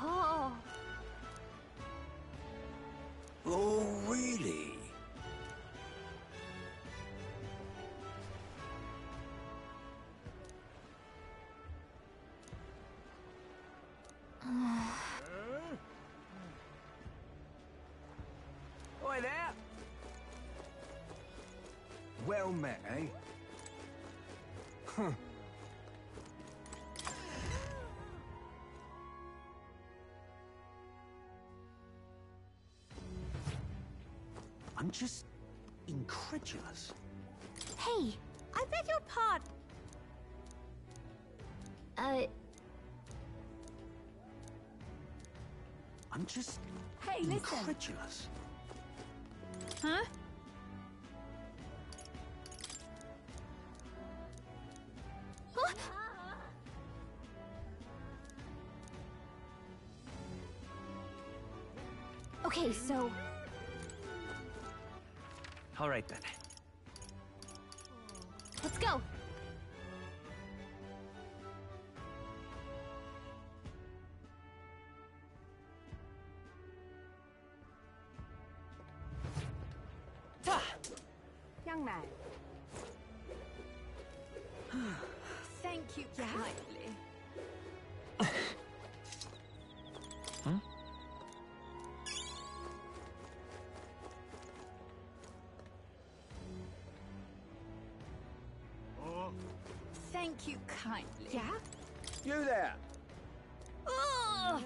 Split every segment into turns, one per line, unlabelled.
Oh.
Oh, really? Oi there! Well met, eh? Huh. I'm just incredulous.
Hey, I beg your pardon.
I'm just
Hey, listen.
incredulous.
Huh? Huh? Okay, so...
All right, then.
let's go.
Young man. Thank you kindly.
Huh?
Thank you kindly. Yeah?
You there!
Ugh!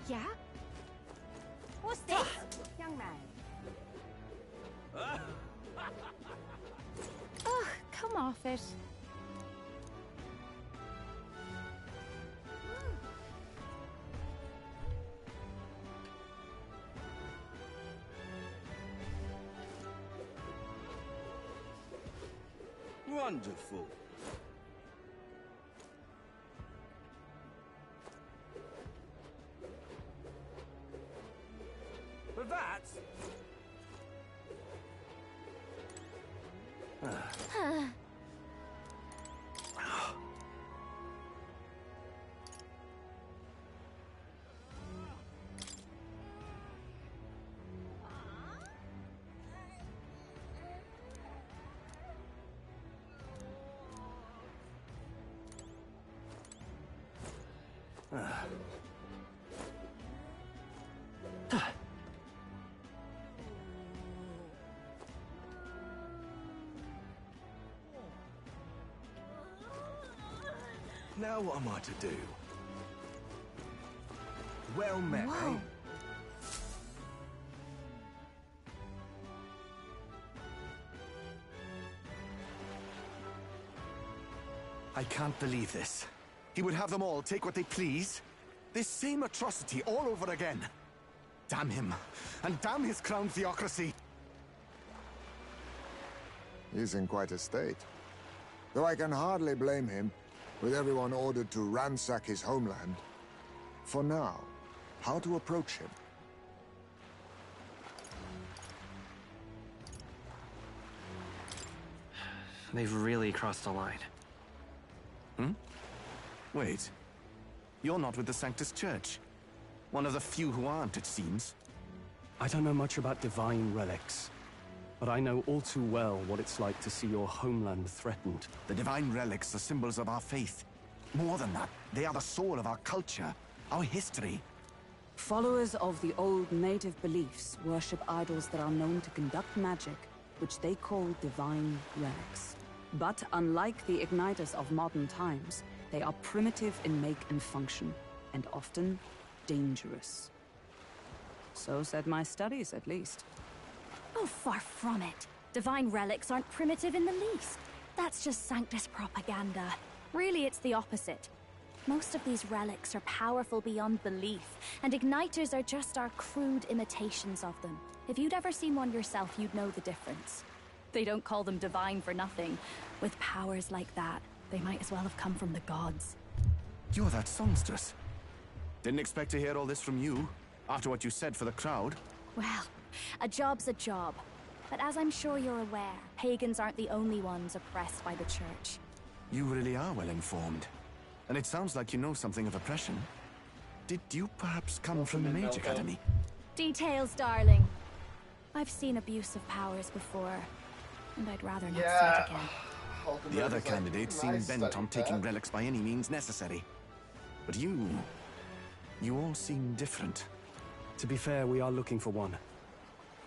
Yeah? What's this? Young man.
Ugh, come off it.
Wonderful. But that's... Now what am I to do? Well met,
Whoa.
eh? I can't believe this. He would have them all take what they please. This same atrocity all over again. Damn him. And damn his crown theocracy.
He's in quite a state. Though I can hardly blame him, with everyone ordered to ransack his homeland. For now, how to approach him?
They've really crossed the line.
Hmm? Wait. You're not with the Sanctus Church. One of the few who aren't, it seems.
I don't know much about divine relics, but I know all too well what it's like to see your homeland threatened.
The divine relics are symbols of our faith. More than that, they are the soul of our culture, our history.
Followers of the old native beliefs worship idols that are known to conduct magic, which they call divine relics. But unlike the igniters of modern times, they are primitive in make and function, and often dangerous. So said my studies, at least.
Oh, far from it. Divine relics aren't primitive in the least. That's just Sanctus propaganda. Really, it's the opposite. Most of these relics are powerful beyond belief, and igniters are just our crude imitations of them. If you'd ever seen one yourself, you'd know the difference. They don't call them divine for nothing. With powers like that, they might as well have come from the gods.
You're that songstress. Didn't expect to hear all this from you. After what you said for the crowd.
Well, a job's a job. But as I'm sure you're aware, pagans aren't the only ones oppressed by the church.
You really are well informed. And it sounds like you know something of oppression. Did you perhaps come from the Mage Academy?
Details, darling. I've seen abuse of powers before, and I'd rather not see it again.
The other candidates seem bent on taking relics by any means necessary. But you all seem different.
To be fair, we are looking for one.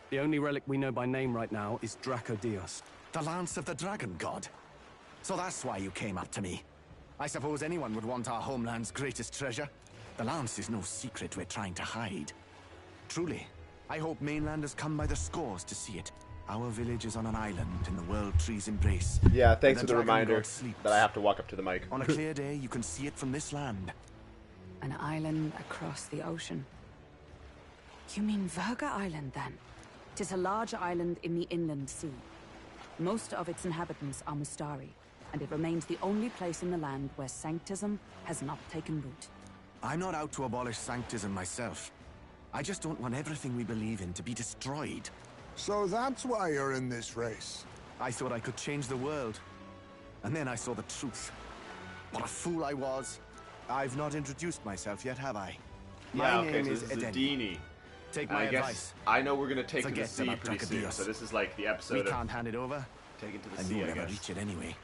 The only relic we know by name right now is Draco Dios.
The Lance of the Dragon God. So that's why you came up to me. I suppose anyone would want our homeland's greatest treasure. The Lance is no secret we're trying to hide. Truly, I hope mainlanders come by the scores to see it. Our village is on an island in the World Tree's embrace.
Yeah, thanks for the
Dragon
reminder
God sleeps.
that I have to walk up to the mic.
On a clear day, you can see it from this land.
An island across the ocean. You mean Verga Island, then? 'Tis a large island in the inland sea. Most of its inhabitants are Mustari, and it remains the only place in the land where sanctism has not taken root.
I'm not out to abolish sanctism myself. I just don't want everything we believe in to be destroyed.
So that's why you're in this race.
I thought I could change the world. And then I saw the truth. What a fool I was. I've not introduced myself yet, have I?
Yeah,
My
okay,
name
so
is
this is
Edeni.
Adini.
Take
And
my
I guess
advice.
I know we're gonna take to the
Forget
sea
about
pretty soon,
Dracodios.
so this is like the
We
episode of
can't hand it over,
taking to the
and
sea,
you'll
I
never
guess.
reach it anyway.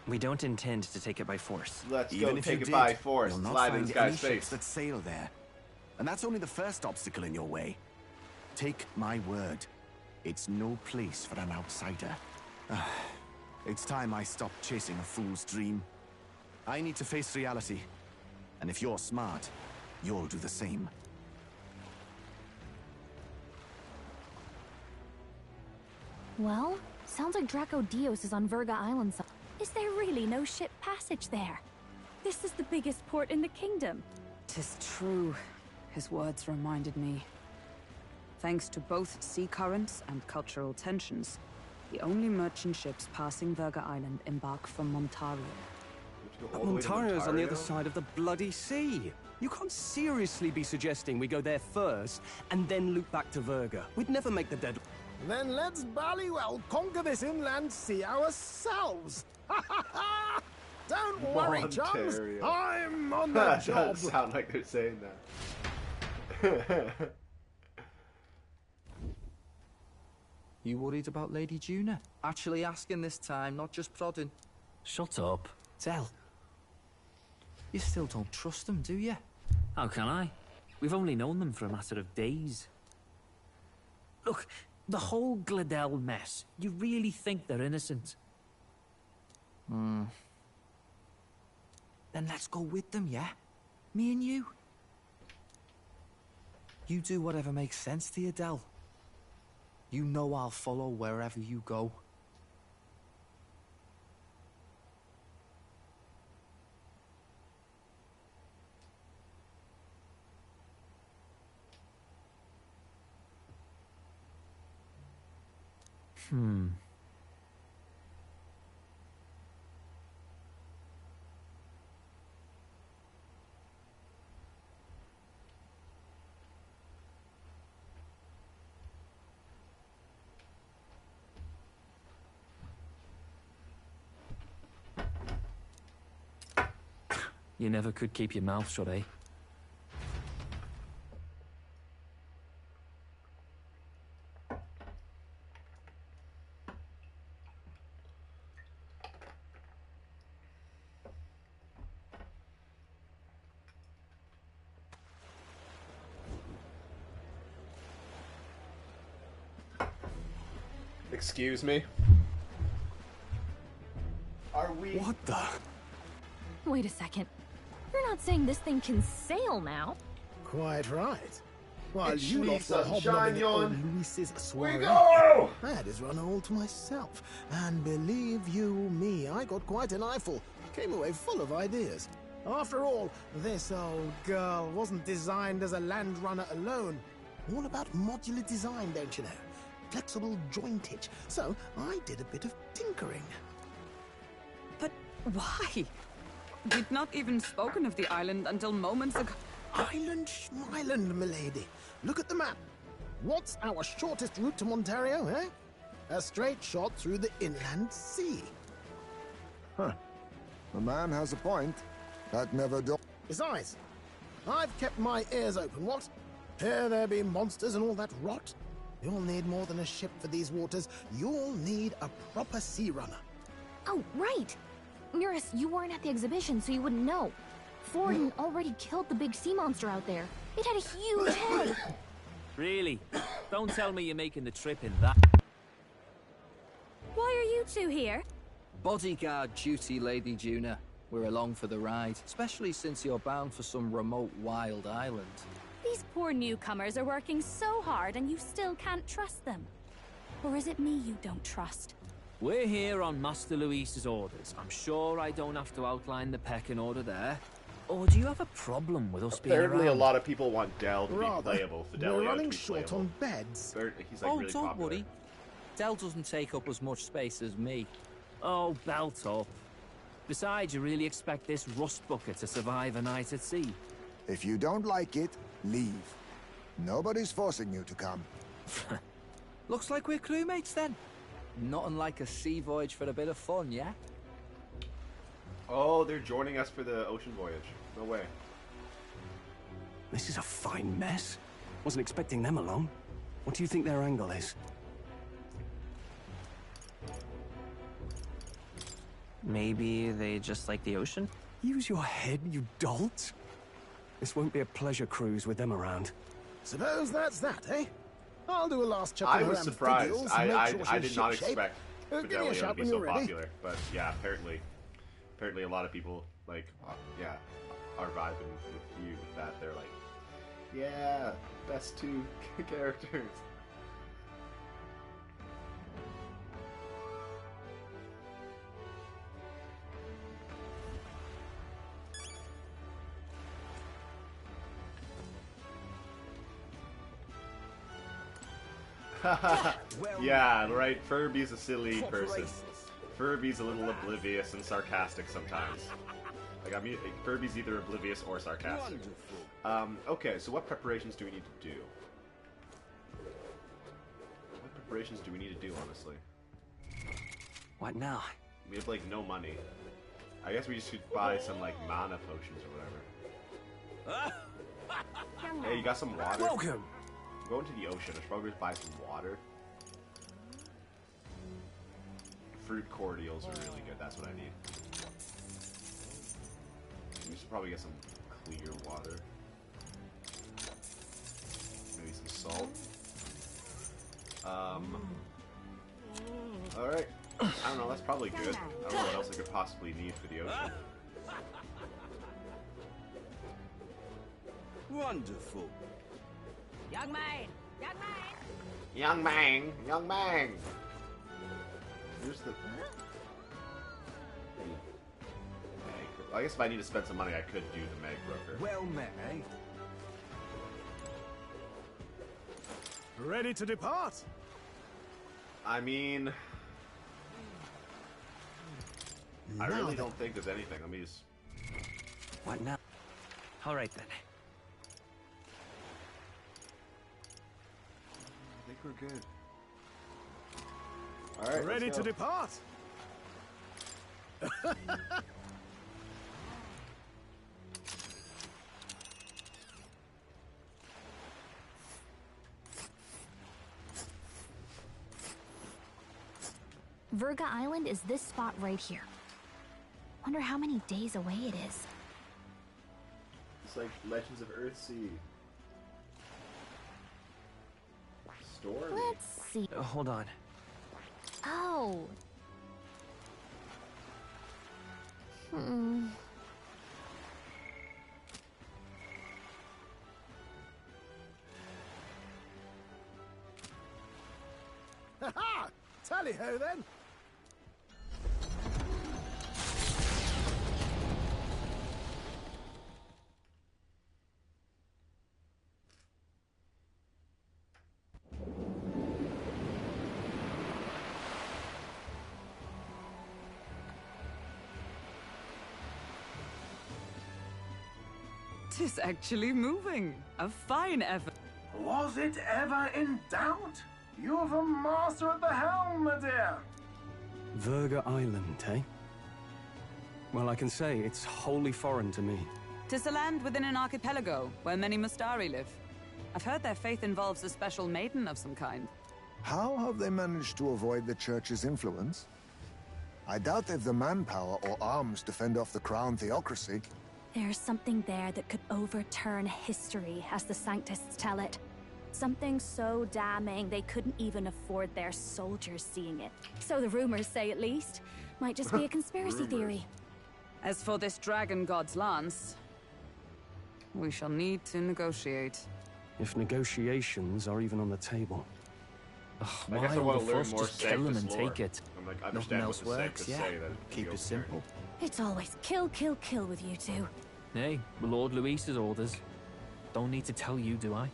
We don't intend to take it by force.
Let's
Even
go
if
take
you
it
did,
by force.
you'll not
Slide in
find
this
any
guy's
ships
face.
that sail there. And that's only the first obstacle in your way. Take my word. It's no place for an outsider. It's time I stopped chasing a fool's dream. I need to face reality. And if you're smart, you'll do the same.
Well, sounds like Draco Dios is on Verga Island. Is there really no ship passage there? This is the biggest port in the kingdom.
'Tis true. His words reminded me. Thanks to both sea currents and cultural tensions, the only merchant ships passing Verga Island embark from Montario.
But Montario's on the other side of the bloody sea. You can't seriously be suggesting we go there first and then loop back to Verga. We'd never make the deadline.
Then let's bally well conquer this inland sea ourselves. Don't worry, chums.
Montario.
I'm on the
That
job.
doesn't sound like they're saying that.
You worried about Lady Juna? Actually asking this time, not just prodding.
Shut up.
Tell. You still don't trust them, do you?
How can I? We've only known them for a matter of days. Look, the whole Gladell mess, you really think they're innocent?
Then let's go with them, yeah? Me and you. You do whatever makes sense to you, Del. You know I'll follow wherever you go.
You never could keep your mouth shut, eh?
Excuse me? Are we...
What the?
Wait a second. You're not saying this thing can sail now?
Quite right. While
It's
you lost the
Sunshine,
hobnobbing at old
yawn.
Luis's
We
soiree,
go!
I had his run all to myself. And believe you me, I got quite an eyeful. Came away full of ideas. After all, this old girl wasn't designed as a land runner alone. All about modular design, don't you know? Flexible jointage. So I did a bit of tinkering.
But why? We'd not even spoken of the island until moments ago.
Island Schmyland, milady. Look at the map. What's our shortest route to Montario, eh? A straight shot through the inland sea.
Huh. The man has a point. That never do.
Besides, I've kept my ears open, what? Here there be monsters and all that rot. You'll need more than a ship for these waters. You'll need a proper sea runner.
Oh, right! Mirus, you weren't at the exhibition, so you wouldn't know. Thorin already killed the big sea monster out there. It had a huge head.
Really? Don't tell me you're making the trip in that.
Why are you two here?
Bodyguard duty, Lady Juna. We're along for the ride, especially since you're bound for some remote wild island.
These poor newcomers are working so hard and you still can't trust them. Or is it me you don't trust?
We're here on Master Luis's orders. I'm sure I don't have to outline the pecking order there. Or do you have a problem with us being around?
Apparently, a lot of people want Del to be
Rather,
playable.
we're
Fidelio
running
to be
short
playable.
on beds.
He's like really
don't
popular.
worry. Del doesn't take up as much space as me.
Oh, belt up. Besides, you really expect this rust bucket to survive a night at sea?
If you don't like it, leave. Nobody's forcing you to come.
Looks like we're crewmates then. Not unlike a sea voyage for a bit of fun, yeah?
Oh, they're joining us for the ocean voyage. No way.
This is a fine mess. Wasn't expecting them along. What do you think their angle is?
Maybe they just like the ocean?
Use your head, you dolt. This won't be a pleasure cruise with them around.
Suppose that's that, eh? I'll do a last check
I
on her
was surprised.
amphibials and make sure
I
she's
did not
shipshape.
expect
Give me a
Fidelio to
shout
be
when
so
you're ready.
popular. But yeah, apparently a lot of people like are vibing with you with that. They're like, yeah, best two characters. Yeah, right. Furby's a silly person. Furby's a little oblivious and sarcastic sometimes. Like, I mean, Furby's either oblivious or sarcastic. Okay, so what preparations do we need to do? What preparations do we need to do, honestly?
What now?
We have, like, no money. I guess we just should buy some, like, mana potions or whatever. Hey, you got some water?
Welcome!
Go into the ocean. I should probably just buy some water. Fruit cordials are really good. That's what I need. We should probably get some clear water. Maybe some salt. Alright. I don't know, that's probably good. I don't know what else I could possibly need for the ocean.
Wonderful.
Young man! Young man!
Young man! Young man! Here's the... I guess if I need to spend some money, I could do the Meg Broker.
Well met, eh?
Ready to depart?
I mean... I really don't think there's anything. Let me just...
What now?
Alright then.
I think we're good. Alright,
Ready to depart?
Verga Island is this spot right here. Wonder how many days away it is.
It's like Legends of Earthsea. Story.
Let's see.
Hold on.
Oh. Hmm.
Ha-ha! Tally-ho, then!
It is actually moving. A fine effort.
Was it ever in doubt? You're the master of the helm, my dear.
Verga Island, eh? Well, I can say it's wholly foreign to me.
'Tis a land within an archipelago where many Mustari live. I've heard their faith involves a special maiden of some kind.
How have they managed to avoid the Church's influence? I doubt they've the manpower or arms to fend off the crown theocracy.
There's something there that could overturn history, as the Sanctists tell it. Something so damning they couldn't even afford their soldiers seeing it. So the rumors say, at least. Might just be a conspiracy theory.
As for this dragon god's lance, we shall need to negotiate.
If negotiations are even on the table.
I guess I want to learn more
just kill him and
lore.
take it.
I'm like,
Nothing
understand
else
what the
works,
Sanctus
yeah.
say. That
Keep it simple.
It's always kill, kill, kill with you two.
Hey, Lord Luis's orders. Don't need to tell you, do I?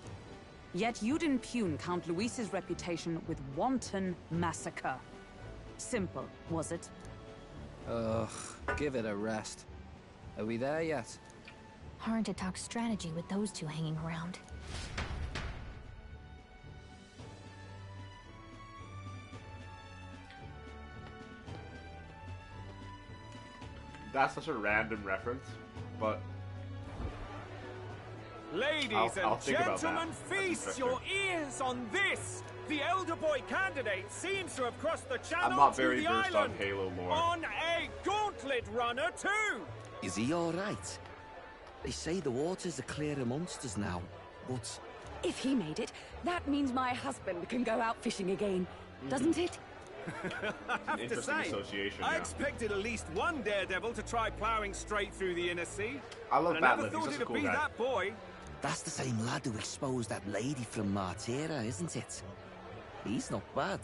Yet you'd impugn Count Luis's reputation with wanton massacre. Simple, was it?
Ugh, give it a rest. Are we there yet?
Hard to talk strategy with those two hanging around.
That's such a random reference, but
Ladies
I'll
and
think about that.
gentlemen,
That's
feast
interesting.
your ears on this! The elder boy candidate seems to have crossed the channel
I'm not
to
very
the
versed
island
on Halo lore.
on a gauntlet runner too!
Is he alright? They say the waters are clear amongst us now, but...
If he made it, that means my husband can go out fishing again, doesn't it?
I have to
Interesting
say,
association,
I
yeah.
expected at least one daredevil to try plowing straight through the inner sea.
I love
and I never
Batlin, he's
thought
such a
it'd
cool
be
guy.
that boy.
That's the same lad who exposed that lady from Martira, isn't it? He's not bad.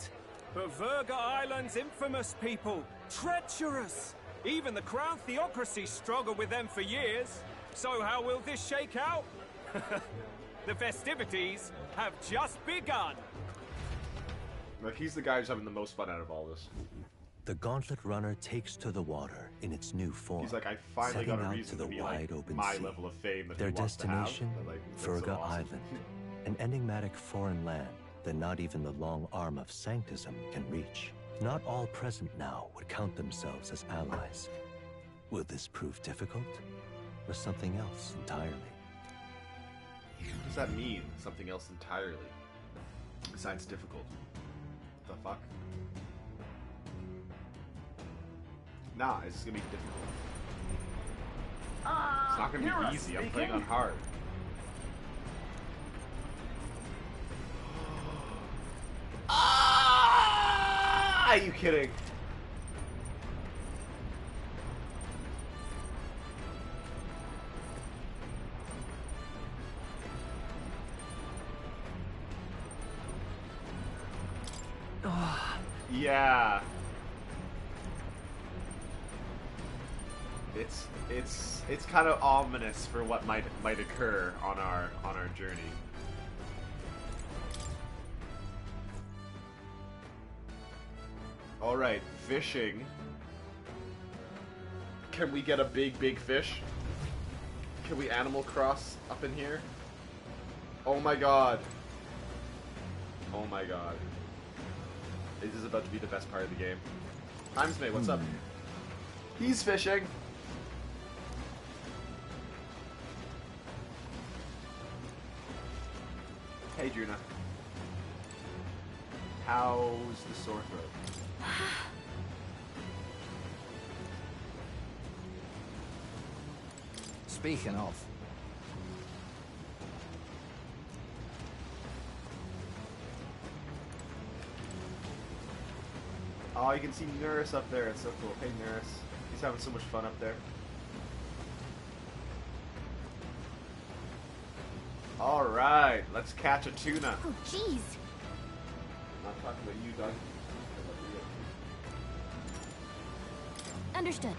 But Verga Island's infamous people. Treacherous! Even the Crown Theocracy struggled with them for years. So how will this shake out? The festivities have just begun.
Like, he's the guy who's having the most fun out of all this.
The Gauntlet Runner takes to the water in its new form.
He's like, I finally
setting
got a
out
reason
to
to
the
be
wide
like
open
my
sea.
level of fame that
Their
he wants
destination,
to have. But, like, that's so
Verga
awesome.
Island, an enigmatic foreign land that not even the long arm of Sanctism can reach. Not all present now would count themselves as allies. Will this prove difficult, or something else entirely?
What does that mean? Something else entirely. Besides difficult. The fuck? Nah, it's gonna be difficult. It's not gonna be easy. I'm playing on hard. Are you kidding? Yeah. It's kind of ominous for what might occur on our journey. All right, fishing. Can we get a big fish? Can we Animal Cross up in here? Oh my god. Oh my god. This is about to be the best part of the game. Timesmate, what's up? He's fishing. Hey, Juna. How's the sore throat?
Speaking of,
oh, you can see Nurse up there. It's so cool. Hey, Nurse. He's having so much fun up there. All right, let's catch a tuna.
Oh, jeez.
I'm not talking about you, Doug.
Understood.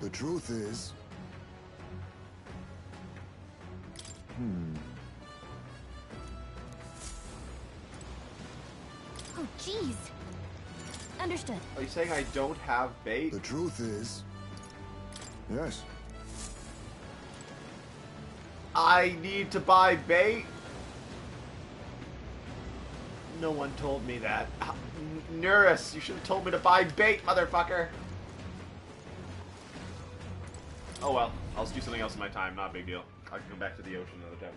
The truth is...
Oh, jeez. Understood.
Are you saying I don't have bait?
The truth is... Yes.
I need to buy bait? No one told me that. Nurus, you should have told me to buy bait, motherfucker. Oh well, I'll do something else in my time, not a big deal. I can come back to the ocean another time.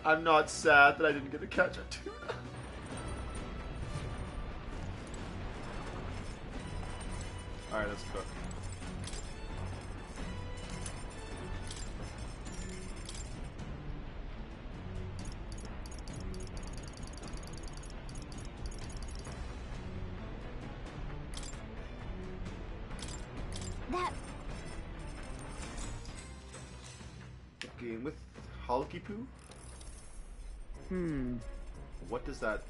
I'm not sad that I didn't get to catch a tuna. Alright, let's cook.
That...
Game with Halkipu? What does that...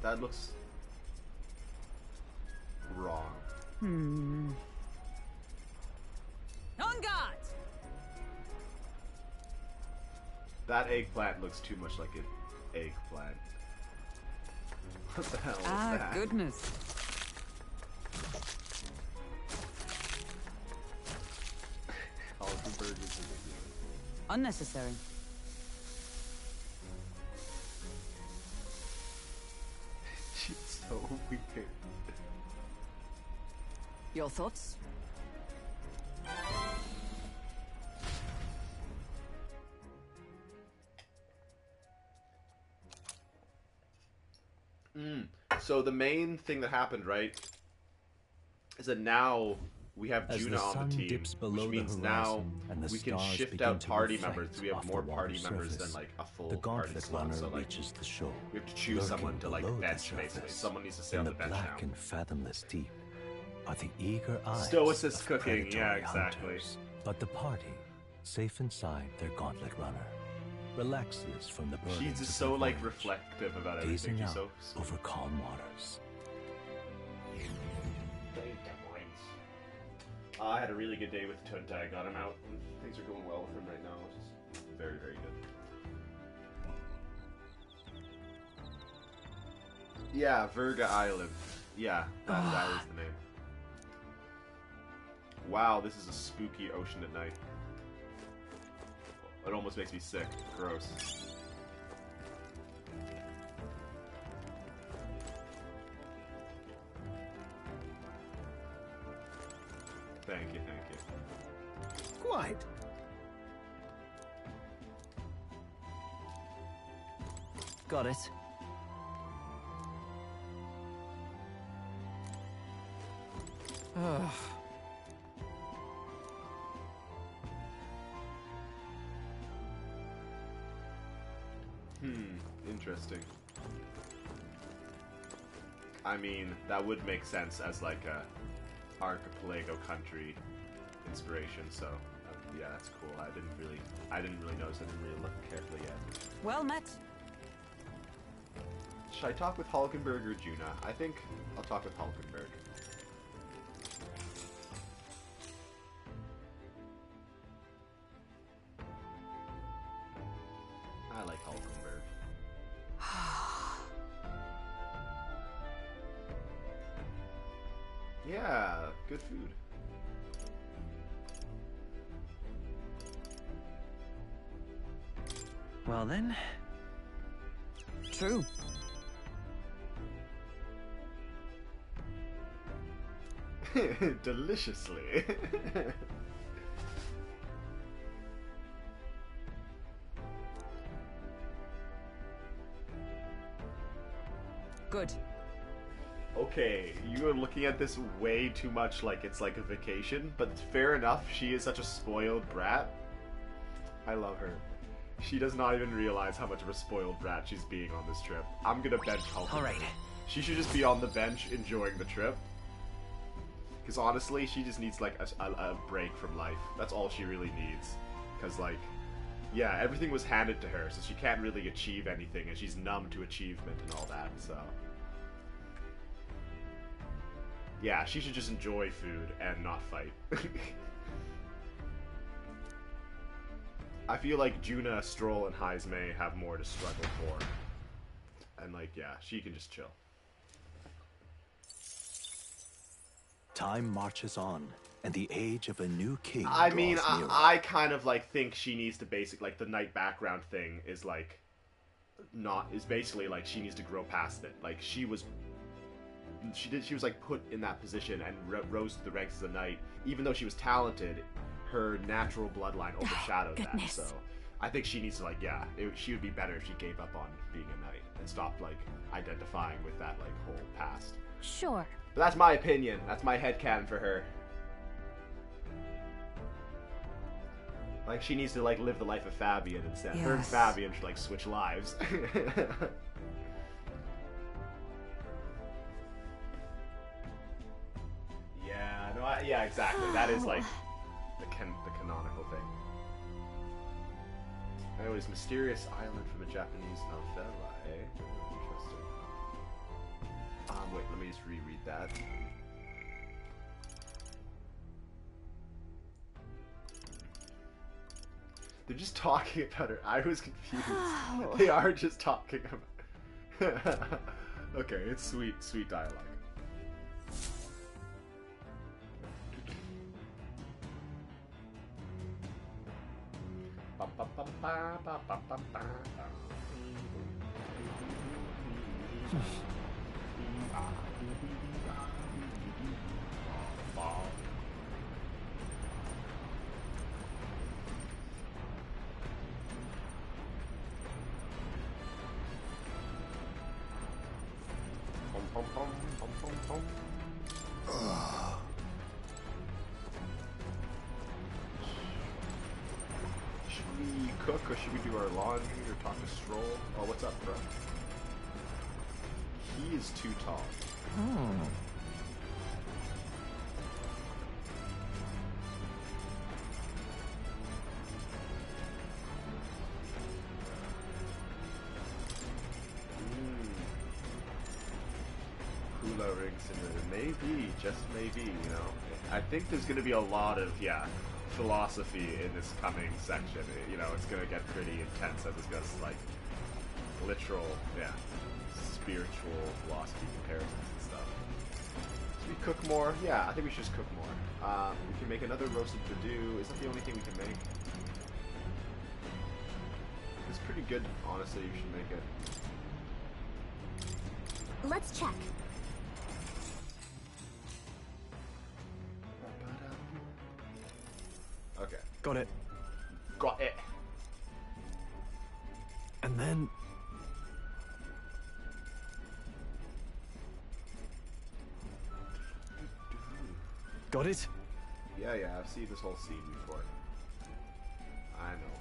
That looks... wrong.
On guard!
That eggplant looks too much like an eggplant. What the hell is that?
Goodness.
All the burgers are good.
Unnecessary.
She's so weird.
Your thoughts?
So the main thing that happened, right, is that now we have
As
Juna
the
on
sun
the team,
dips below
which means
the
now
horizon and the
we can
stars
shift
begin
out
to
party
reflect
members. We have
off
more
the
party
water's
members
surface.
than like a full
The
party
gauntlet
slot.
runner
So like
reaches the shore.
we have to choose someone to like
below the
bench basically.
surface.
Someone needs to stay
In
on
the
the bench
black
now.
and fathomless deep are the eager eyes
Stoicist
of
cooking, yeah,
predatory
exactly.
hunters. But the party, safe inside their gauntlet runner, relaxes from the burden
She's just so like reflective about everything.
gazing
She's
out
so
over calm waters.
I had a really good day with Tunta. I got him out. Things are going well with him right now, which is very, very good. Yeah, Virga Island. Yeah, that is the name. Wow, this is a spooky ocean at night. It almost makes me sick. Gross. Thank you, thank you.
Quite.
Got it.
Interesting. I mean, that would make sense as like a archipelago country inspiration. So, yeah, that's cool. I didn't really notice. I didn't really look carefully yet.
Well met.
Should I talk with Hulkenberg or Juna? I think I'll talk with Hulkenberg. I like Hulkenberg. Yeah, good food.
Well then.
True.
Deliciously.
Good.
Okay, you are looking at this way too much like it's like a vacation, but fair enough, she is such a spoiled brat. I love her. She does not even realize how much of a spoiled brat she's being on this trip. I'm gonna bench Hulk.
Alright.
She should just be on the bench enjoying the trip. Because honestly, she just needs like a break from life. That's all she really needs. Because like, yeah, everything was handed to her, so she can't really achieve anything, and she's numb to achievement and all that, so... Yeah, she should just enjoy food and not fight. I feel like Juna, Stroll, and Heismay have more to struggle for. And like, yeah, she can just chill.
Time marches on, and the age of a new king
I mean,
draws nearer.
I kind of like think she needs to like the night background thing is like is basically like she needs to grow past it. Like she was like put in that position and rose to the ranks as a knight, even though she was talented. Her natural bloodline overshadowed that. So I think she needs to like she would be better if she gave up on being a knight and stopped like identifying with that like whole past.
Sure.
But that's my opinion. That's my headcanon for her. Like, she needs to, like, live the life of Fabian instead. Her and Fabian should, like, switch lives. Yeah, no, yeah, exactly. That is, like, the canonical thing. Anyways, Mysterious Island from a Japanese novella, eh? Interesting. Wait, let me just reread that. They're just talking about her. I was confused. They are just talking about. Okay, it's sweet dialogue. Should we cook or should we do our laundry or talk to Stroll? Oh, what's up, bro? He is too tall. Hula ring simulator. Maybe, just maybe, you know. I think there's going to be a lot of, philosophy in this coming section. You know, it's going to get pretty intense as it goes, like, literal, spiritual philosophy comparisons and stuff. Should we cook more? Yeah, I think we should just cook more. We can make another roasted perdue. Is that the only thing we can make? It's pretty good, honestly. You should make it.
Let's check.
Okay.
Got it.
Got it.
And then... Got it?
Yeah, I've seen this whole scene before. I know.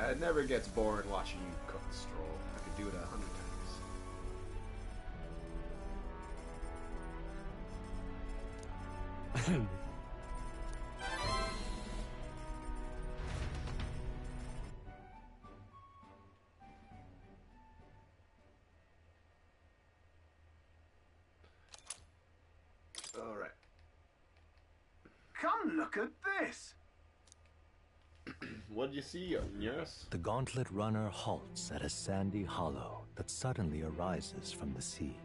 It never gets boring watching you cook, Stroll. I could do it 100 times. Alright.
Come look at this!
What did you see, Nurse?
The gauntlet runner halts at a sandy hollow that suddenly arises from the sea.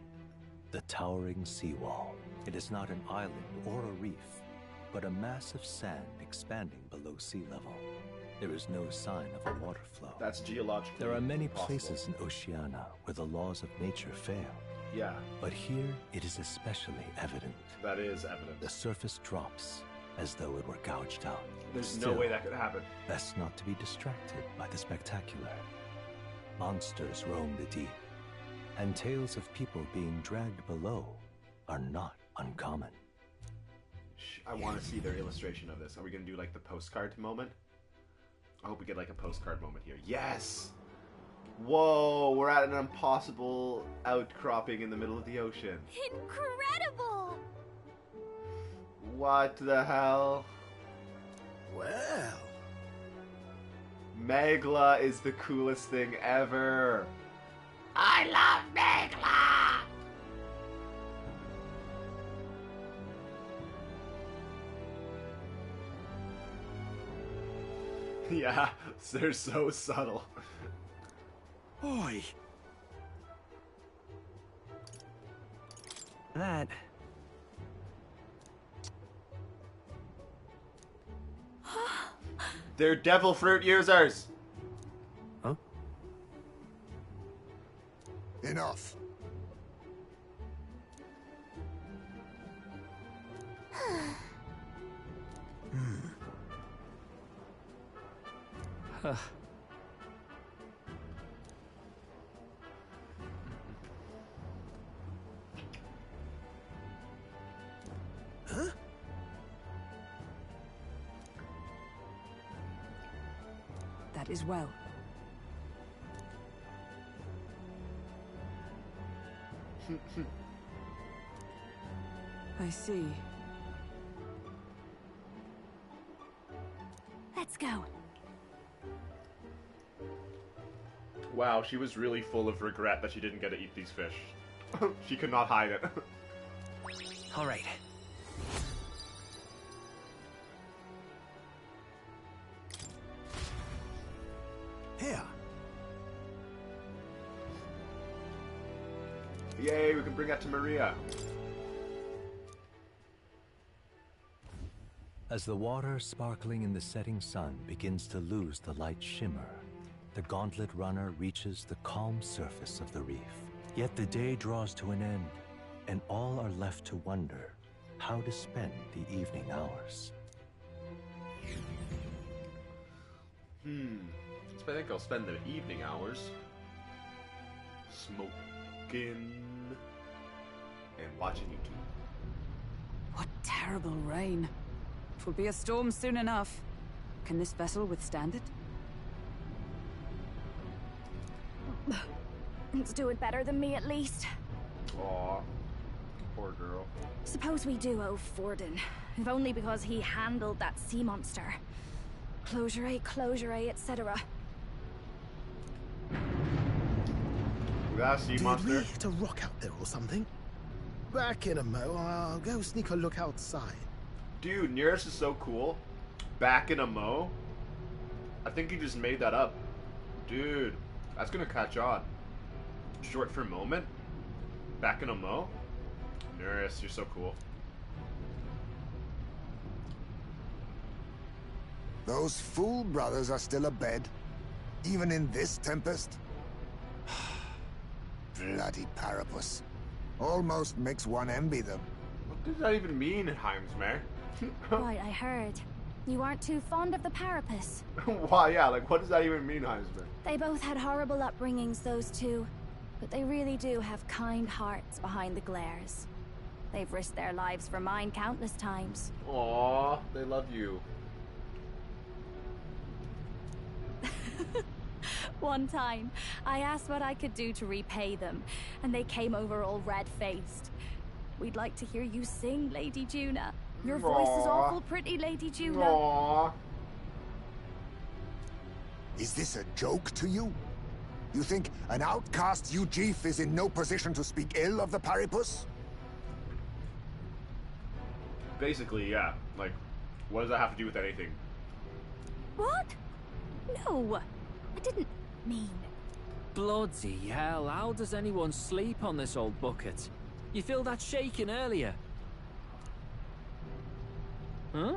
The towering seawall. It is not an island or a reef, but a mass of sand expanding below sea level. There is no sign of a water flow.
That's geologically
There are many
possible.
places in Oceania where the laws of nature fail.
Yeah.
But here, it is especially evident.
That is evident.
The surface drops as though it were gouged out.
There's no way that could happen.
Best not to be distracted by the spectacular. Monsters roam the deep, and tales of people being dragged below are not uncommon.
I want to see their illustration of this. Are we going to do like the postcard moment? I hope we get like a postcard moment here. Yes! Whoa, we're at an impossible outcropping in the middle of the ocean.
Incredible!
What the hell?
Well...
Megla is the coolest thing ever. I love Megla! Yeah, they're so subtle.
Oi!
That...
They're devil fruit users!
Huh?
Enough.
Huh.
Huh?
That is well. I see.
Let's go.
Wow, she was really full of regret that she didn't get to eat these fish. She could not hide it.
All right.
Here.
Yay, we can bring that to Maria.
As the water sparkling in the setting sun begins to lose the light shimmer, the gauntlet runner reaches the calm surface of the reef. Yet the day draws to an end, and all are left to wonder how to spend the evening hours.
I think I'll spend the evening hours smoking and watching YouTube.
What terrible rain. It will be a storm soon enough. Can this vessel withstand it?
It's doing better than me, at least.
Aw, poor girl.
Suppose we do owe Forden, if only because he handled that sea monster. Closure, etc.
That sea monster?
Did we hit a rock out there or something? Back in a mo, I'll go sneak a look outside.
Dude, Nearest is so cool. Back in a mo? I think he just made that up. Dude, that's gonna catch on. Short for moment? Back in a mo? Nearest, you're so cool.
Those fool brothers are still abed, even in this tempest? Bloody Parapus. Almost makes one envy them.
What does that even mean, Heimsmare?
Right, I heard. You aren't too fond of the Parapus.
Why, yeah, like, what does that even mean, Heimsmare?
They both had horrible upbringings, those two. But they really do have kind hearts behind the glares. They've risked their lives for mine countless times.
Aww, they love you.
One time, I asked what I could do to repay them, and they came over all red-faced. We'd like to hear you sing, Lady Juna. Your voice is awful pretty, Lady Juna.
Aww.
Is this a joke to you? You think an outcast Ujif is in no position to speak ill of the Paripus?
Basically, yeah. Like, what does that have to do with anything?
What? No, I didn't mean...
Bloody hell, how does anyone sleep on this old bucket? You feel that shaking earlier? Huh?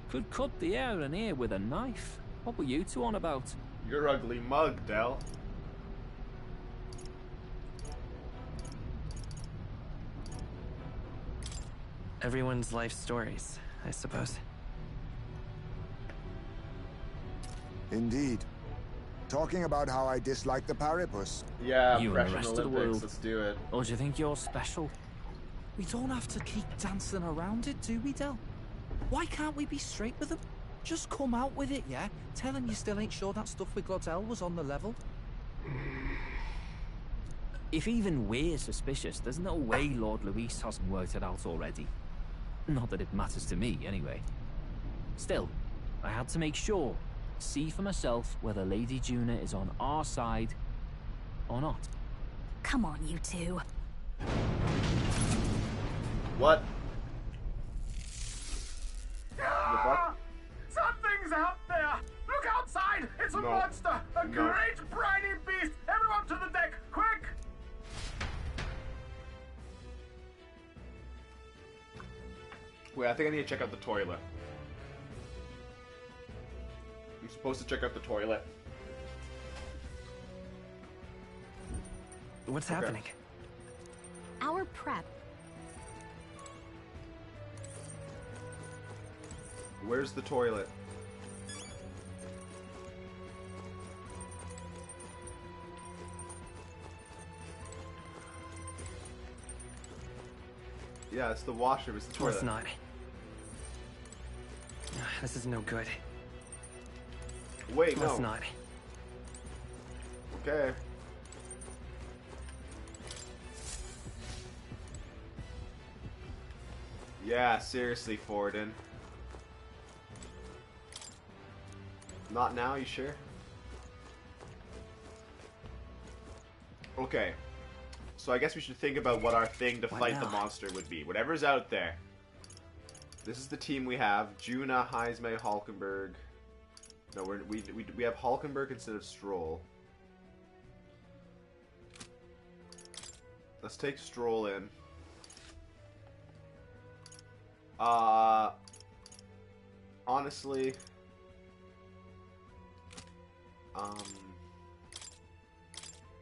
Could cut the air in here with a knife. What were you two on about?
Your ugly mug, Del.
Everyone's life stories, I suppose.
Indeed. Talking about how I dislike the Paripus.
Yeah,
you and the rest of the world.
Let's do it.
Or do you think you're special?
We don't have to keep dancing around it, do we, Del? Why can't we be straight with them? Just come out with it, yeah? Tell him you still ain't sure that stuff with Glottel was on the level.
If even we're suspicious, there's no way Lord Luis hasn't worked it out already. Not that it matters to me, anyway. Still, I had to make sure. See for myself whether Lady Juna is on our side or not.
Come on, you two.
What?
Something's out there! Look outside! It's a monster! A great briny beast! Everyone to the deck! Quick!
Wait, I think I need to check out the toilet. I'm supposed to check out the toilet.
What's happening?
Our prep.
Where's the toilet? Yeah, it's the washroom. It's the toilet.
It's not. This is no good.
Wait, no.
It's not.
Okay. Yeah, seriously, Forden. Not now, you sure? Okay. So I guess we should think about what our thing to fight the monster would be. Whatever's out there. This is the team we have. Juna, Heisme, Hulkenberg. No, we have Hulkenberg instead of Stroll. Let's take Stroll in. Honestly,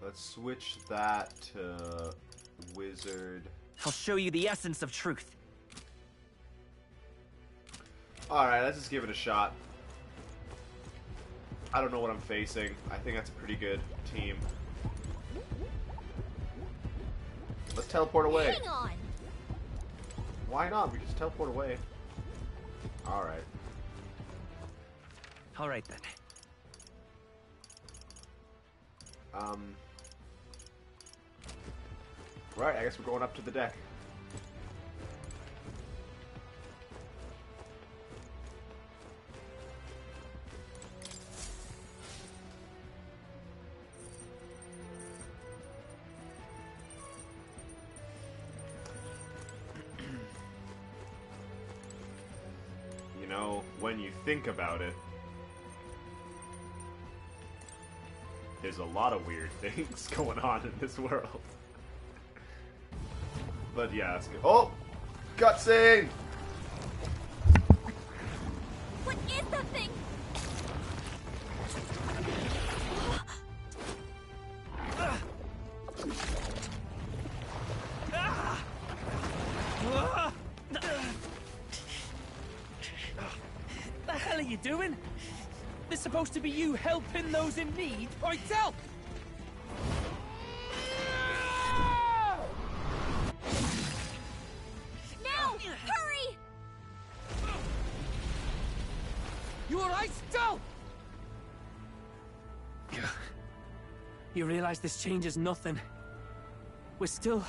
let's switch that to Wizard.
I'll show you the essence of truth.
Alright, let's just give it a shot. I don't know what I'm facing. I think that's a pretty good team. Let's teleport away.
Hang on.
Why not? We just teleport away. Alright.
Alright then.
Right, I guess we're going up to the deck. You know, when you think about it, there's a lot of weird things going on in this world. But yeah, it's good. Oh! Cutscene!
What is that thing?
The hell are you doing? This is supposed to be you helping those in need. Oi, tell!
Now! Hurry!
You alright, still? You realize this changes nothing. We're still...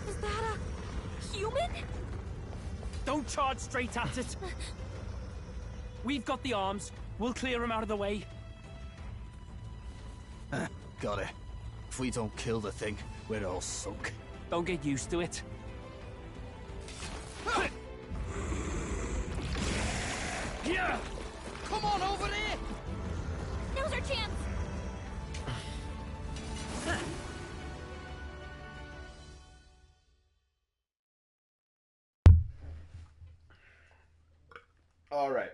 Is that a human?
Don't charge straight at it. We've got the arms. We'll clear him out of the way.
Got it. If we don't kill the thing, we're all sunk.
Don't get used to it.
Yeah! Come on over there!
Now's our chance!
Alright.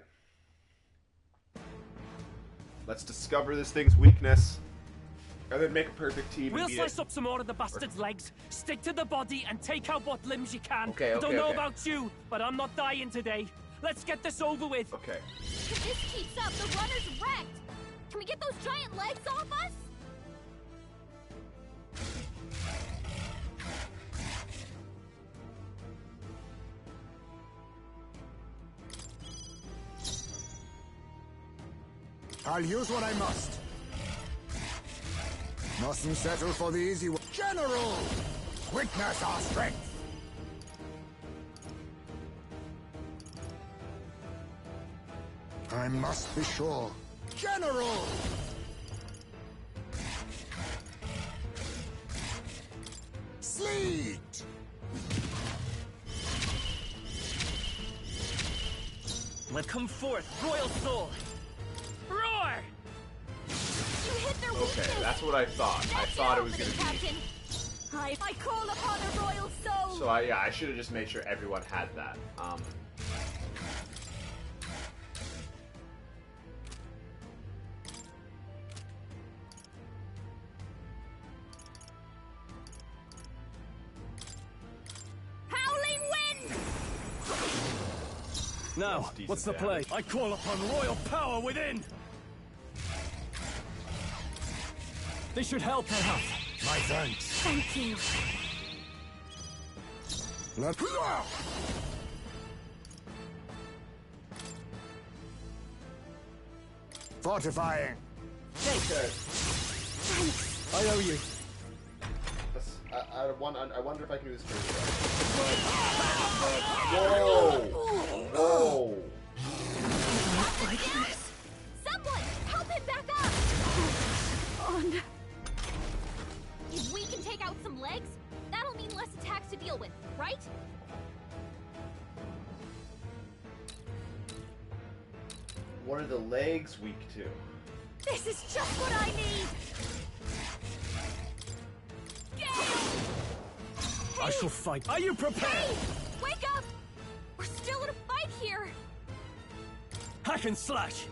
Let's discover this thing's weakness. And then make a perfect team.
We'll
and beat
slice
it.
up some more of the bastard's legs, stick to the body, and take out what limbs you can.
Okay,
I don't
okay,
know
okay.
about you, but I'm not dying today. Let's get this over with.
Okay.
If this keeps up, the runner's wrecked! Can we get those giant legs off us?
I'll use what I must. Mustn't settle for the easy one. General! Witness our strength! I must be sure. General! Sleet!
Let come forth, royal soul. Roar!
You hit their
Okay. Okay, that's what I thought. I thought it was gonna be.
I call upon a royal soul.
So yeah, I should have just made sure everyone had that.
Howling wind.
Now, what's the play? I call upon royal power within. This should help.
My thanks.
Thank you.
Fortifying.
Okay.
I owe you.
I wonder if I can do this first. Whoa! Whoa!
Someone, help him back up! If we can take out some legs, that'll mean less attacks to deal with, right?
What are the legs weak to?
This is just what I need.
I shall fight. Are you prepared?
Hey, wake up! We're still in a fight here.
Hack and slash.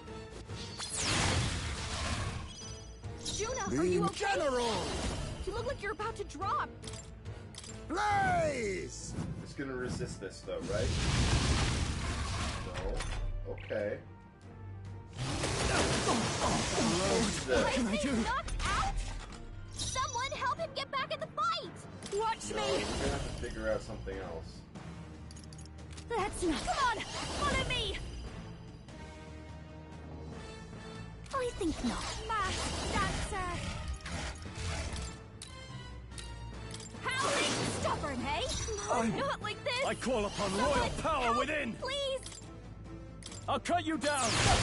Juna, are you okay?
General!
You look like you're about to drop.
Blaze!
It's gonna resist this though, right? No. Okay.
What can I do? Knocked out? Someone help him get back in the fight!
Watch
No,
me.
we're gonna have to figure out something else.
That's not. Come on, follow me. I think not. Masked dancer. Howling stubborn, hey? Not like this.
I call upon
Someone
royal power
help,
within.
Please.
I'll cut you down.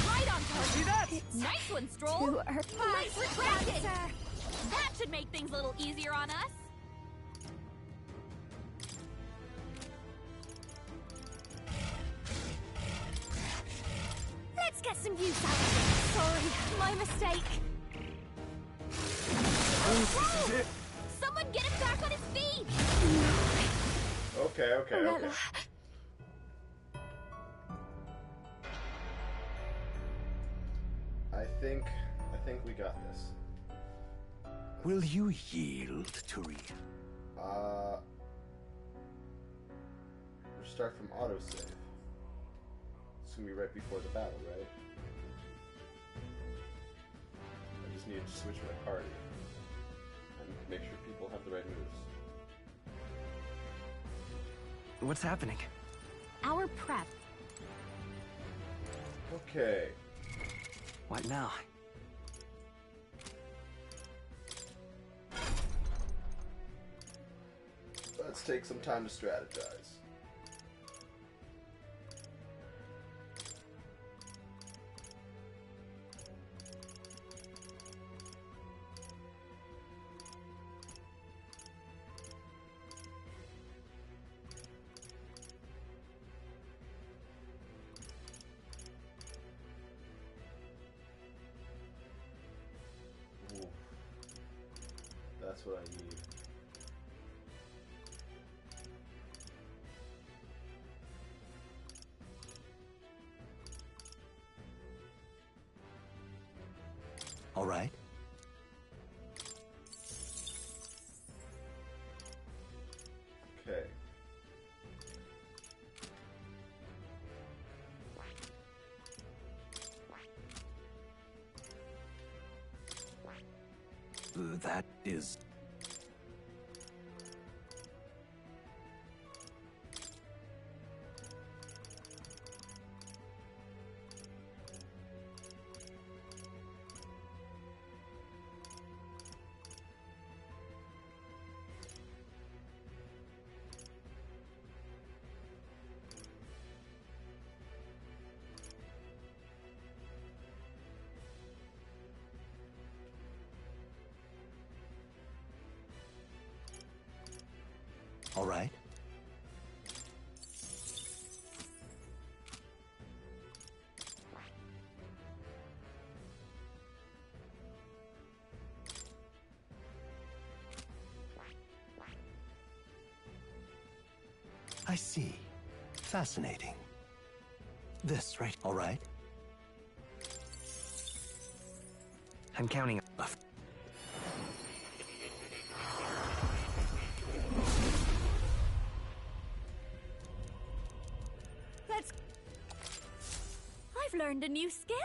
Right on target.
See that?
Nice one, Stroll. Nice retracted. That should make things a little easier on us.
Let's get some use out of it. Sorry, my mistake.
This is it.
Someone get him back on his feet.
Okay. I think we got this.
Will you yield, Turi?
Restart from autosave. It's gonna be right before the battle, right? I just need to switch my party and make sure people have the right moves.
What's happening?
Our prep.
Okay.
What now?
Let's take some time to strategize. Ooh. That's what I need.
All right.
Okay.
That is... All right. see. Fascinating. This, right? All right.
I'm counting.
Let's... I've learned a new skill!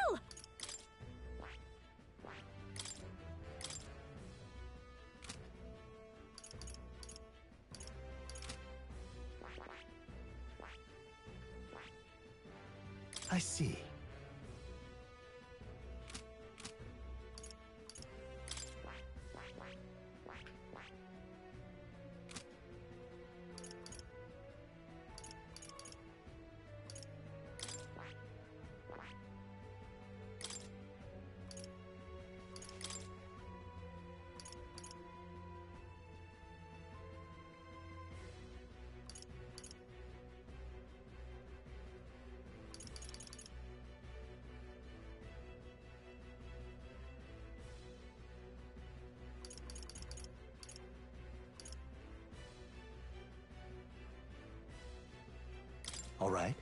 I see. All right.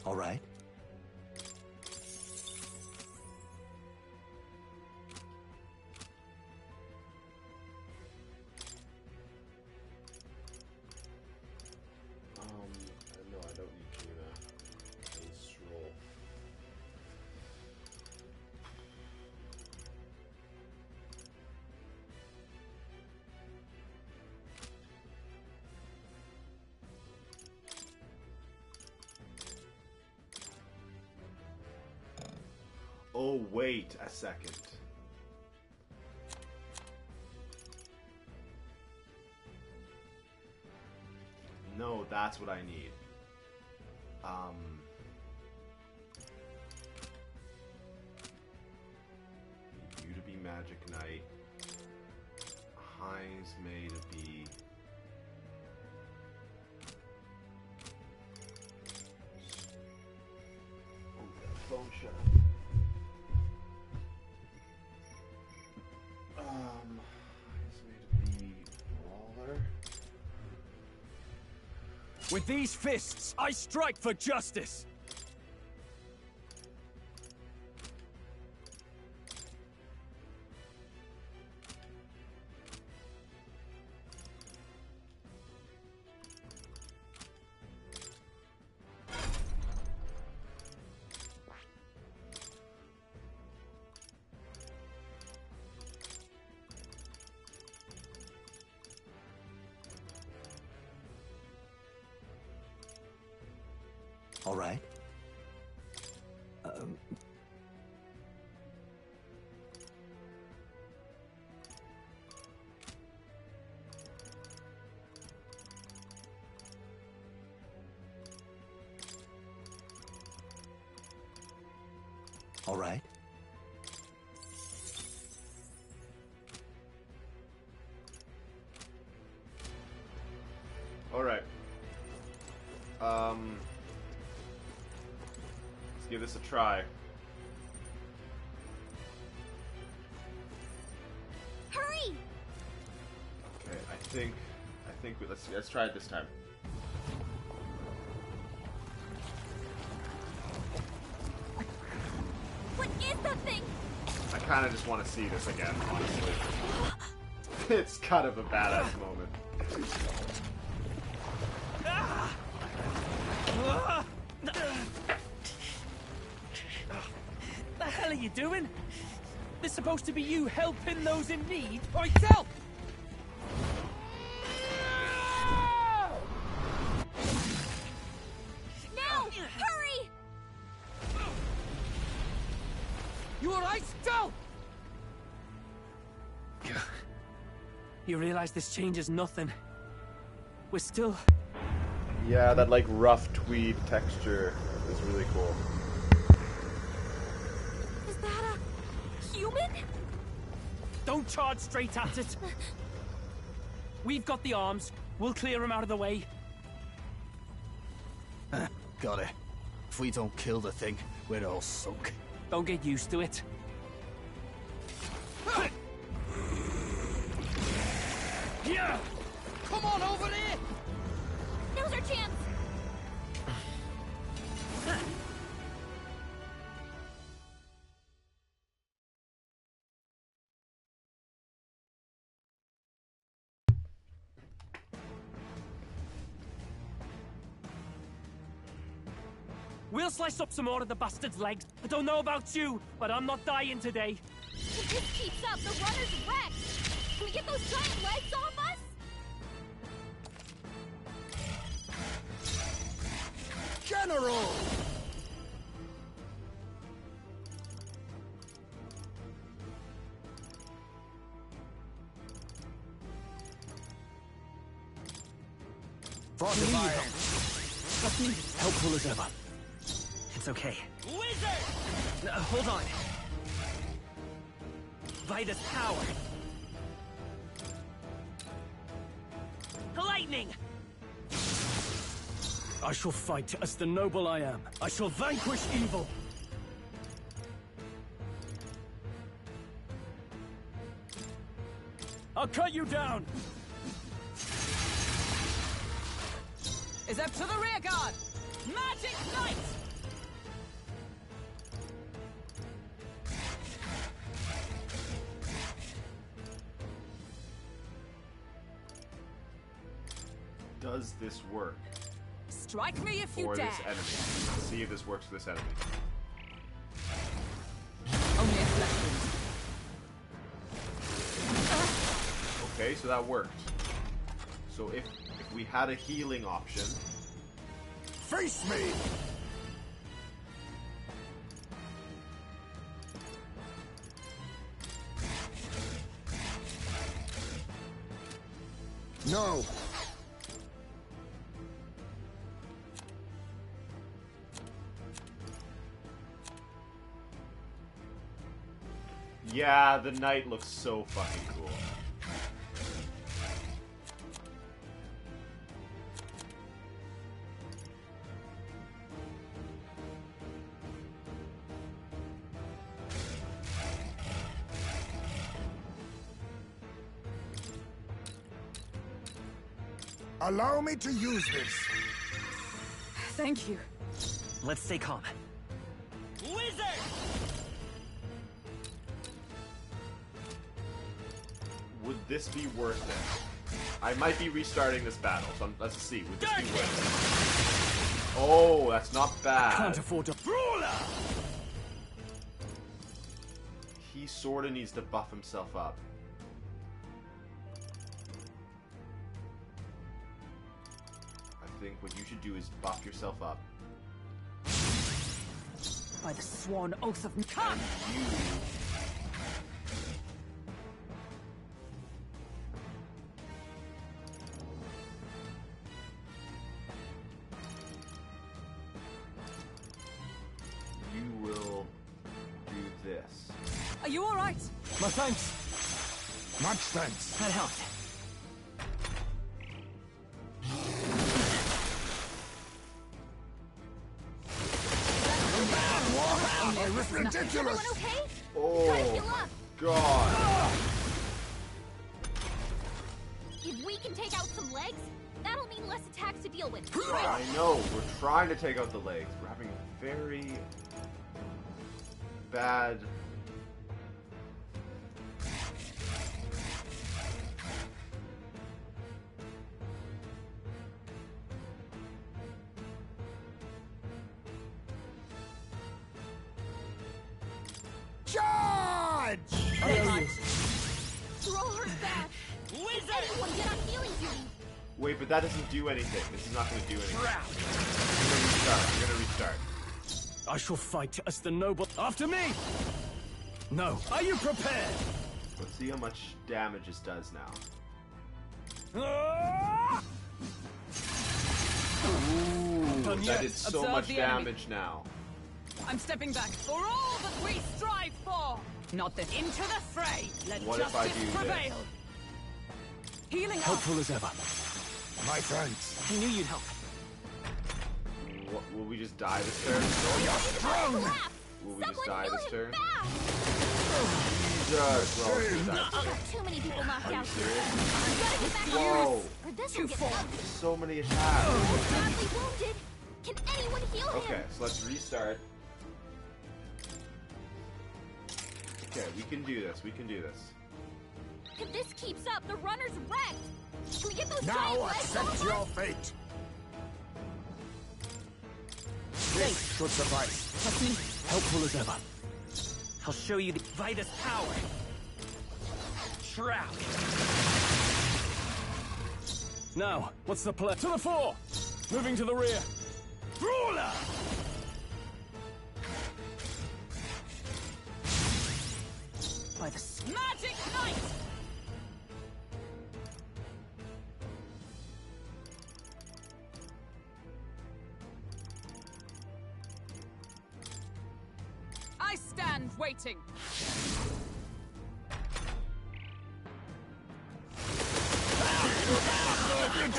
All right.
No, I don't need Kina. Ace roll. Oh, wait a second. No, that's what I need. Need you to be Magic Knight. Heinz May to be... Oh, that phone shut up.
With these fists, I strike for justice!
All right. All right.
All right. Let's give this a try.
Hurry!
Okay, I think let's try it this time.
What is that thing?
I kind of just want to see this again, honestly. It's kind of a badass moment.
The hell are you doing? This supposed to be you helping those in need, right, Del?
Now! Hurry!
You alright, Del? You realize this changes nothing. We're still...
Yeah, that like rough tweed texture is really cool.
Is that a human?
Don't charge straight at it. We've got the arms. We'll clear him out of the way.
Got it. If we don't kill the thing, we're all sunk.
Don't get used to it.
Yeah! Come on over there!
Now's our chance!
We'll slice up some more of the bastard's legs. I don't know about you, but I'm not dying today.
If this keeps up, the runner's wrecked! Can we get those giant legs off us?
General!
Helpful as ever.
It's okay.
Wizard!
Hold on. Vida's power.
Lightning!
I shall fight as the noble I am. I shall vanquish evil. I'll cut you down.
Is up to the rear guard! Magic Knight!
Does this work
Strike me if you
for
dare!
this enemy? Let's see if this works for this enemy.
Only a flesh wound.
Okay, so that worked. So if we had a healing option...
Face me! No!
Yeah, the knight looks so fucking cool.
Allow me to use this.
Thank you.
Let's stay calm.
Wizard!
Would this be worth it? I might be restarting this battle, so let's see. Would this be worth it? Oh, that's not bad.
I can't afford to...
Brawler!
He sorta needs to buff himself up. I think what you should do is buff yourself up.
By the sworn oath of...
And you... You will do this.
Are you alright?
My thanks.
Much thanks.
That helped.
Ridiculous!
Okay?
Oh, God.
If we can take out some legs, that'll mean less attacks to deal with.
I know, we're trying to take out the legs. We're having very bad...
Charge!
Throw her back!
Wizard!
Anyone get on healing duty!
Wait, but that doesn't do anything. This is not going to do anything. We're gonna restart.
I shall fight as the noble... After me! No. Are you prepared?
Let's see how much damage this does now. Ooh,
Done
that
yet.
did so
Observe
much
the enemy.
damage now.
I'm stepping back. For all that we strive for!
Not this.
Into the fray! Let
What if I
justice
do
prevail! Healing up!
Helpful as ever.
My thanks.
I knew you'd help.
What, will we just die this turn? Will we just die this turn? Jesus, bro.
Too many people knocked
Are you
out.
serious?
You gotta get back
Whoa.
on or this will get ugly.
So many attacks.
Badly wounded. Can anyone heal him?
Okay, so let's restart. Okay, we can do this. We can do this.
If this keeps up, the runner's wrecked. Can we get those giant
Now
legs
accept
off
your
us?
fate. This should suffice.
Trust me.
Helpful as ever.
I'll show you the Vitus power. Shroud.
Now, what's the plan? To the fore! Moving to the rear. Brawler!
By the
Magic Knight! I stand waiting.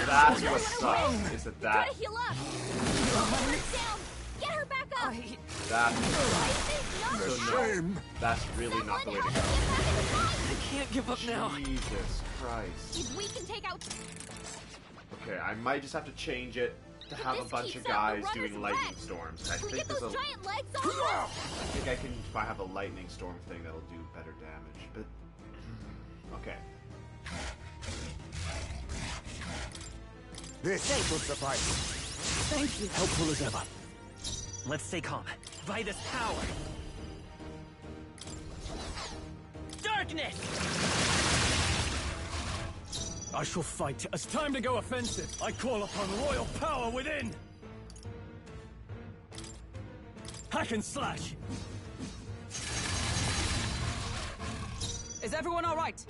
That's what sucks. Is that
Gotta heal up. Put her down. Get her back up.
that's really not the way to go.
I can't give up now.
Jesus Christ.
If we can take out...
Okay, I might just have to change it to have a bunch of guys doing lightning storms. I
Can we
think
get
there's
those
a.
giant legs off us?
I think I can. If I have a lightning storm thing, that'll do better damage. But okay.
This should suffice.
Thank you.
Helpful as ever.
Let's stay calm. Vitus power. Darkness!
I shall fight. It's time to go offensive. I call upon royal power within. Hack and slash.
Is everyone all right?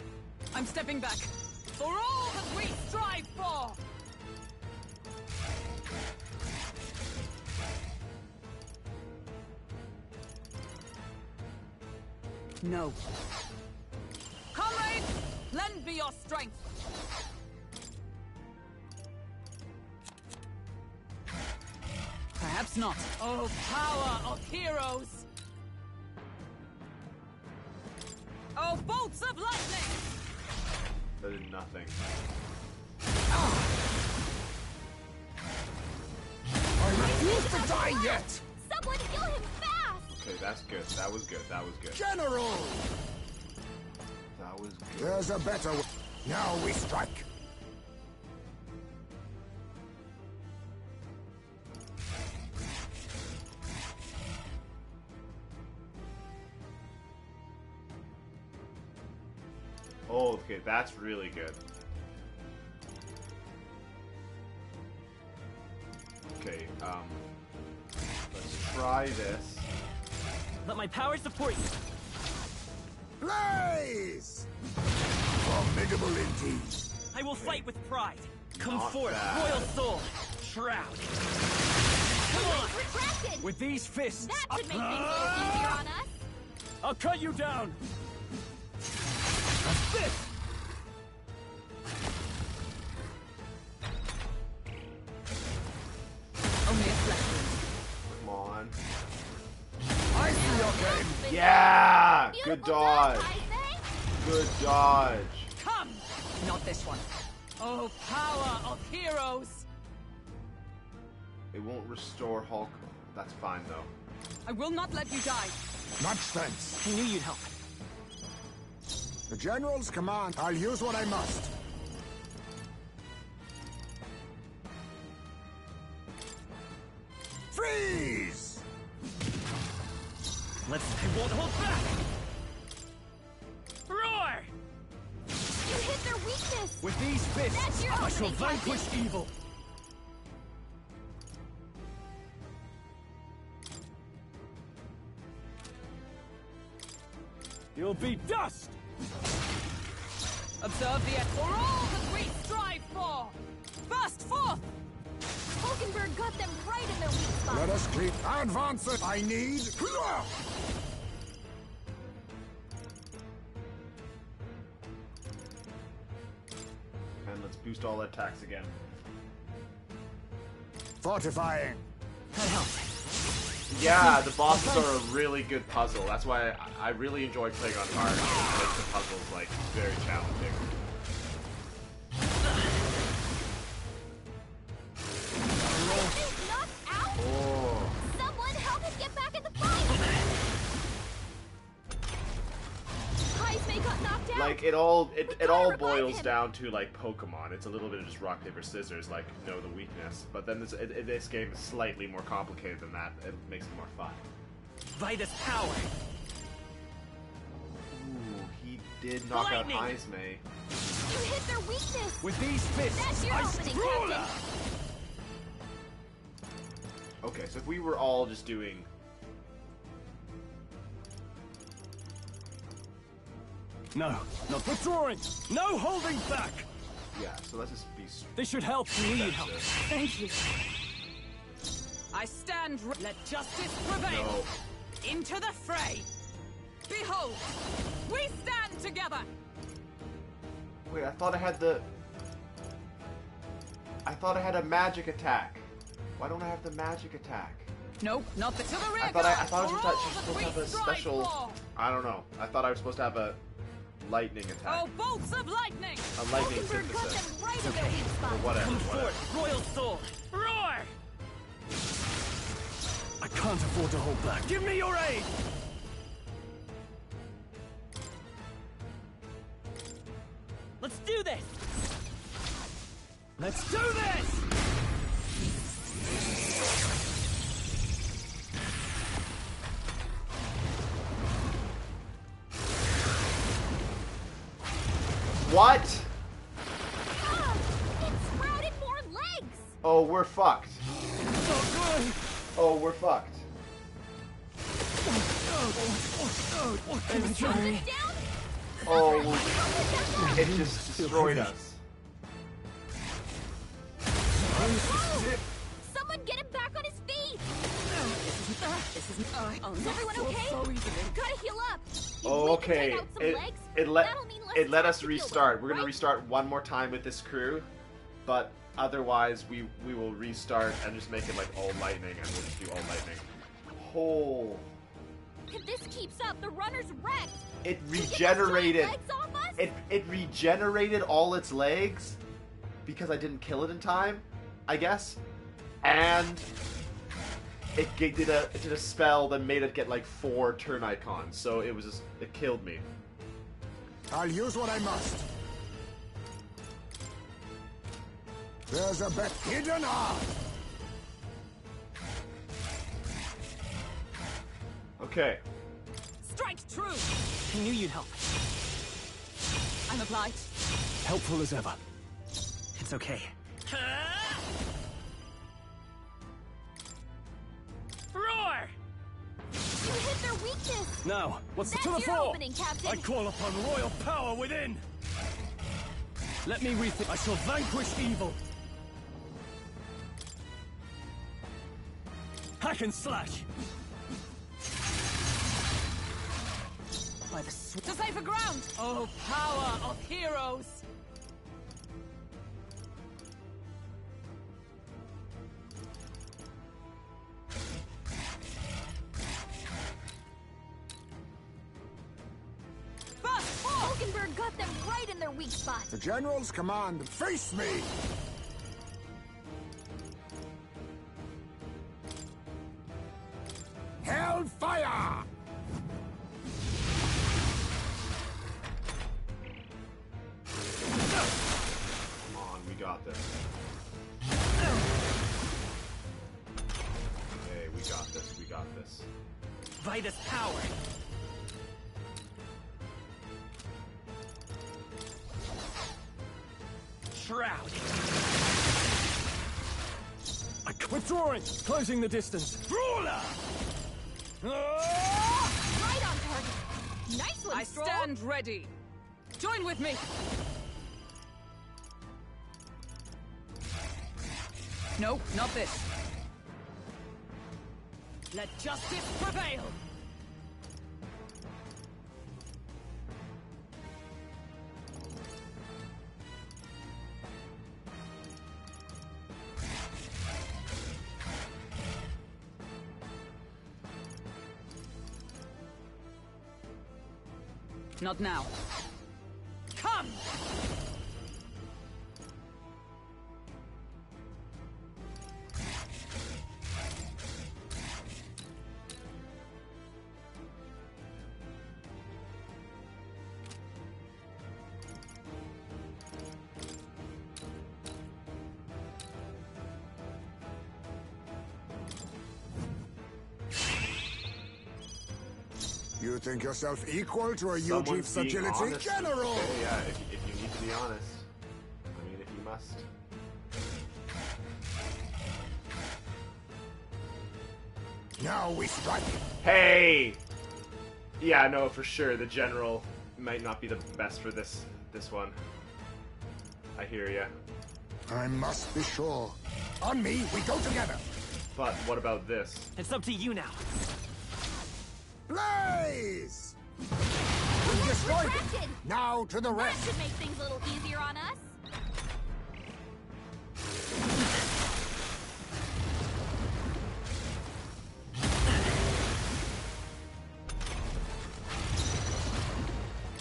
I'm stepping back. For all that we strive for!
No.
Comrades, lend me your strength.
Perhaps not.
Oh, power of heroes! Oh, bolts of lightning!
That did nothing.
I refuse to die yet.
Someone heal him fast!
Okay, that's good. That was good. That was good.
General!
That was good.
There's a better way. Now we strike.
Oh, okay, that's really good. Okay, let's try this.
Let my power support you.
Blaze! Formidable indeed.
I will fight with pride. Come
Not
forth,
bad.
royal soul. Shroud.
Come on! Retracted!
With these fists,
That should make things a little easier on us.
I'll cut you down. This.
Only a flesh wound.
Come on.
I see your game.
Yeah! Good
Beautiful
dodge.
I think.
Good dodge.
Come! Not this one. Oh, power of heroes!
It won't restore Hulk. That's fine, though.
I will not let you die.
Much thanks.
I knew you'd help.
The General's command. I'll use what I must. Freeze!
I won't hold back.
Roar!
You hit their weakness!
With these
That's
fists,
your
I shall
opening,
vanquish
Captain.
evil. You'll be dust!
Observe the for all that we strive for! Burst forth!
Hulkenberg got them right in their weak spot.
Let us keep advancing. I need...
And let's boost all attacks again.
Fortifying.
Yeah, the bosses are a really good puzzle. That's why I really enjoy playing on hard. It makes the puzzles, like, very challenging. Oh.
Someone help him get back in the fight! Heismay got knocked out!
Like, it all boils down to, like, Pokemon. It's a little bit of just rock, paper, scissors, like, know the weakness. But then this game is slightly more complicated than that. It makes it more fun.
Vitus power.
Ooh, he did knock out Heismay.
You hit their weakness!
With these fists,
That's your opening, Captain!
Okay, so if we were all just doing...
No, not withdrawing! No holding back!
Yeah, so let's just be...
This should help.
Thank you. I stand. Let justice prevail.
No.
Into the fray. Behold, we stand together.
Wait, I thought I had the... I thought I had a magic attack. Why don't I have the magic attack?
Nope, not the to the rear.
I thought I was supposed to have a special... I don't know. I thought I was supposed to have a lightning attack.
Oh, bolts of lightning!
A lightning
Hulkenberg got
synthesis.
them right in their weak spot.
Or whatever.
Come
whatever.
forth, Royal Sword.
Roar! I can't afford to hold back. Give me your aid!
Let's do this!
Let's do this!
What?
It sprouted more legs!
Oh, we're fucked. Oh, we're fucked. Oh, it just destroyed us.
Someone get him back on his feet! Is everyone okay? Gotta heal up!
Oh, okay. It let us
to heal
restart.
up,
We're gonna
right?
restart one more time with this crew, but otherwise we will restart and just make it like all lightning, and we'll just do all lightning. Oh,
If this keeps up, the runner's wrecked!
it
So get those
regenerated.
giant legs off us?
It regenerated all its legs because I didn't kill it in time, I guess, and it did a spell that made it get like 4 turn icons. So it killed me.
I'll use what I must. There's a bet hidden art.
Okay.
Strike true.
I knew you'd help.
I'm obliged.
Helpful as ever.
It's okay.
Roar!
You hit their weakness!
Now, what's
That's
the to the
your
fore?
opening, Captain!
I call upon royal power within. Let me rethink. I shall vanquish evil. Hack and slash.
By the to safer ground. Oh, power of heroes.
Hulkenberg got them right in their weak spot.
The General's command, face me! Hellfire!
Come on, we got this. Okay, we got this. We got this.
Vitus power. Shroud.
Withdrawing. Closing the distance. Brawler.
Right on target. Nice one,
I
Stroll.
stand ready. Join with me. No, not this. Let justice prevail! Not now. Come!
You think yourself equal to a
Someone's
UG's
being
agility
honest.
general?
Okay, yeah, if you need to be honest. I mean, if you must.
Now we strike.
Hey! Yeah, no, for sure. The general might not be the best for this one. I hear ya.
I must be sure. On me, we go together.
But what about this?
It's up to you now.
Blaze! We destroyed it. Now to the
That
rest.
should make things a little easier on us.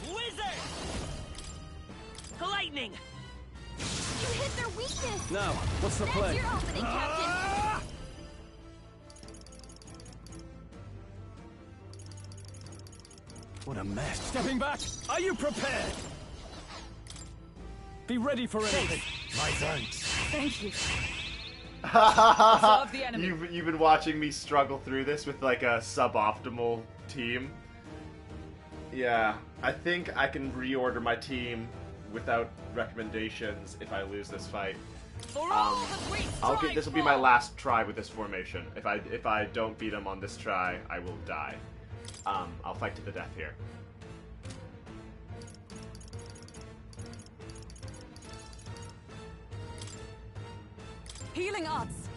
Wizard! Lightning!
You hit their weakness.
Now, what's the
That's
play?
your opening, Captain.
What a mess. Stepping back! Are you prepared? Be ready for anything.
My thanks.
Thank you.
Solve
the enemy.
You've been watching me struggle through this with like a suboptimal team. Yeah, I think I can reorder my team without recommendations if I lose this fight. This will be my last try with this formation. If I don't beat him on this try, I will die. I'll fight to the death here.
Healing arts.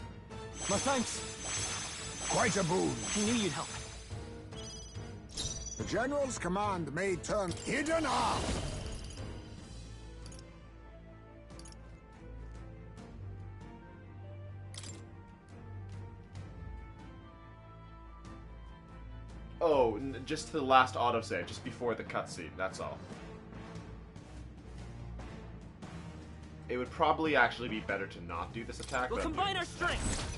My thanks.
Quite a boon.
I knew you'd help.
The general's command may turn hidden arm.
Oh, just to the last autosave, just before the cutscene, that's all. It would probably actually be better to not do this attack.
We'll
but
combine our strength.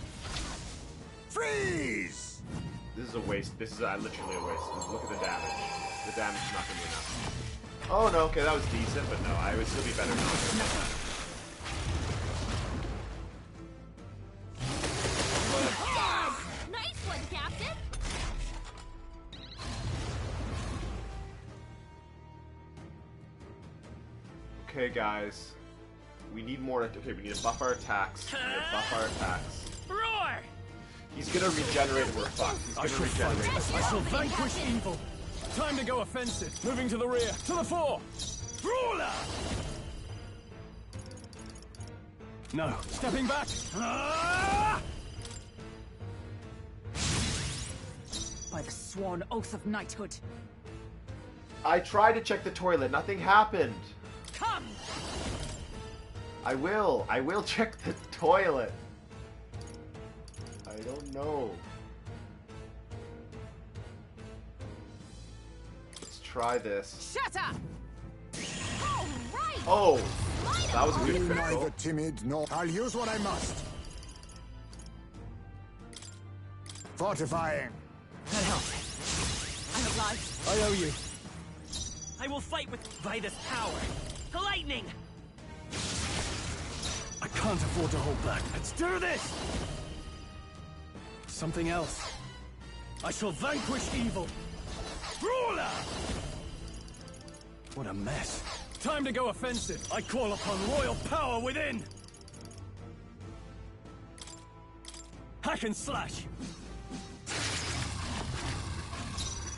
Freeze!
This is a waste. This is literally a waste. Look at the damage. The damage is not going to be enough. Oh no, okay, that was decent, but no, I would still be better not.
Nice one, Captain.
Okay, guys. We need more. Okay, we need to buff our attacks. We need to buff our attacks.
Roar!
He's gonna regenerate and we're fucked. He's gonna regenerate.
I shall vanquish evil. Time to go offensive. Moving to the rear. To the fore. Brawler! No. Stepping back. Ah!
By the sworn oath of knighthood.
I tried to check the toilet. Nothing happened.
Come!
I will check the toilet. I don't know. Let's try this.
Shut up!
All right.
Oh, that was a good
I'm
critical.
neither timid nor... I'll use what I must. Fortifying.
That helps. I'm obliged.
I owe you.
I will fight with Vida's power. Lightning!
I can't afford to hold back. Let's do this! Something else. I shall vanquish evil. Brawler! What a mess. Time to go offensive. I call upon royal power within. Hack and slash.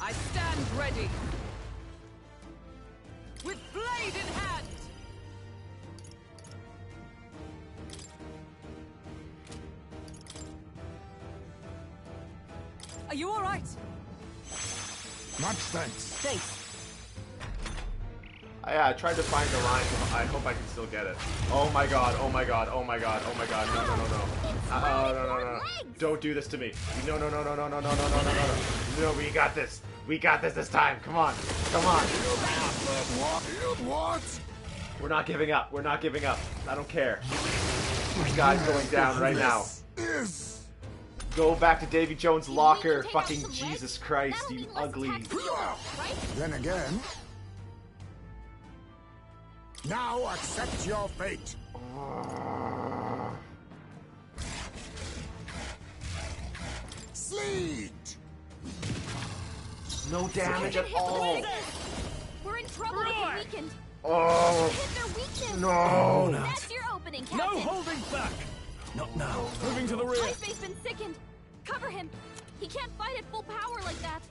I stand ready. With blade in hand. Are you all right?
Much thanks.
Thanks.
Yeah, I tried to find the line. I hope I can still get it. Oh my god, oh my god, oh my god, oh my god. No, no, no, no. No. Don't do this to me. No, no, no, no, no, no, no, no, no, no, no. No, we got this. We got this time. Come on. Come on.
What?
We're not giving up. We're not giving up. I don't care. This guy's going down right now. Go back to Davy Jones' locker. Fucking Jesus Christ, you ugly.
Then again... Now accept your fate. Sleet.
No damage at all.
We're in trouble with the weakened.
Oh.
Hit their weakness.
No.
That's your opening, Captain.
No holding back. Not now. Moving to the rear.
Highspace been sickened. Cover him. He can't fight at full power like that.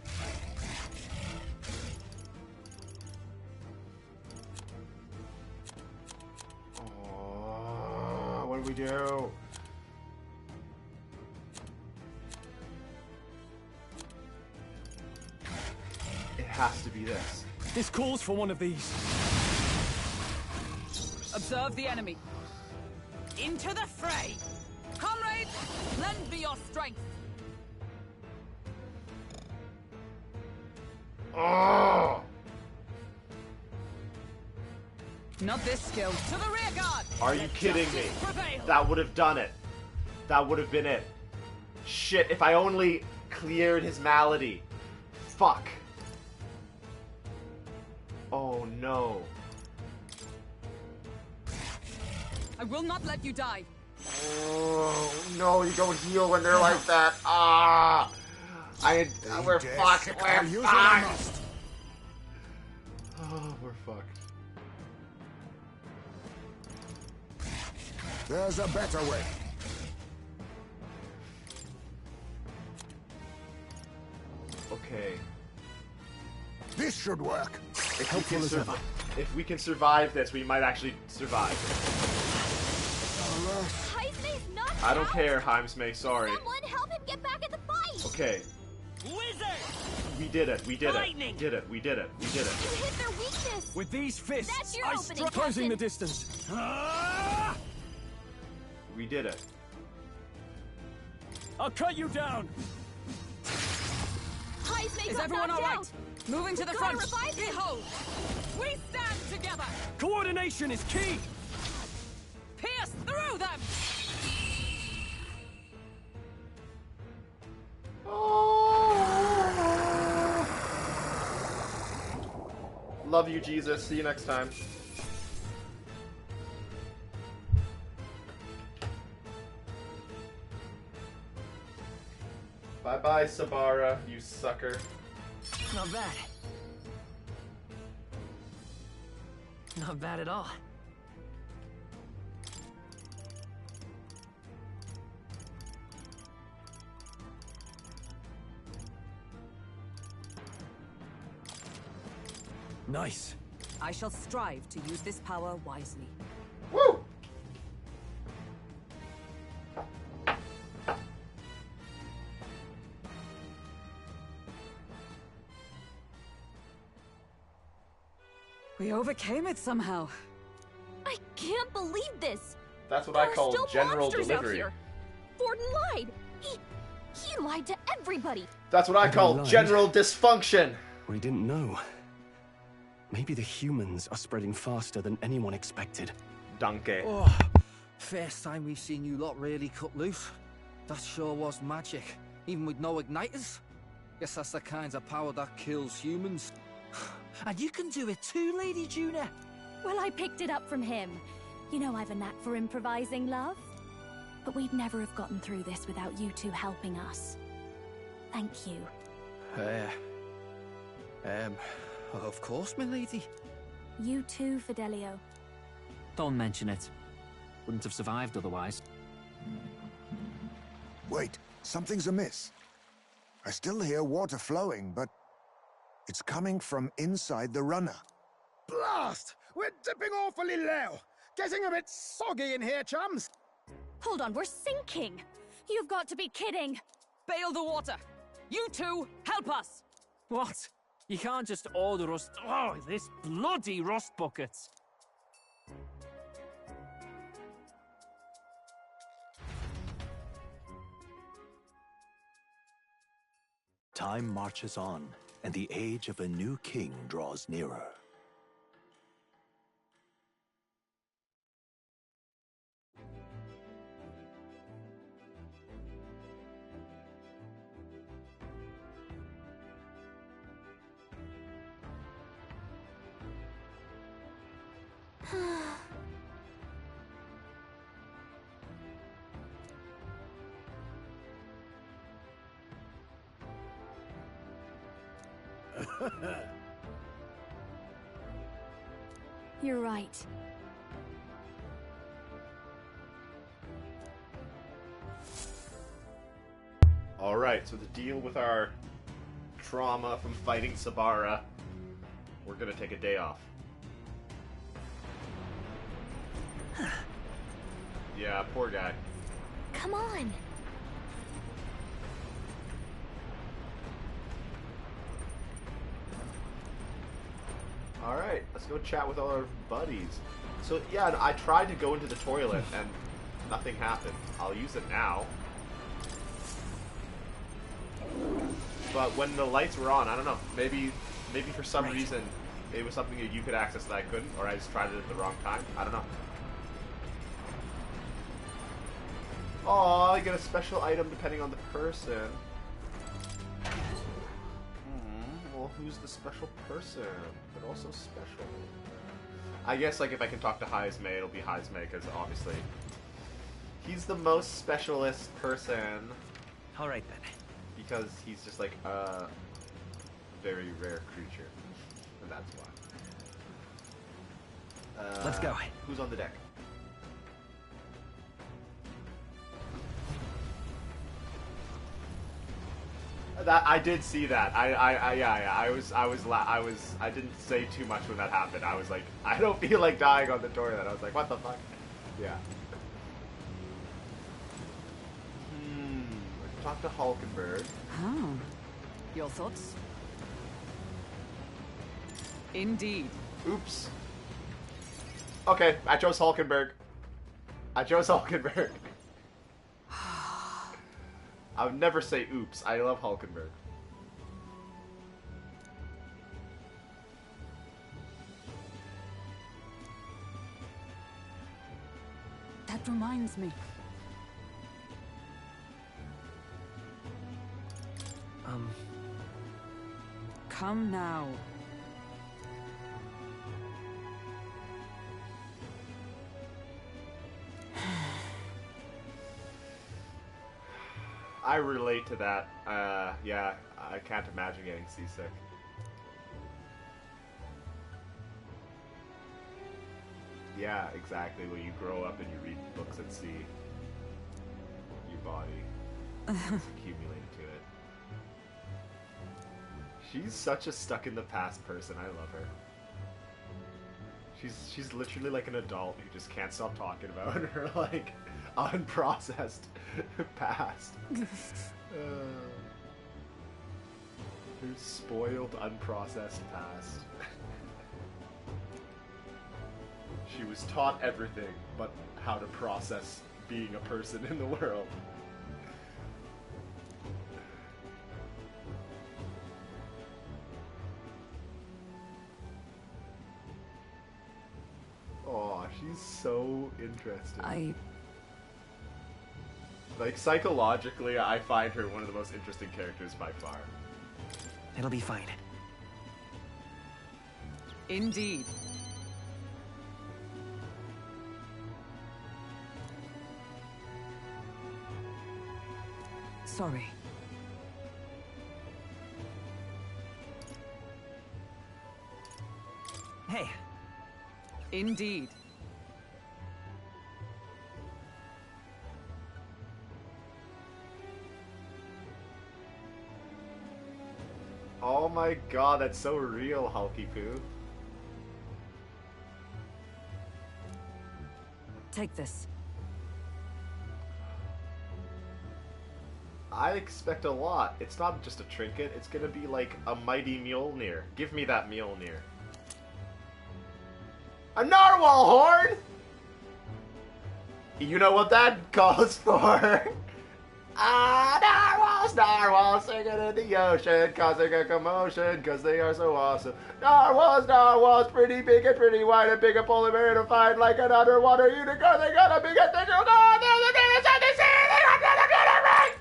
What do we do? It has to be this.
This calls for one of these.
Observe the enemy. Into the fray. Comrades, lend me your strength.
Oh!
Not this skill. To the rear guard.
Are you kidding me? That would have done it. That would have been it. Shit, if I only cleared his malady. Fuck. Oh no.
I will not let you die.
Oh no, you don't heal when they're like that. Ah! We're fucked. We're fucked. Oh, we're fucked.
There's a better way.
Okay.
This should work.
If we can survive this, we might actually survive. I don't care, Heimsmay, sorry.
Someone help him get back in the fight.
Okay.
Wizard!
We did it. We did it.
Lightning.
We did it. We did it. We did it.
You hit their weakness.
With these fists,
That's your
I
opening,
closing the
Captain.
distance.
We did it.
I'll cut you down.
Is everyone all right? Moving to the front. Behold, we stand together.
Coordination is key.
Pierce through them.
Love you, Jesus. See you next time. Bye-bye, Sabara, you sucker.
Not bad. Not bad at all.
Nice.
I shall strive to use this power wisely.
Woo!
We overcame it somehow.
I can't believe this.
That's what
There
I
are
call
still
general
monsters out
delivery.
here. Forden lied. He lied to everybody.
That's what I call general dysfunction.
We didn't know. Maybe the humans are spreading faster than anyone expected.
Donkey.
Oh, first time we've seen you lot really cut loose. That sure was magic, even with no igniters. Guess that's the kind of power that kills humans. And you can do it too, Lady Juna.
Well, I picked it up from him. You know I've a knack for improvising, love. But we'd never have gotten through this without you two helping us. Thank you.
Of course, milady.
You too, Fidelio.
Don't mention it. Wouldn't have survived otherwise.
Wait, something's amiss. I still hear water flowing, but it's coming from inside the runner.
Blast! We're dipping awfully low. Getting a bit soggy in here, chums.
Hold on, we're sinking. You've got to be kidding.
Bail the water. You two, help us!
What? You can't just order us... Oh, this bloody rust bucket!
Time marches on, and the age of a new king draws nearer.
You're right.
Alright, so to deal with our trauma from fighting Sabara, we're gonna take a day off. Yeah, poor guy.
Come on.
Alright, let's go chat with all our buddies. So, yeah, I tried to go into the toilet and nothing happened. I'll use it now. But when the lights were on, I don't know. Maybe for some reason it was something that you could access that I couldn't, or I just tried it at the wrong time. I don't know. Oh, you get a special item depending on the person. Well, who's the special person? But also special. I guess, like, if I can talk to Heisme, it'll be Heisme, because obviously he's the most specialist person.
Alright then.
Because he's just like a very rare creature. And that's why.
Let's go.
Who's on the deck? That I did see that. I didn't say too much when that happened. I was like, I don't feel like dying on the toilet. I was like, what the fuck? Yeah. Talk to Hulkenberg.
Oh. Your thoughts? Indeed.
Oops. Okay, I chose Hulkenberg. I would never say oops. I love Hulkenberg.
That reminds me. Come now.
I relate to that. Yeah, I can't imagine getting seasick. Yeah, exactly. When you grow up and you read books at sea, your body accumulated to it. She's such a stuck in the past person. I love her. She's literally like an adult who just can't stop talking about her like unprocessed past. Her spoiled, unprocessed past. She was taught everything but how to process being a person in the world. Oh, she's so interesting. Like, psychologically, I find her one of the most interesting characters by far.
It'll be fine.
Indeed.
Sorry.
Hey.
Indeed.
Oh my god, that's so real, Hulky Poo.
Take this.
I expect a lot. It's not just a trinket, it's gonna be like a mighty Mjolnir. Give me that Mjolnir. A narwhal horn?! You know what that calls for? Narwhals, narwhals, singing in the ocean, causing a commotion, because they are so awesome. Narwhals, narwhals, pretty big and pretty wide, and big and polar bear to find like an underwater unicorn. They got a big and thick, oh, there's a big inside the sea, they got to get it right!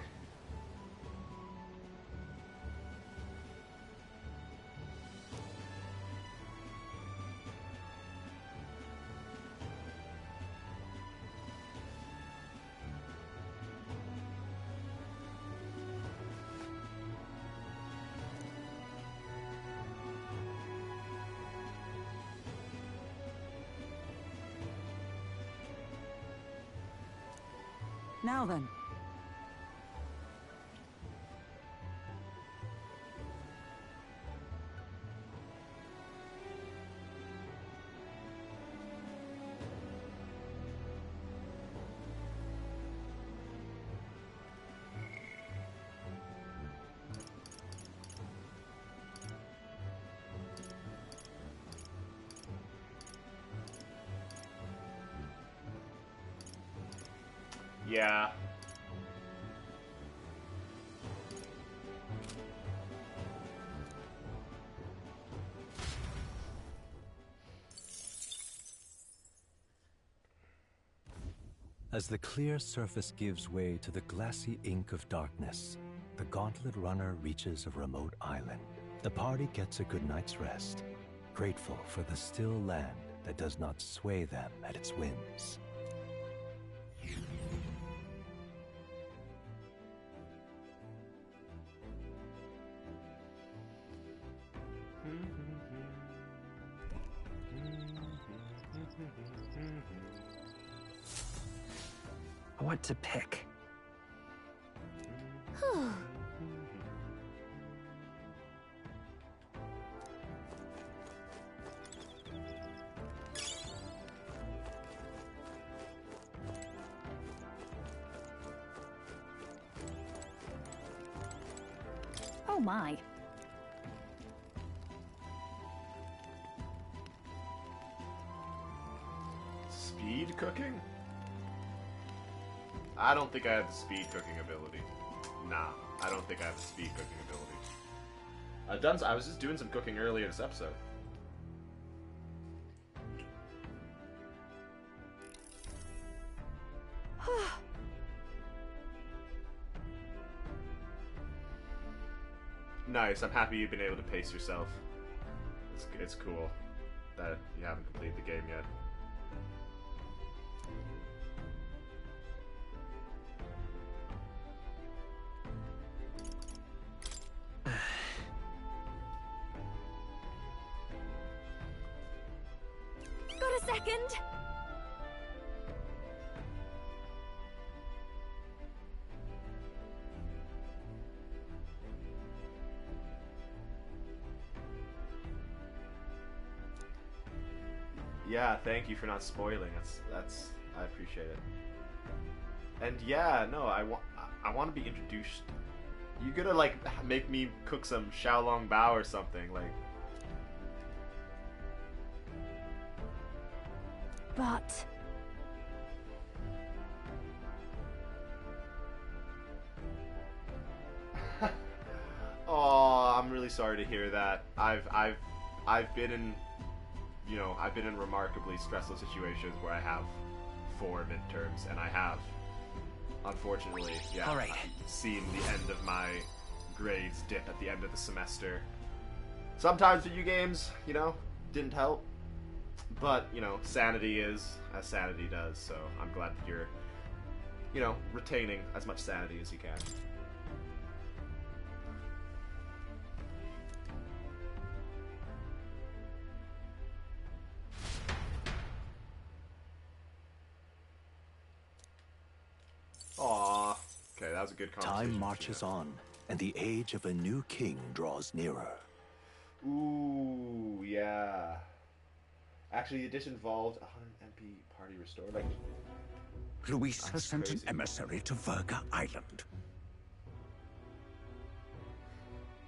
Now then.
Yeah.
As the clear surface gives way to the glassy ink of darkness, the gauntlet runner reaches a remote island. The party gets a good night's rest, grateful for the still land that does not sway them at its whims.
What to pick?
Oh my.
Speed cooking? I don't think I have the speed cooking ability. Nah, I don't think I have the speed cooking ability. I was just doing some cooking earlier this episode. Nice, I'm happy you've been able to pace yourself. It's cool that you haven't completed the game yet.
Got a second?
Yeah, thank you for not spoiling. That's I appreciate it. And yeah, no, I want to be introduced. You gonna like make me cook some Xiaolong Bao or something like?
But
oh, I'm really sorry to hear that. I've been in, you know, I've been in remarkably stressful situations where I have 4 midterms, and I have, unfortunately, yeah,
all right,
seen the end of my grades dip at the end of the semester. Sometimes video games, you know, didn't help, but, you know, sanity is as sanity does, so I'm glad that you're, you know, retaining as much sanity as you can. Aww. Okay, that was a good conversation.
Time marches on, and the age of a new king draws nearer.
Ooh, yeah. Actually, it just involved 100 MP party restore. Like,
Luis has sent an emissary to Verga Island.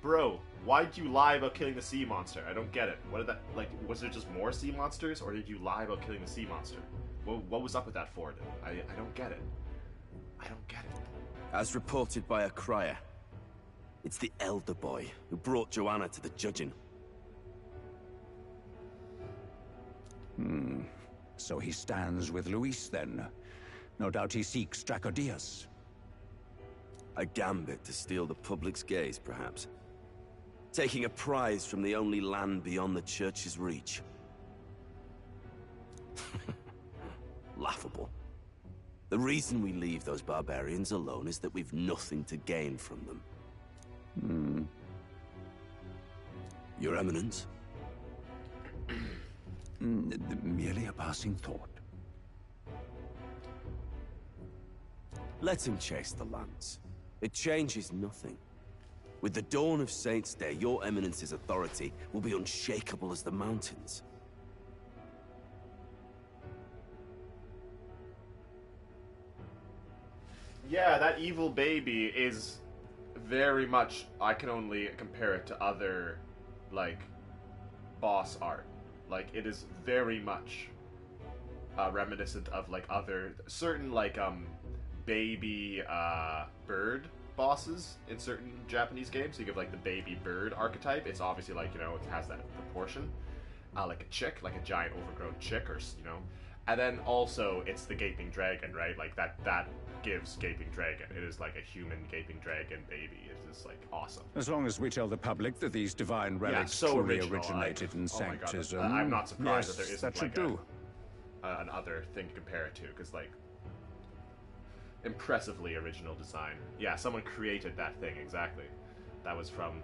Bro, why'd you lie about killing the sea monster? I don't get it. What did that, like, was there just more sea monsters, or did you lie about killing the sea monster? What was up with that Ford? I don't get it. I don't get it.
As reported by a crier, it's the elder boy who brought Joanna to the judging.
So he stands with Luis, then. No doubt he seeks Dracodius.
A gambit to steal the public's gaze, perhaps. Taking a prize from the only land beyond the church's reach. Laughable. The reason we leave those barbarians alone is that we've nothing to gain from them. Your Eminence?
Merely a passing thought.
Let him chase the lance. It changes nothing. With the dawn of Saints' Day, your Eminence's authority will be unshakable as the mountains.
Yeah, that evil baby is very much... I can only compare it to other, like, boss art. Like, it is very much reminiscent of, like, other... certain, like, baby bird bosses in certain Japanese games. So you give, like, the baby bird archetype. It's obviously, like, you know, it has that proportion. Like a chick, like a giant overgrown chick, or, you know... And then also, it's the Gaping Dragon, right? Like, that gives Gaping Dragon. It is like a human Gaping Dragon baby. It is, like, awesome.
As long as we tell the public that these divine relics
so
truly
original,
originated in Sanctism.
Oh my God. I'm not surprised that there isn't,
that should
like,
do.
Another thing to compare it to, because, like, impressively original design. Yeah, someone created that thing, exactly. That was from...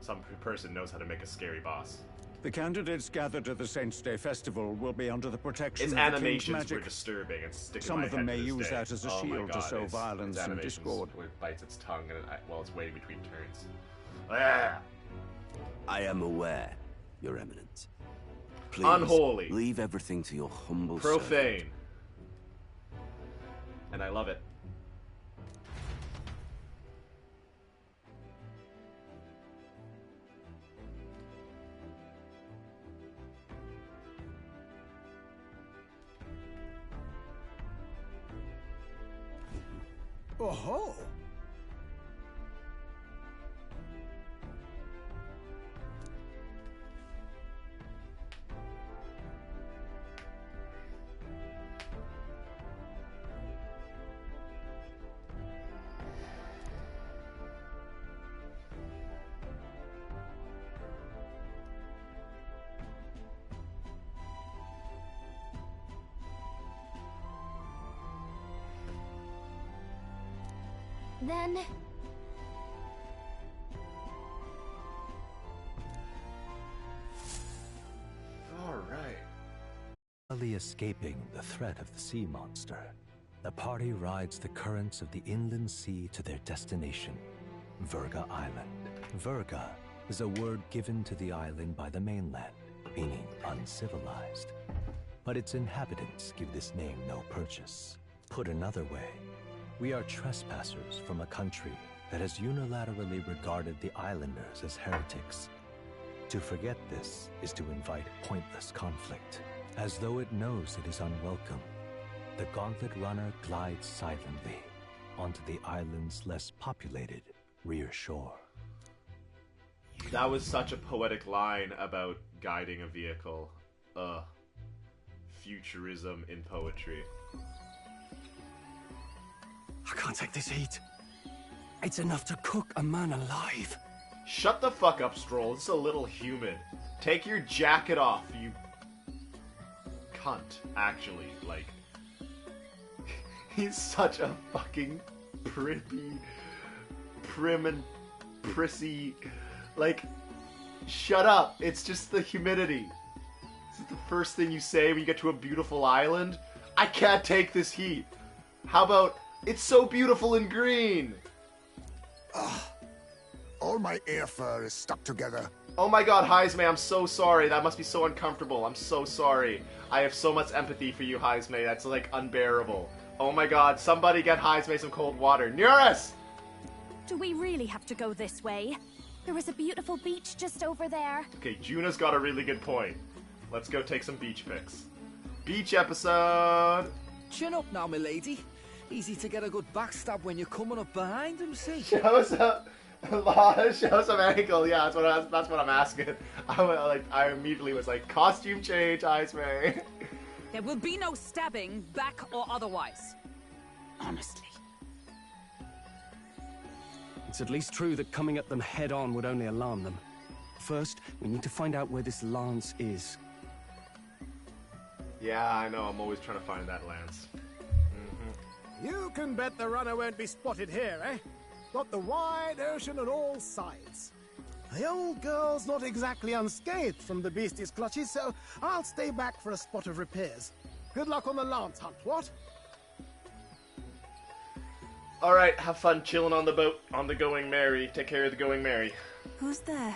some person knows how to make a scary boss.
The candidates gathered at the Saints' Day Festival will be under the protection
Its
of the King's
animations
magic.
were disturbing and sticking
Some
my
of them
head
may
to this
use
day.
that as a
Oh my
shield to
God,
sow
its
violence and
animations
discord.
Where it bites its tongue and while it's waiting between turns. Ah!
I am aware, Your Eminence. Please,
Unholy.
leave everything to your humble
Profane.
servant.
And I love it.
Oh-ho!
Then...
Alright.
Barely escaping the threat of the sea monster, the party rides the currents of the inland sea to their destination, Verga Island. Verga is a word given to the island by the mainland, meaning uncivilized. But its inhabitants give this name no purchase. Put another way, we are trespassers from a country that has unilaterally regarded the islanders as heretics. To forget this is to invite pointless conflict. As though it knows it is unwelcome, the Gauntlet Runner glides silently onto the island's less populated rear shore.
That was such a poetic line about guiding a vehicle. Futurism in poetry.
I can't take this heat. It's enough to cook a man alive.
Shut the fuck up, Stroll. It's a little humid. Take your jacket off, you cunt, actually. Like, he's such a fucking prim and prissy. Like, shut up. It's just the humidity. This is the first thing you say when you get to a beautiful island. I can't take this heat. How about, it's so beautiful and green?
All my ear fur is stuck together.
Oh my god, Heismay, I'm so sorry. That must be so uncomfortable. I'm so sorry. I have so much empathy for you, Heismay. That's, like, unbearable. Oh my god, somebody get Heismay some cold water. Nearest!
Do we really have to go this way? There was a beautiful beach just over there.
Okay, Juna's got a really good point. Let's go take some beach pics. Beach episode!
Chin up now, milady. Easy to get a good backstab when you're coming up behind him, see?
Show some angle, yeah, that's what I'm asking. I immediately was like, costume change, Ice Mary.
There will be no stabbing, back or otherwise. Honestly.
It's at least true that coming at them head-on would only alarm them. First, we need to find out where this lance is.
Yeah, I know, I'm always trying to find that lance.
You can bet the runner won't be spotted here, eh? Got the wide ocean on all sides. The old girl's not exactly unscathed from the beastie's clutches, so I'll stay back for a spot of repairs. Good luck on the lance hunt, what?
Alright, have fun chilling on the boat, on the Going Merry. Take care of the Going Merry.
Who's there?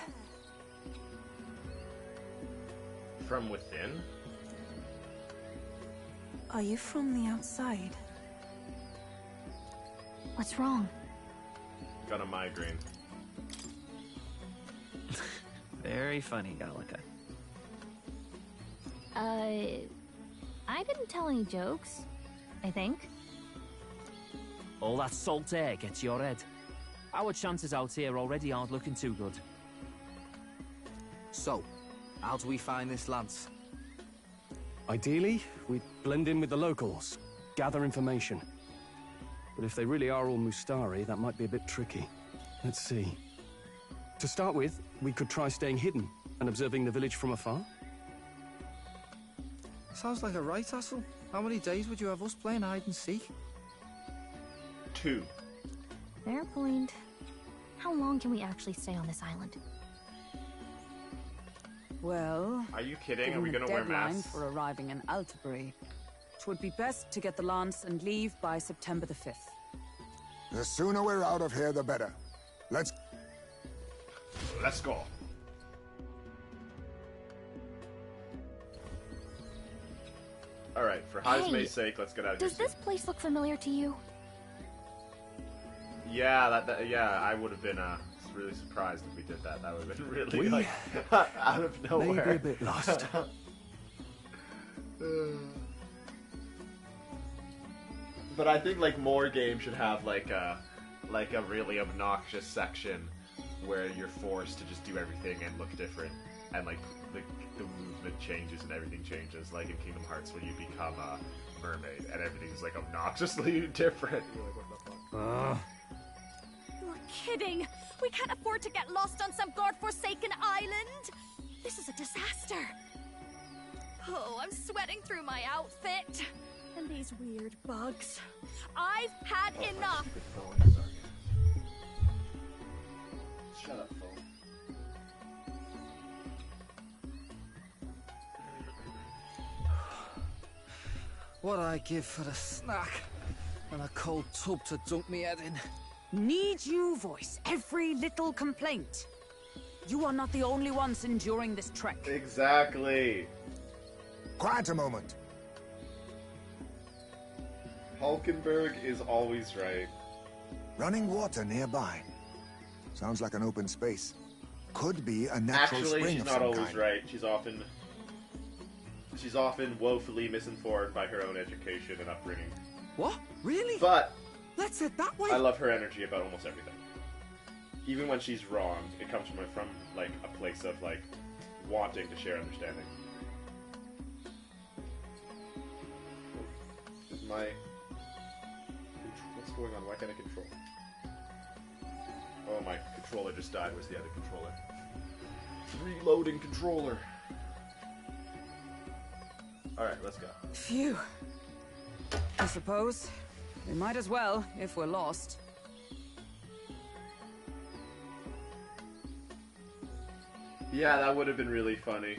From within?
Are you from the outside? What's wrong?
Got a migraine.
Very funny, Gallica.
I didn't tell any jokes, I think.
All that salt air gets your head. Our chances out here already aren't looking too good.
So, how do we find this lance?
Ideally, we'd blend in with the locals, gather information. But if they really are all Mustari, that might be a bit tricky. Let's see. To start with, we could try staying hidden and observing the village from afar.
Sounds like a right hassle. How many days would you have us playing hide and seek?
2.
Fair point. How long can we actually stay on this island?
Well...
Are you kidding? Are we
given
gonna
the
wear
deadline
masks?
for arriving in Altabury, it would be best to get the lance and leave by September the 5th.
The sooner we're out of here, the better. Let's
go. Alright, for Hazme's sake, let's get out of here.
Does this place look familiar to you?
Yeah, yeah, I would have been really surprised if we did that. That would have been really like out of nowhere.
Maybe a bit lost.
But I think like more games should have like a really obnoxious section where you're forced to just do everything and look different, and like the movement changes and everything changes. Like in Kingdom Hearts when you become a mermaid and everything's like obnoxiously different. You're like, what the fuck?
You're kidding! We can't afford to get lost on some godforsaken island! This is a disaster! Oh, I'm sweating through my outfit! And these weird bugs. I've had enough!
Shut up, phone.
What I give for a snack and a cold tub to dunk me head in.
Need you voice every little complaint? You are not the only ones enduring this trek.
Exactly.
Quiet a moment.
Hulkenberg is always right.
Running water nearby. Sounds like an open space. Could be a natural
Actually,
spring
she's
of
not
some
always
kind.
right. She's often woefully misinformed by her own education and upbringing.
What? Really?
But
let's head that way.
I love her energy about almost everything. Even when she's wrong, it comes from like a place of like wanting to share understanding. What's going on? Why can't I control? Oh, my controller just died. Where's the other controller? Reloading controller. Alright, let's go.
Phew. I suppose we might as well, if we're lost.
Yeah, that would have been really funny.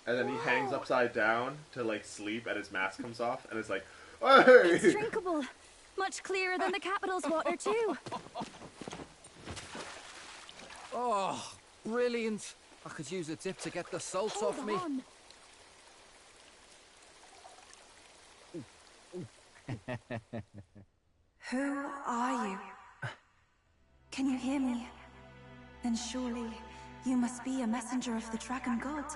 And then he hangs upside down to like sleep and his mask comes off and it's like, hey!
It's drinkable. Much clearer than the capital's water, too.
Oh, brilliant. I could use a dip to get the salt off me.
Who are you?
Can you hear me? Then surely you must be a messenger of the Dragon God.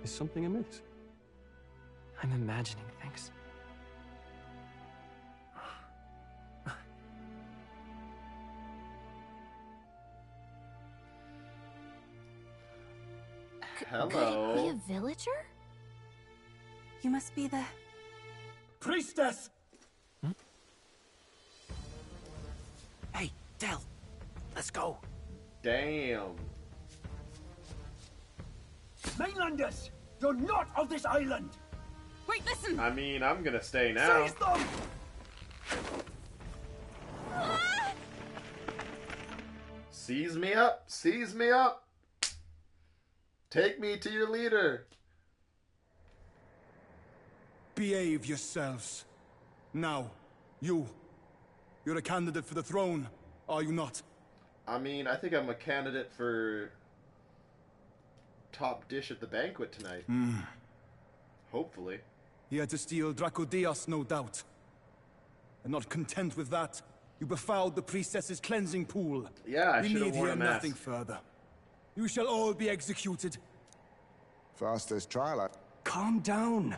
Is something amiss?
I'm imagining things.
Hello.
Could it be a villager?
You must be the...
Priestess!
Hey, Del, let's go.
Damn.
Mainlanders! You're not of this island!
Wait, listen!
I mean, I'm gonna stay now.
Seize them!
Seize me up! Seize me up! Take me to your leader!
Behave yourselves. Now, you're a candidate for the throne, are you not?
I mean, I think I'm a candidate for top dish at the banquet tonight. Hopefully.
He had to steal Dracodios, no doubt. And not content with that, you befouled the priestess's cleansing pool.
Yeah, I
we
should have
need
worn
hear
a mask.
nothing further. You shall all be executed.
Fastest trial.
Calm down.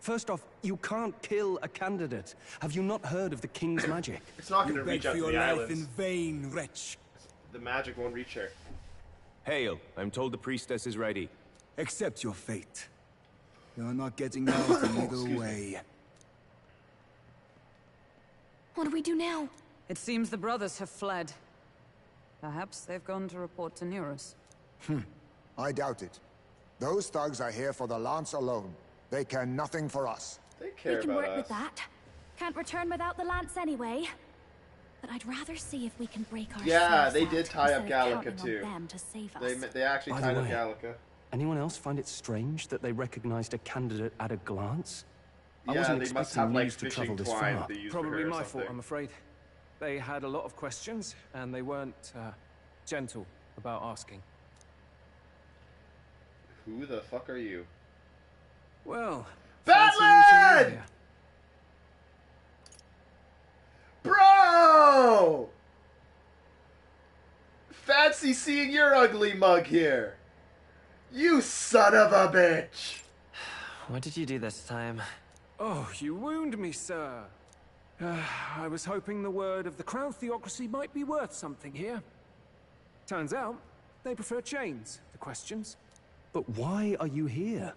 First off, you can't kill a candidate. Have you not heard of the king's magic?
It's not going
You
to reach
beg
out
for
to
your
the
life
islands.
in vain, wretch.
The magic won't reach her.
Hail, I'm told the priestess is ready.
Accept your fate. You're not getting out either way.
What do we do now?
It seems the brothers have fled. Perhaps they've gone to report to Neurus.
I doubt it. Those thugs are here for the lance alone. They care nothing for us.
They
We can work with that. Can't return without the lance anyway. But I'd rather see if we can break our
Yeah,
shares
they
out
did tie up
instead of
Gallica
counting on
too.
them to save us.
They actually
By the
tied up
way,
Gallica.
Anyone else find it strange that they recognized a candidate at a glance? I
Yeah,
wasn't
they must
expecting
have like
news to
fishing
travel this
twine
far.
that they used
Probably
for her or
my fault,
something.
I'm afraid. They had a lot of questions, and they weren't gentle about asking.
Who the fuck are you?
Well,
Batman! Bro! Fancy seeing your ugly mug here. You son of a bitch!
What did you do this time?
Oh, you wound me, sir. I was hoping the word of the Crown Theocracy might be worth something here. Turns out, they prefer chains to questions.
But why are you here?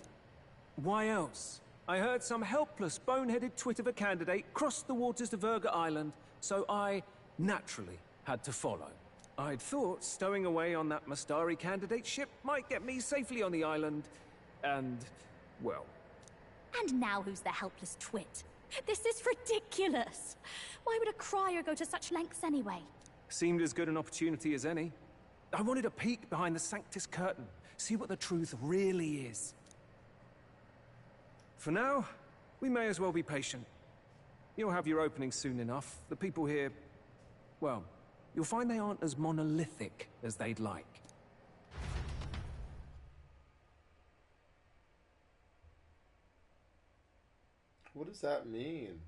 Why else? I heard some helpless, boneheaded twit of a candidate crossed the waters of Virga Island, so I naturally had to follow. I'd thought stowing away on that Mastari candidate ship might get me safely on the island, and, well...
And now who's the helpless twit? This is ridiculous. Why would a crier go to such lengths anyway?
Seemed as good an opportunity as any. I wanted a peek behind the Sanctus curtain, see what the truth really is. For now, we may as well be patient. You'll have your opening soon enough. The people here, well, you'll find they aren't as monolithic as they'd like.
What does that mean?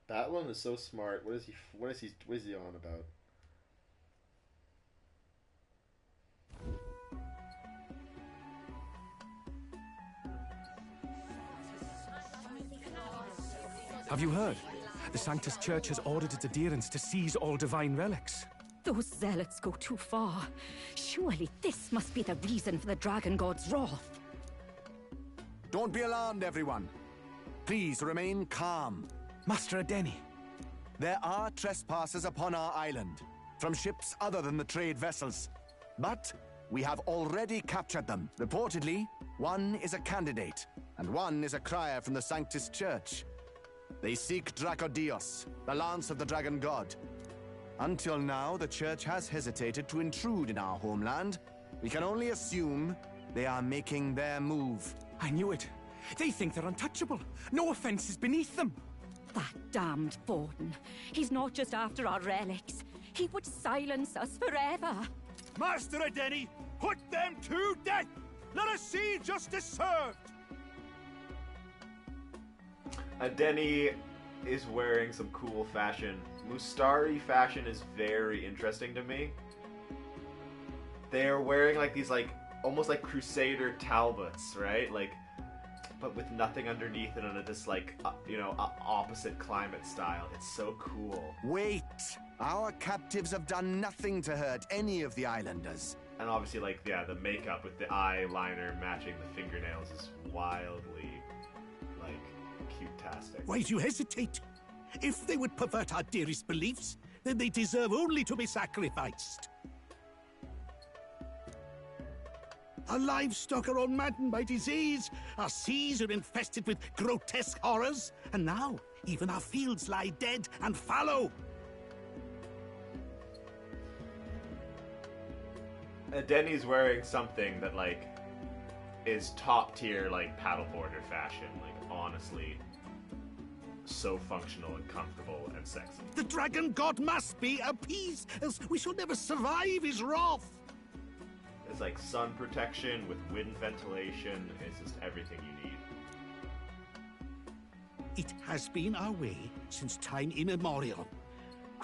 Batlon is so smart. What is he on about?
Have you heard? The Sanctus Church has ordered its adherents to seize all divine relics.
Those zealots go too far. Surely this must be the reason for the Dragon God's wrath.
Don't be alarmed, everyone. Please remain calm.
Master Adeni.
There are trespassers upon our island, from ships other than the trade vessels. But we have already captured them. Reportedly, one is a candidate, and one is a crier from the Sanctus Church. They seek Dracodios, the lance of the Dragon God. Until now, the Church has hesitated to intrude in our homeland. We can only assume they are making their move.
I knew it. They think they're untouchable. No offense is beneath them.
That damned Borden. He's not just after our relics. He would silence us forever.
Master Adeni, put them to death! Let us see justice served!
Adeni is wearing some cool fashion. Mustari fashion is very interesting to me. They're wearing like these like almost like Crusader Talbots, right? Like, but with nothing underneath it and this like opposite climate style. It's so cool.
Wait! Our captives have done nothing to hurt any of the islanders.
And obviously, like, yeah, the makeup with the eyeliner matching the fingernails is wildly, like, cute-tastic.
Why do you hesitate? If they would pervert our dearest beliefs, then they deserve only to be sacrificed. Our livestock are all maddened by disease, our seas are infested with grotesque horrors, and now even our fields lie dead and fallow.
Denny's wearing something that, like, is top-tier, like, paddleboarder fashion. Like, honestly, so functional and comfortable and sexy.
The dragon god must be appeased, else we shall never survive his wrath.
It's like sun protection with wind ventilation. It's just everything you need.
It has been our way since time immemorial.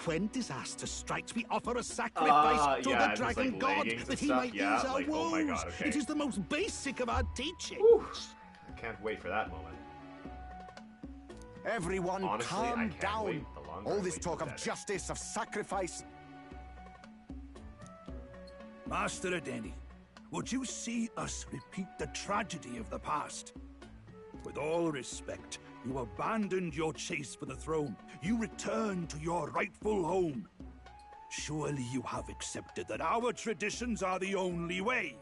When disaster strikes, we offer a sacrifice to the dragon god that he might ease our woes.
Oh my God, okay.
It is the most basic of our teachings.
I can't wait for that moment.
Everyone,
honestly,
calm down.
Wait.
All this talk of justice, of sacrifice.
Master Adeni, would you see us repeat the tragedy of the past? With all respect, you abandoned your chase for the throne. You returned to your rightful home. Surely you have accepted that our traditions are the only way.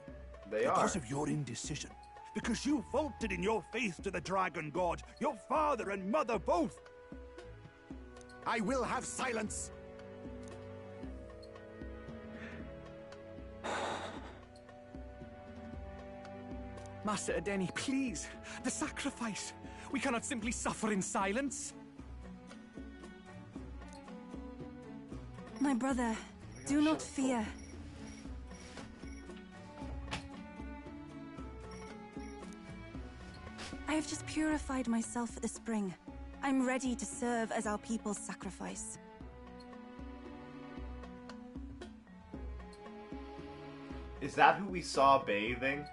They are.
Because of your indecision. Because you faltered in your faith to the dragon god. Your father and mother both.
I will have silence.
Master Adeni, please. The sacrifice. We cannot simply suffer in silence.
My brother, do not fear. I have just purified myself for the spring. I'm ready to serve as our people's sacrifice.
Is that who we saw bathing?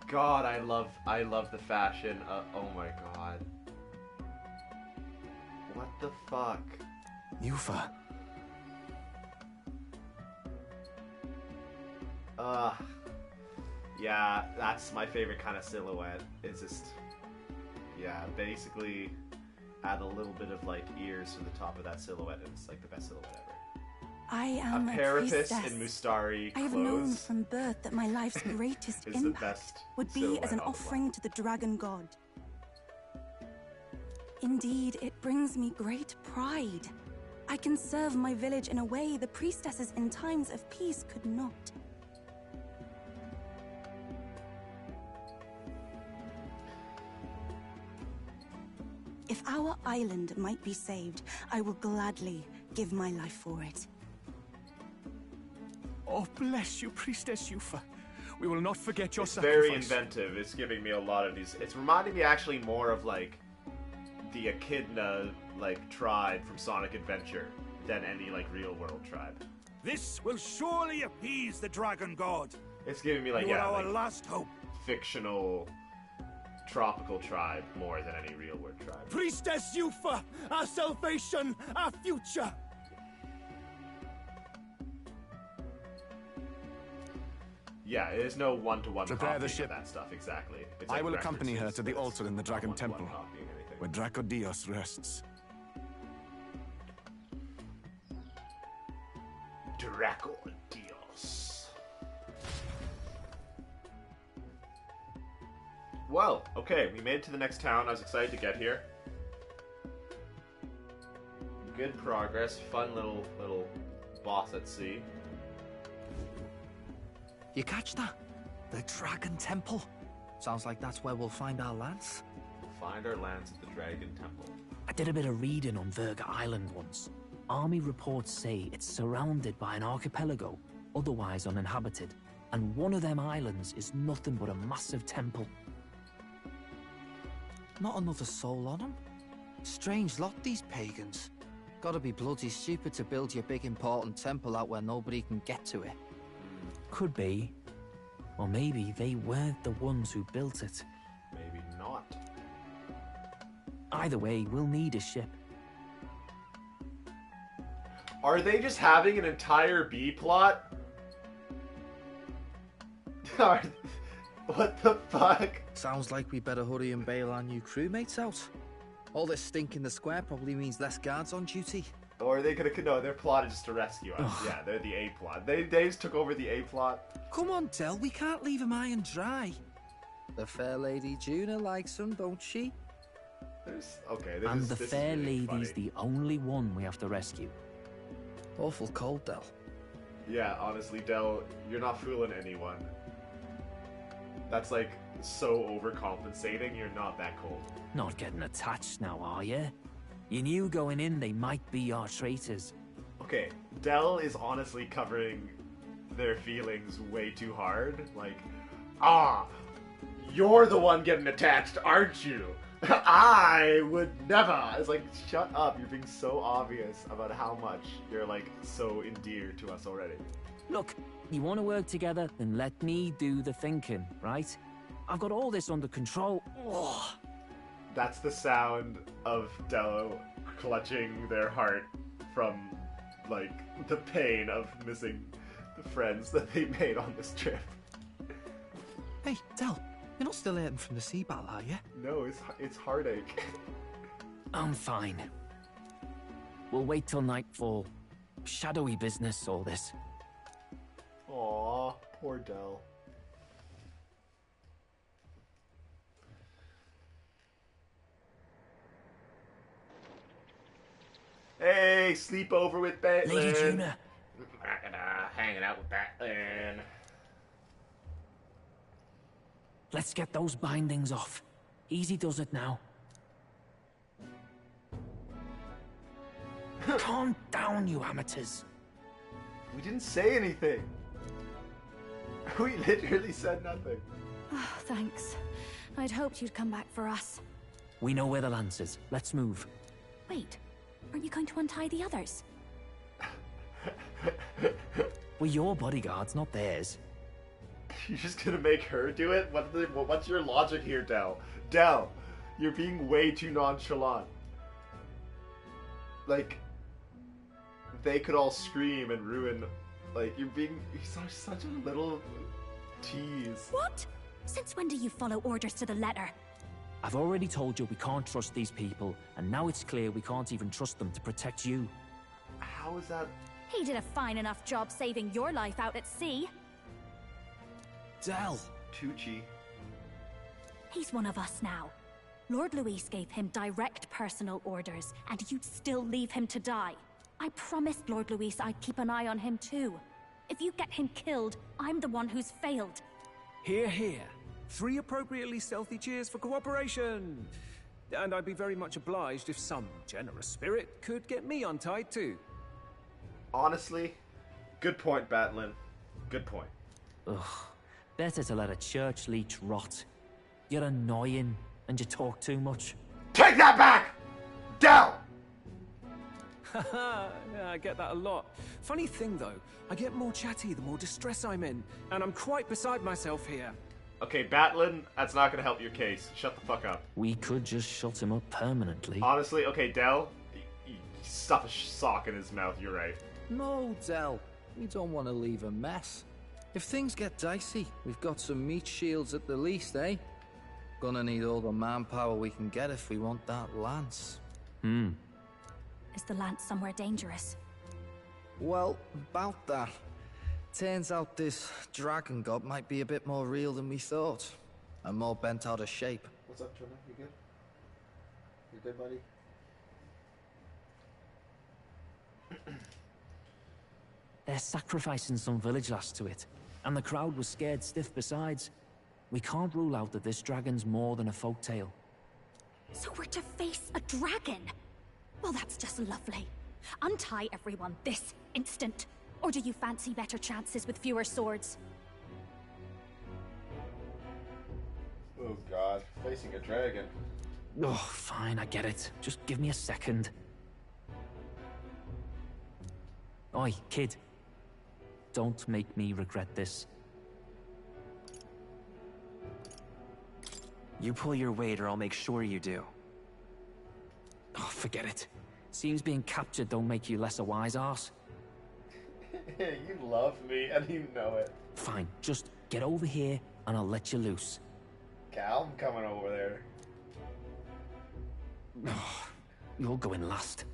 God, I love the fashion. Oh my God. What the fuck?
Yufa.
Yeah, that's my favorite kind of silhouette. It's just, yeah, basically add a little bit of like ears to the top of that silhouette, and it's like the best silhouette ever.
I am
a
a
Parapus
priestess.
in Mustari
I have
clothes
known from birth that my life's greatest
is the
impact
best
would be
silhouette
as an
of the
offering to the dragon god. Indeed, it brings me great pride. I can serve my village in a way the priestesses in times of peace could not. If our island might be saved, I will gladly give my life for it.
Oh, bless you, Priestess Yufa. We will not forget your
It's
sacrifice.
very inventive. It's giving me a lot of these. It's reminding me actually more of like the Echidna like tribe from Sonic Adventure than any like real world tribe.
This will surely appease the dragon god.
It's giving me like
You are
yeah,
our
like,
last hope.
fictional tropical tribe more than any real world tribe.
Priestess Yufa, our salvation, our future.
Yeah, there's no one-to-one
Prepare
copying
the ship.
of that stuff exactly. It's
I
like
will accompany her
references,
to the
but
altar in the
it's
Dragon
not one-to-one
Temple,
copying anything.
where Dracodios rests.
Dracodios. Well, okay, we made it to the next town. I was excited to get here. Good progress. Fun little boss at sea.
You catch that? The Dragon Temple. Sounds like that's where we'll find our lands.
Find our lands at the Dragon Temple.
I did a bit of reading on Verga Island once. Army reports say it's surrounded by an archipelago, otherwise uninhabited, and one of them islands is nothing but a massive temple.
Not another soul on them. Strange lot, these pagans. Gotta be bloody stupid to build your big important temple out where nobody can get to it.
Could be. Or maybe they weren't the ones who built it.
Maybe not.
Either way, we'll need a ship.
Are they just having an entire B plot? What the fuck?
Sounds like we better hurry and bail our new crewmates out. All this stink in the square probably means less guards on duty.
Or are they gonna... No, their plot is just to rescue us. Yeah, they're the A plot. They just took over the A plot.
Come on, Del, we can't leave him high and dry. The fair lady Juna likes him, don't she?
And the fair lady's the only one we have to rescue.
Awful cold, Del.
Yeah, honestly, Del, you're not fooling anyone. That's like so overcompensating, you're not that cold.
Not getting attached now, are you? You knew going in they might be our traitors.
Okay, Del is honestly covering their feelings way too hard. Like, you're the one getting attached, aren't you? I would never. It's like, shut up. You're being so obvious about how much you're like so endeared to us already.
Look, you want to work together, then let me do the thinking, right? I've got all this under control. Ugh.
That's the sound of Del clutching their heart from, like, the pain of missing the friends that they made on this trip.
Hey, Del, you're not still hurting from the sea battle, are you?
No, it's heartache.
I'm fine. We'll wait till nightfall. Shadowy business, all this.
Aw, poor Del. Hey, sleepover with Batlin.
Lady Juna.
Hanging out with Batlin.
Let's get those bindings off. Easy does it now. Calm down, you amateurs.
We didn't say anything. We literally said nothing.
Oh, thanks. I'd hoped you'd come back for us.
We know where the lance is. Let's move.
Wait, aren't you going to untie the others?
We're your bodyguards, not theirs.
You're just gonna make her do it? What's your logic here, Del? Del, you're being way too nonchalant. Like, they could all scream and ruin. Like, you're such a little tease.
What? Since when do you follow orders to the letter?
I've already told you we can't trust these people, and now it's clear we can't even trust them to protect you.
How is that?
He did a fine enough job saving your life out at sea.
Del!
Tucci.
He's one of us now. Lord Luis gave him direct personal orders, and you'd still leave him to die. I promised Lord Luis I'd keep an eye on him too. If you get him killed, I'm the one who's failed.
Hear, hear. 3 appropriately stealthy cheers for cooperation. And I'd be very much obliged if some generous spirit could get me untied too.
Honestly, good point, Batlin. Good point.
Ugh. Better to let a church leech rot. You're annoying, and you talk too much.
Take that back! Del!
Haha, yeah, I get that a lot. Funny thing though, I get more chatty the more distress I'm in, and I'm quite beside myself here.
Okay, Batlin, that's not gonna help your case. Shut the fuck up.
We could just shut him up permanently.
Honestly, okay, Del, stuff a sock in his mouth, you're right.
No, Del. We don't want to leave a mess. If things get dicey, we've got some meat shields at the least, eh? Gonna need all the manpower we can get if we want that lance.
Is the lance somewhere dangerous?
Well, about that. Turns out this dragon god might be a bit more real than we thought. And more bent out of shape.
What's up, Jonah? You good? You good, buddy?
They're sacrificing some village lass to it, and the crowd was scared stiff besides. We can't rule out that this dragon's more than a folktale.
So we're to face a dragon? Well, that's just lovely. Untie everyone this instant. Or do you fancy better chances with fewer swords?
Oh god, facing a dragon.
Oh, fine, I get it. Just give me a second. Oi, kid. Don't make me regret this.
You pull your weight or I'll make sure you do.
Oh, forget it. Seems being captured don't make you less a wise arse.
You love me, and you know it.
Fine, just get over here and I'll let you loose.
Cal, I'm coming over there.
You're going last.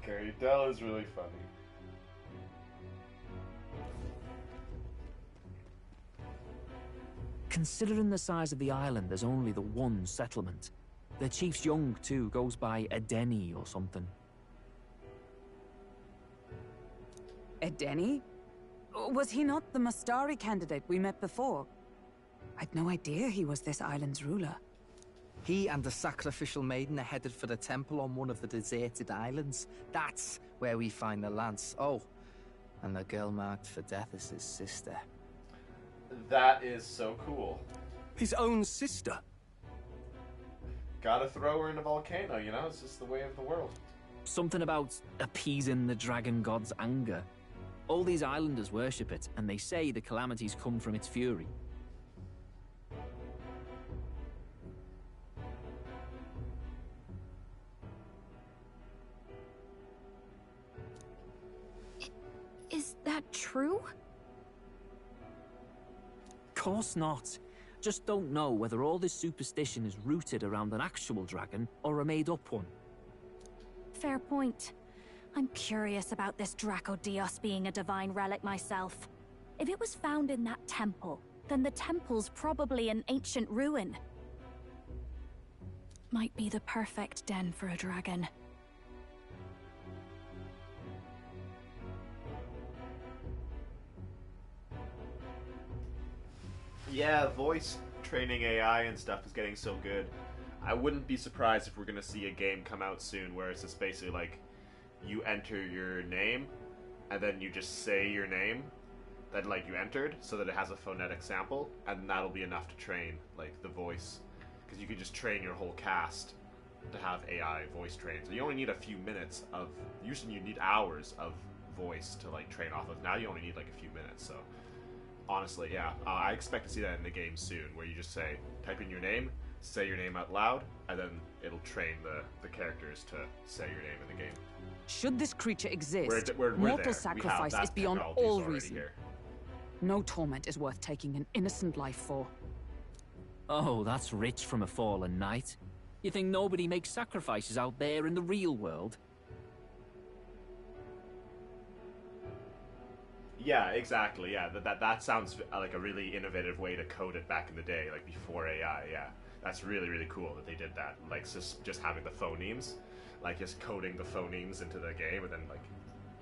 Okay, Del is really funny.
Considering the size of the island, there's only the one settlement. The chief's young, too, goes by Edeni or something.
Edeni? Was he not the Mustari candidate we met before? I'd no idea he was this island's ruler.
He and the sacrificial maiden are headed for the temple on one of the deserted islands. That's where we find the lance. Oh, and the girl marked for death is his sister.
That is so cool.
His own sister?
Gotta throw her in a volcano, you know? It's just the way of the world.
Something about appeasing the dragon god's anger. All these islanders worship it, and they say the calamities come from its fury.
Is that true?
Course not. Just don't know whether all this superstition is rooted around an actual dragon or a made-up one.
Fair point. I'm curious about this Dracodios being a divine relic myself. If it was found in that temple, then the temple's probably an ancient ruin. Might be the perfect den for a dragon.
Yeah, voice training AI and stuff is getting so good. I wouldn't be surprised if we're gonna see a game come out soon where it's just basically like you enter your name and then you just say your name that like you entered so that it has a phonetic sample, and that'll be enough to train like the voice, because you could just train your whole cast to have AI voice trained. So you only need a few minutes of, usually you need hours of voice to like train off of. Now you only need like a few minutes. So honestly, yeah, I expect to see that in the game soon, where you just say, type in your name, say your name out loud, and then it'll train the characters to say your name in the game.
Should this creature exist,
we're
mortal
there.
sacrifice is beyond all reason. No torment is worth taking an innocent life for.
Oh, that's rich from a fallen knight. You think nobody makes sacrifices out there in the real world?
Yeah, exactly. Yeah, that sounds like a really innovative way to code it back in the day, like before AI. Yeah, that's really, really cool that they did that. Like just having the phonemes, like just coding the phonemes into the game and then like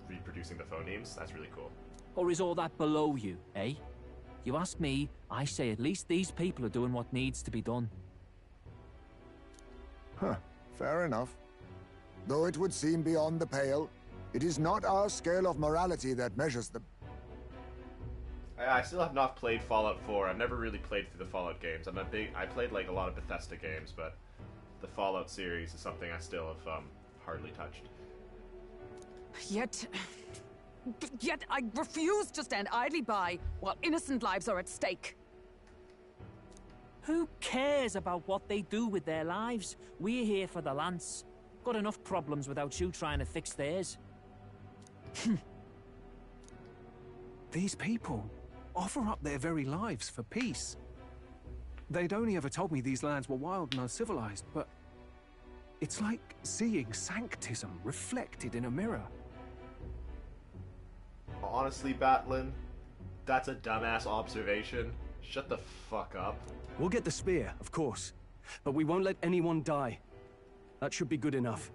reproducing the phonemes. That's really cool.
Or is all that below you, eh? You ask me, I say at least these people are doing what needs to be done.
Huh, fair enough. Though it would seem beyond the pale, it is not our scale of morality that measures them.
I still have not played Fallout 4. I've never really played through the Fallout games. I played like a lot of Bethesda games, but the Fallout series is something I still have hardly touched.
Yet I refuse to stand idly by while innocent lives are at stake.
Who cares about what they do with their lives? We're here for the lance. Got enough problems without you trying to fix theirs.
These people offer up their very lives for peace. They'd only ever told me these lands were wild and uncivilized, but it's like seeing sanctism reflected in a mirror.
Honestly, Batlin, that's a dumbass observation. Shut the fuck up.
We'll get the spear, of course, but we won't let anyone die. That should be good enough.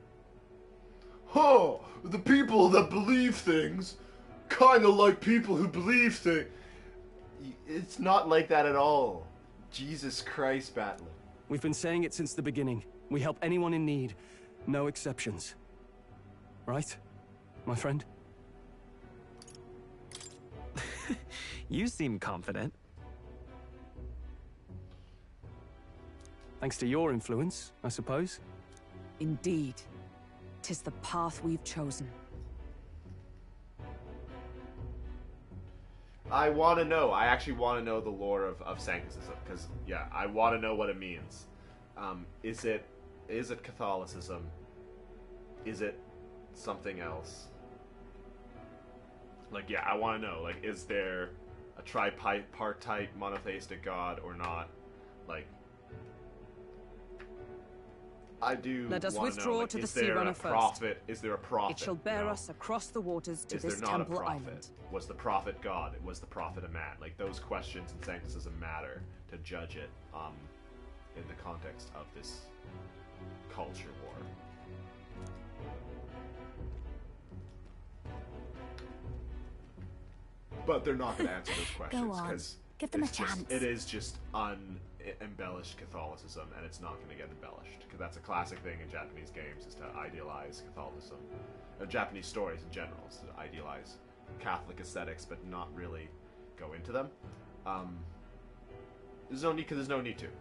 Oh, the people that believe things, kind of like people who believe things. It's not like that at all. Jesus Christ, Batlin.
We've been saying it since the beginning. We help anyone in need, no exceptions. Right, my friend?
You seem confident.
Thanks to your influence, I suppose.
Indeed. 'Tis the path we've chosen.
I want to know. I actually want to know the lore of Sanctism, because yeah, I want to know what it means. Is it Catholicism? Is it something else? Like, yeah, I want to know. Like, is there a tripartite monotheistic god or not? Like, I do.
Let us
wanna
withdraw
know, like,
to the
is
Sea
there
Runner
a
first.
prophet? Is there a prophet?
It shall bear
No.
us across the waters to
Is there
this
not a
temple
prophet?
island.
Was the prophet God? Was the prophet a man? Like, those questions in Sancticism matter to judge it in the context of this culture war. But they're not going to answer those questions
Go on.
because
Give them a chance.
It is just embellished Catholicism, and it's not going to get embellished because that's a classic thing in Japanese games, is to idealize Catholicism, or Japanese stories in general, is to idealize Catholic aesthetics but not really go into them. There's no need,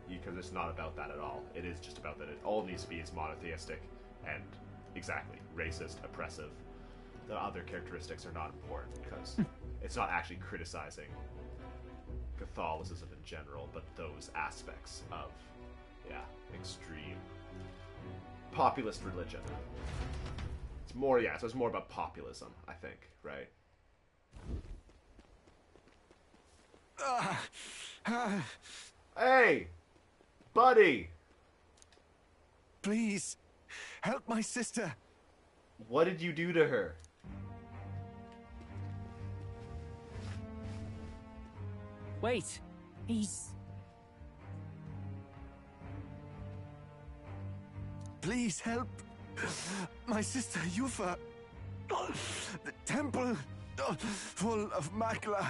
because it's not about that at all. It is just about that it all needs to be as monotheistic and exactly racist, oppressive. The other characteristics are not important because it's not actually criticizing Catholicism in general, but those aspects of, yeah, extreme populist religion. It's more, so it's more about populism, I think, right? Hey, buddy!
Please, help my sister.
What did you do to her?
Wait, he's...
Please help my sister Yufa. The temple full of Makla.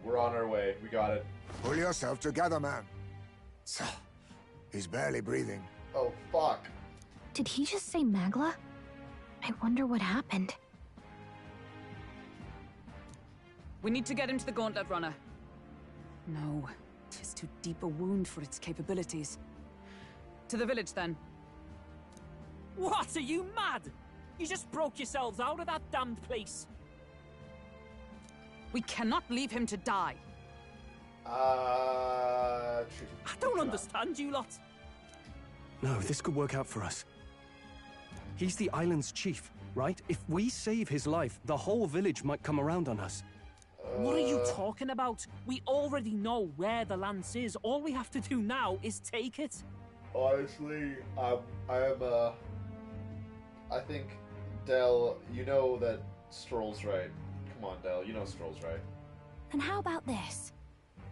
We're on our way. We got it.
Pull yourself together, man. He's barely breathing.
Oh, fuck.
Did he just say Magla? I wonder what happened.
We need to get him to the Gauntlet Runner. No, 'tis too deep a wound for its capabilities. To the village, then.
What, are you mad? You just broke yourselves out of that damned place.
We cannot leave him to die.
I don't understand you lot.
No, this could work out for us. He's the island's chief, right? If we save his life, the whole village might come around on us.
What are you talking about? We already know where the lance is. All we have to do now is take it.
Honestly, I think, Del, you know that Stroll's right. Come on, Del, you know Stroll's right.
And how about this?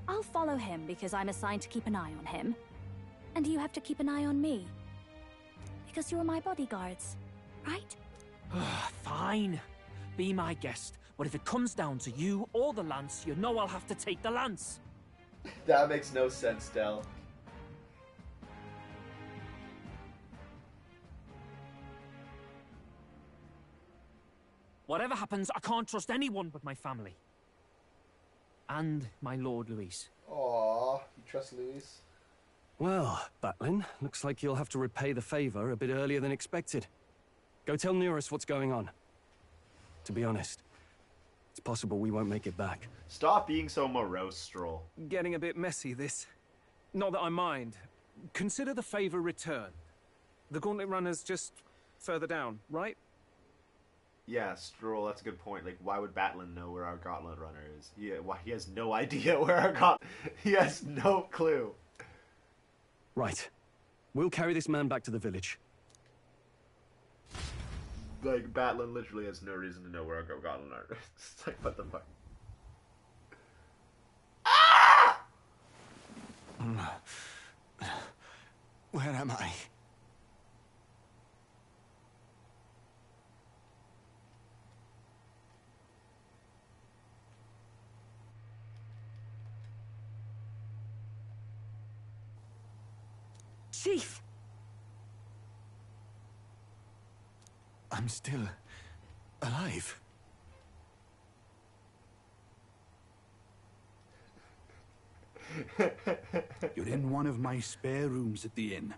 I'll follow him because I'm assigned to keep an eye on him. And you have to keep an eye on me. Because you're my bodyguards, right?
Fine. Be my guest. But if it comes down to you or the lance, you know I'll have to take the lance.
That makes no sense, Del.
Whatever happens, I can't trust anyone but my family. And my Lord Luis.
Aww, you trust Luis?
Well, Batlin, looks like you'll have to repay the favor a bit earlier than expected. Go tell Neurus what's going on. To be honest, it's possible we won't make it back.
Stop being so morose, Stroll.
Getting a bit messy, this. Not that I mind. Consider the favor returned. The Gauntlet Runner's just further down, right?
Yeah, Stroll, that's a good point. Like, why would Batlin know where our Gauntlet Runner is? He has no idea where our Gauntlet... He has no clue.
Right. We'll carry this man back to the village.
Like, Batlin literally has no reason to know where our Gauntlet Runner is. It's like, what the fuck?
Where am I?
Chief!
I'm still alive.
You're in one of my spare rooms at the inn.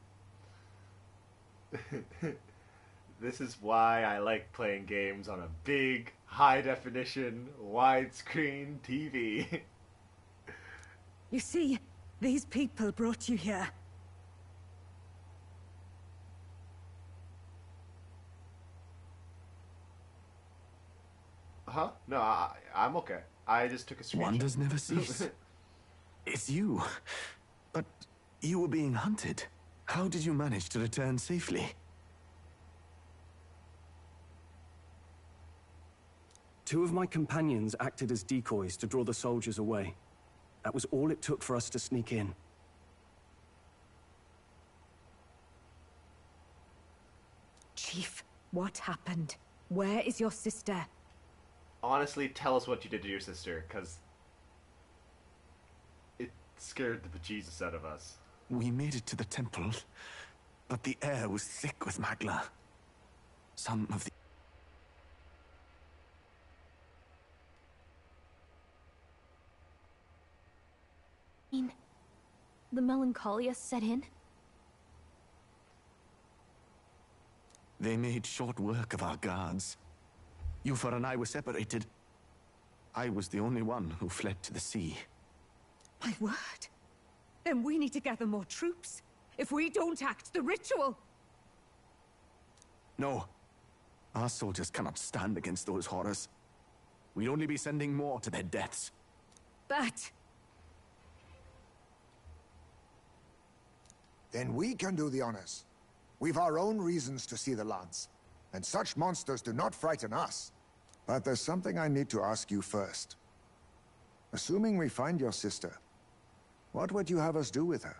This is why I like playing games on a big, high-definition, widescreen TV.
You see, these people brought you here.
Huh? No, I'm okay. I just took a screenshot.
Wonders never cease. It's you. But you were being hunted. How did you manage to return safely?
Two of my companions acted as decoys to draw the soldiers away. That was all it took for us to sneak in.
Chief, what happened? Where is your sister?
Honestly, tell us what you did to your sister, because it scared the bejesus out of us.
We made it to the temple, but the air was thick with magla. Some of the...
The melancholia set in?
They made short work of our guards. Yuffie and I were separated. I was the only one who fled to the sea.
My word. Then we need to gather more troops. If we don't act, the ritual...
No. Our soldiers cannot stand against those horrors. We'd only be sending more to their deaths.
But...
Then we can do the honors. We've our own reasons to see the lance, and such monsters do not frighten us. But there's something I need to ask you first. Assuming we find your sister, what would you have us do with her?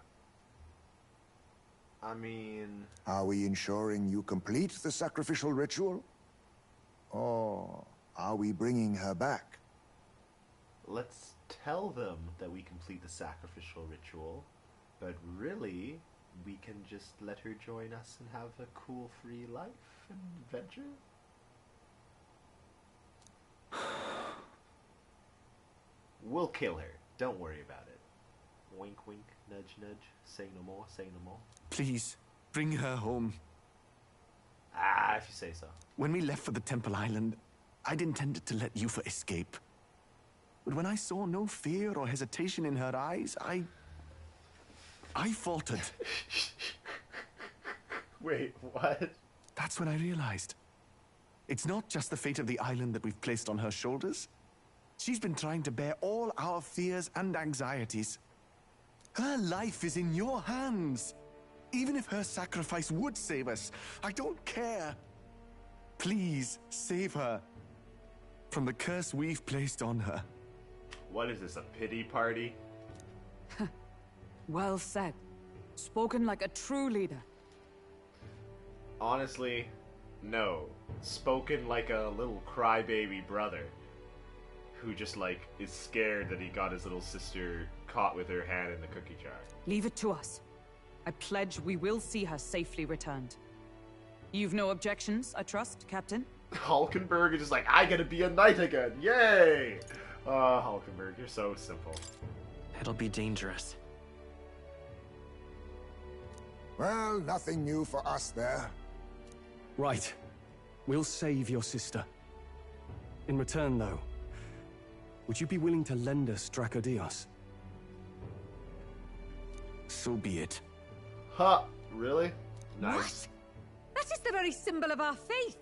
I mean...
Are we ensuring you complete the sacrificial ritual? Or are we bringing her back?
Let's tell them that we complete the sacrificial ritual, but really, we can just let her join us and have a cool, free life and adventure? We'll kill her. Don't worry about it. Wink, wink, nudge, nudge. Say no more, say no more.
Please, bring her home.
Ah, if you say so.
When we left for the Temple Island, I'd intended to let Yuffie escape. But when I saw no fear or hesitation in her eyes, I faltered.
Wait, what?
That's when I realized. It's not just the fate of the island that we've placed on her shoulders. She's been trying to bear all our fears and anxieties. Her life is in your hands. Even if her sacrifice would save us, I don't care. Please, save her from the curse we've placed on her.
What is this, a pity party?
Well said. Spoken like a true leader.
Honestly, no. Spoken like a little crybaby brother who just, like, is scared that he got his little sister caught with her hand in the cookie jar.
Leave it to us. I pledge we will see her safely returned. You've no objections, I trust, Captain?
Hulkenberg is just like, I gotta be a knight again! Yay! Hulkenberg, you're so simple.
It'll be dangerous.
Well, nothing new for us there.
Right. We'll save your sister. In return, though, would you be willing to lend us Dracodios?
So be it.
Huh, really? Nice.
What? That is the very symbol of our faith!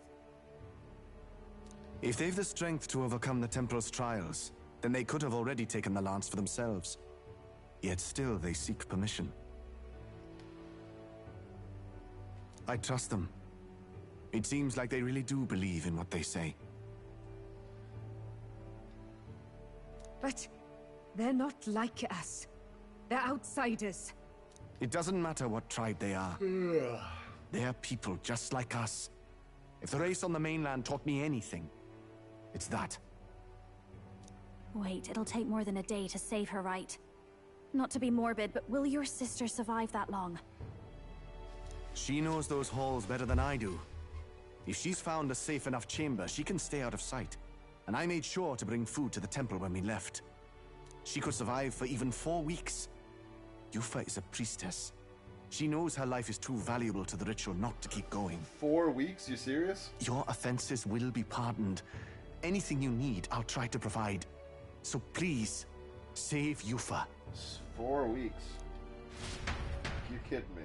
If they've the strength to overcome the Temple's trials, then they could have already taken the lance for themselves. Yet still they seek permission. I trust them. It seems like they really do believe in what they say.
But they're not like us. They're outsiders.
It doesn't matter what tribe they are. They're people just like us. If the race on the mainland taught me anything, it's that.
Wait, it'll take more than a day to save her, right? Not to be morbid, but will your sister survive that long?
She knows those halls better than I do. If she's found a safe enough chamber, she can stay out of sight. And I made sure to bring food to the temple when we left. She could survive for even 4 weeks. Yuffie is a priestess. She knows her life is too valuable to the ritual not to keep going.
4 weeks? You serious?
Your offenses will be pardoned. Anything you need, I'll try to provide. So please, save Yufa.
4 weeks? You kidding me?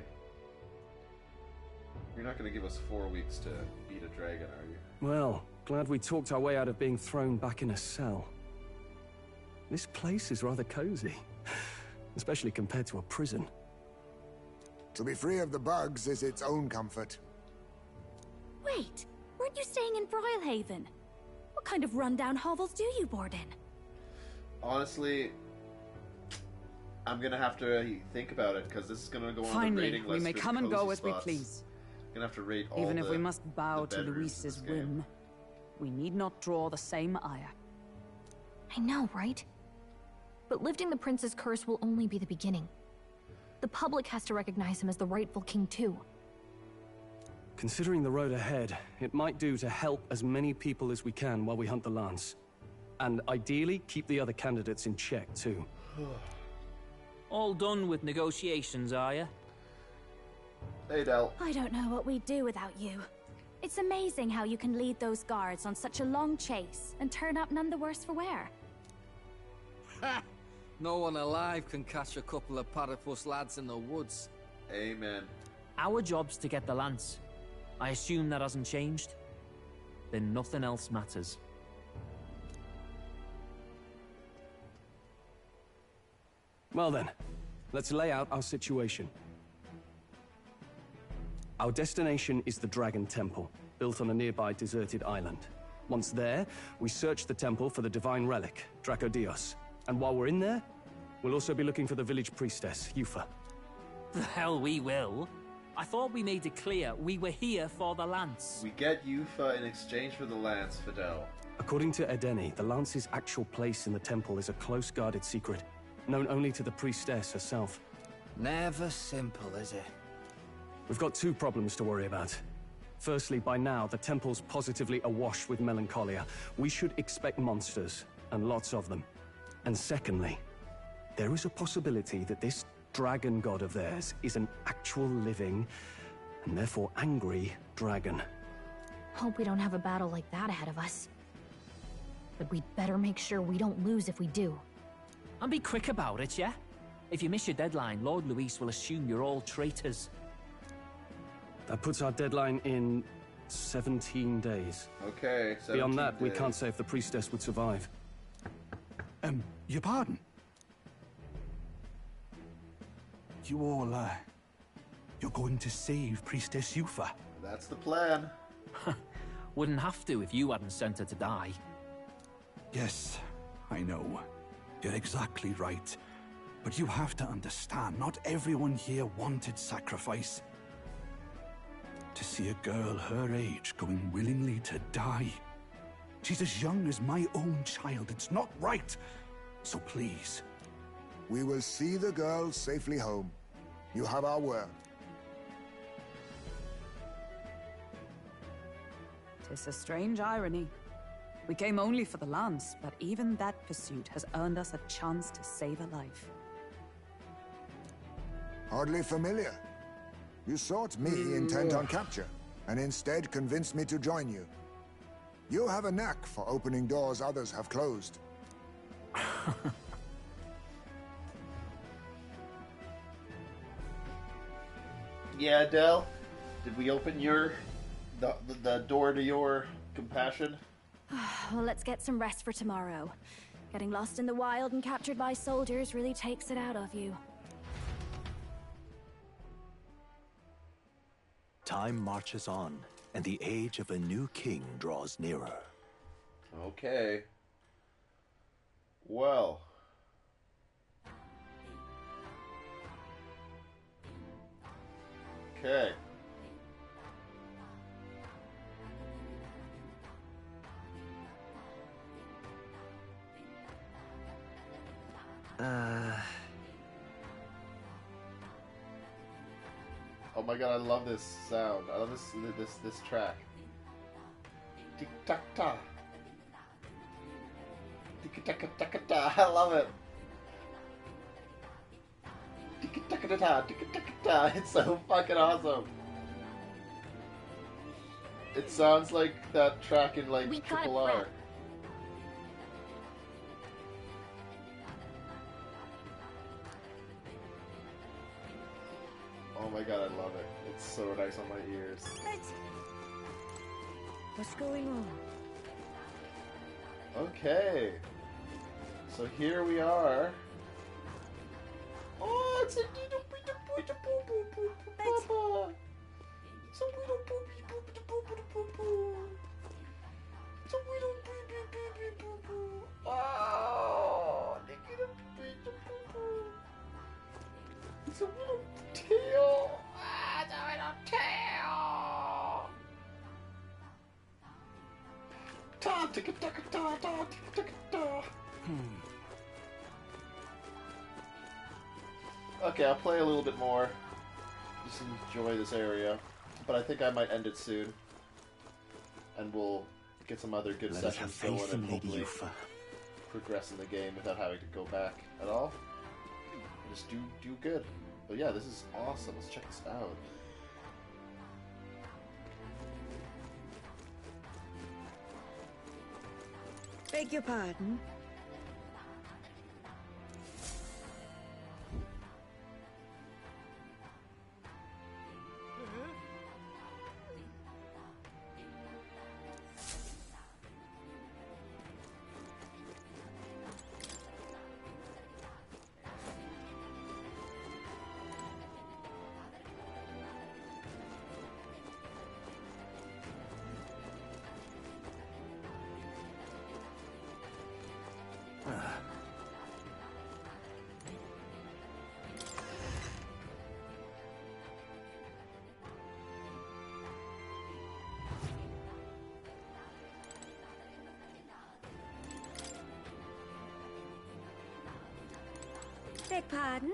You're not going to give us 4 weeks to beat a dragon, are you?
Well, glad we talked our way out of being thrown back in a cell. This place is rather cozy, especially compared to a prison.
To be free of the bugs is its own comfort.
Wait, weren't you staying in Broilhaven? What kind of rundown hovels do you board in?
Honestly, I'm gonna have to think about it, because this is gonna go on the
Finally,
rating list.
we may
for
come
the
and go
cozy
as we
spots.
please.
Gonna have to rate all
Even if
the-
we must bow
the
to
bedrooms in
Luis's
this game.
whim, we need not draw the same ire.
I know, right? But lifting the prince's curse will only be the beginning. The public has to recognize him as the rightful king too.
Considering the road ahead, it might do to help as many people as we can while we hunt the Lance. And ideally, keep the other candidates in check, too.
All done with negotiations, are you?
Hey, Del.
I don't know what we'd do without you. It's amazing how you can lead those guards on such a long chase and turn up none the worse for wear.
No one alive can catch a couple of platypus lads in the woods.
Amen.
Our job's to get the Lance. I assume that hasn't changed? Then nothing else matters.
Well then, let's lay out our situation. Our destination is the Dragon Temple, built on a nearby deserted island. Once there, we search the temple for the divine relic, Dracodios. And while we're in there, we'll also be looking for the village priestess, Yufa.
The hell we will. I thought we made it clear we were here for the Lance.
We get Yufa in exchange for the Lance, Fidel.
According to Edeni, the Lance's actual place in the temple is a close-guarded secret, known only to the priestess herself.
Never simple, is it?
We've got two problems to worry about. Firstly, by now, the temple's positively awash with melancholia. We should expect monsters, and lots of them. And secondly, there is a possibility that this dragon god of theirs is an actual living, and therefore angry, dragon.
Hope we don't have a battle like that ahead of us. But we'd better make sure we don't lose if we do.
And be quick about it, yeah? If you miss your deadline, Lord Luis will assume you're all traitors.
That puts our deadline in 17 days.
Okay, 17
Beyond that, we
days.
can't say if the priestess would survive.
Your pardon? You all, you're going to save Priestess Yufa?
That's the plan.
Wouldn't have to if you hadn't sent her to die.
Yes, I know. You're exactly right. But you have to understand, not everyone here wanted sacrifice. To see a girl her age going willingly to die. She's as young as my own child. It's not right. So please.
We will see the girl safely home. You have our word.
'Tis a strange irony. We came only for the Lance, but even that pursuit has earned us a chance to save a life.
Hardly familiar. You sought me intent on capture, and instead convinced me to join you. You have a knack for opening doors others have closed.
Yeah, Del. Did we open the door to your compassion?
Well, let's get some rest for tomorrow. Getting lost in the wild and captured by soldiers really takes it out of you.
Time marches on, and the age of a new king draws nearer.
Okay. Well. Okay. Oh my god, I love this sound. I love this track. Tick tack ta. Tick tack tack ta. I love it. It's so fucking awesome. It sounds like that track in like Triple R. Oh my god, I love it. It's so nice on my ears.
What's going on?
Okay. So here we are. Oh, it's a little bit of poo-poo-poo-poo-poo-poo. It's a little poo-poo-poo-poo-poo-poo. It's a little poo-poo-poo-poo-poo. Oh, look at the poo-poo-poo-poo. It's a little tail. Ah, it's a little tail. Ta ticka taka ta ta ticka taka ta. Okay, I'll play a little bit more. Just enjoy this area. But I think I might end it soon. And we'll get some other good sessions going and hopefully progress in the game without having to go back at all. Just do good. But yeah, this is awesome. Let's check this out.
Beg your pardon? Beg pardon?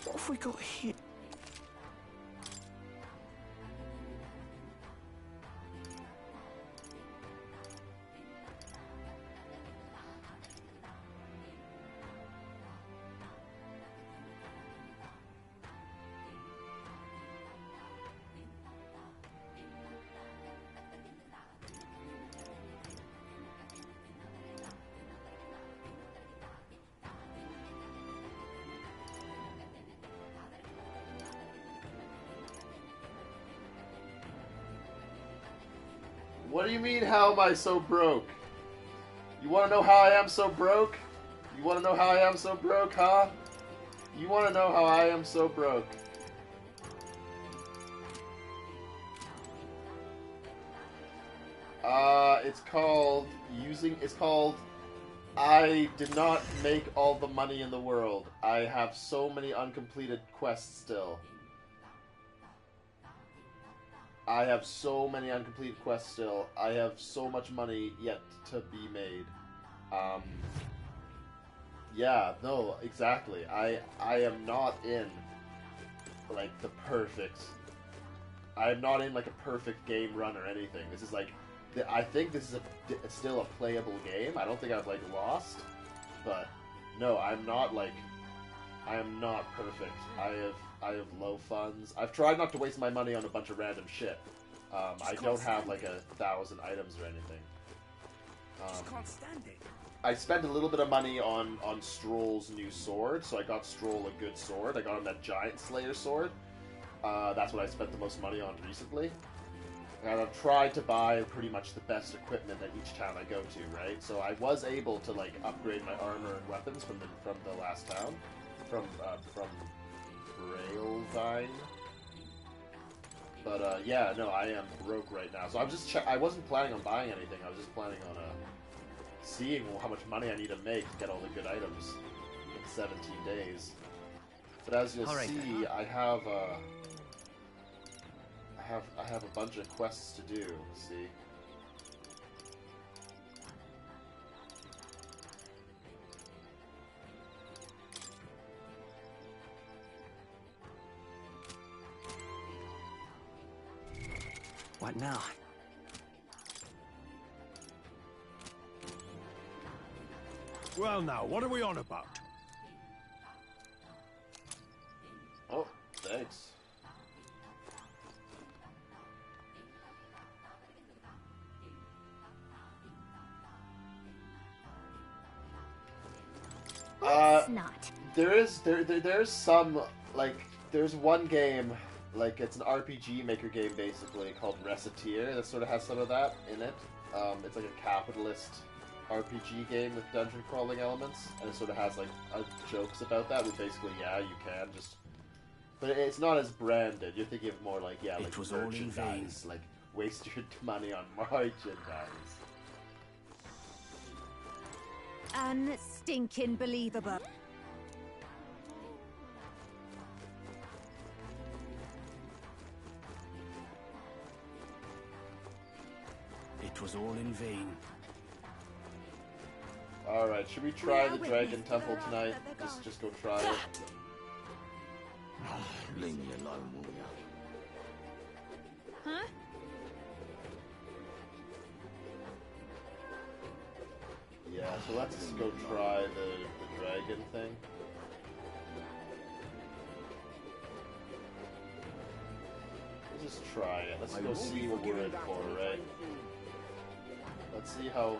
What have we got here?
What do you mean, how am I so broke? You want to know how I am so broke? You want to know how I am so broke, huh? You want to know how I am so broke? It's called I did not make all the money in the world. I have so many uncompleted quests still. I have so many uncompleted quests still. I have so much money yet to be made. Yeah, no, exactly. I am not in, like, the perfect... I am not in, like, a perfect game run or anything. This is, like... I think this is still a playable game. I don't think I've, like, lost. But, no, I'm not, like... I am not perfect. I have low funds. I've tried not to waste my money on a bunch of random shit. I don't have like 1,000 items or anything.
Just can't stand it.
I spent a little bit of money on Stroll's new sword, so I got Stroll a good sword. I got him that Giant Slayer sword. That's what I spent the most money on recently. And I've tried to buy pretty much the best equipment at each town I go to, right? So I was able to like upgrade my armor and weapons from the last town, from Brailvine. But yeah, no, I am broke right now. So I'm just I wasn't planning on buying anything. I was just planning on seeing how much money I need to make to get all the good items in 17 days. But as you'll see, I have a bunch of quests to do. See.
What now?
Well now, what are we on about?
Oh, thanks.
Not.
There's some, like, there's one game, like, it's an RPG maker game basically called Reciteer that sort of has some of that in it. It's like a capitalist RPG game with dungeon crawling elements, and it sort of has like jokes about that. Where basically, yeah, you can just, but it's not as branded. You're thinking of more like, yeah, like
It was all in vain.
merchandise, like waste your money on merchandise.
Unstinking believable.
It was all in vain.
Alright, should we try the Dragon Temple tonight? Just go try it.
Leave me alone, will ya?
Huh?
Yeah, so let's go try the dragon thing. Let's just try it. Let's go see what we're in for, right? Let's see how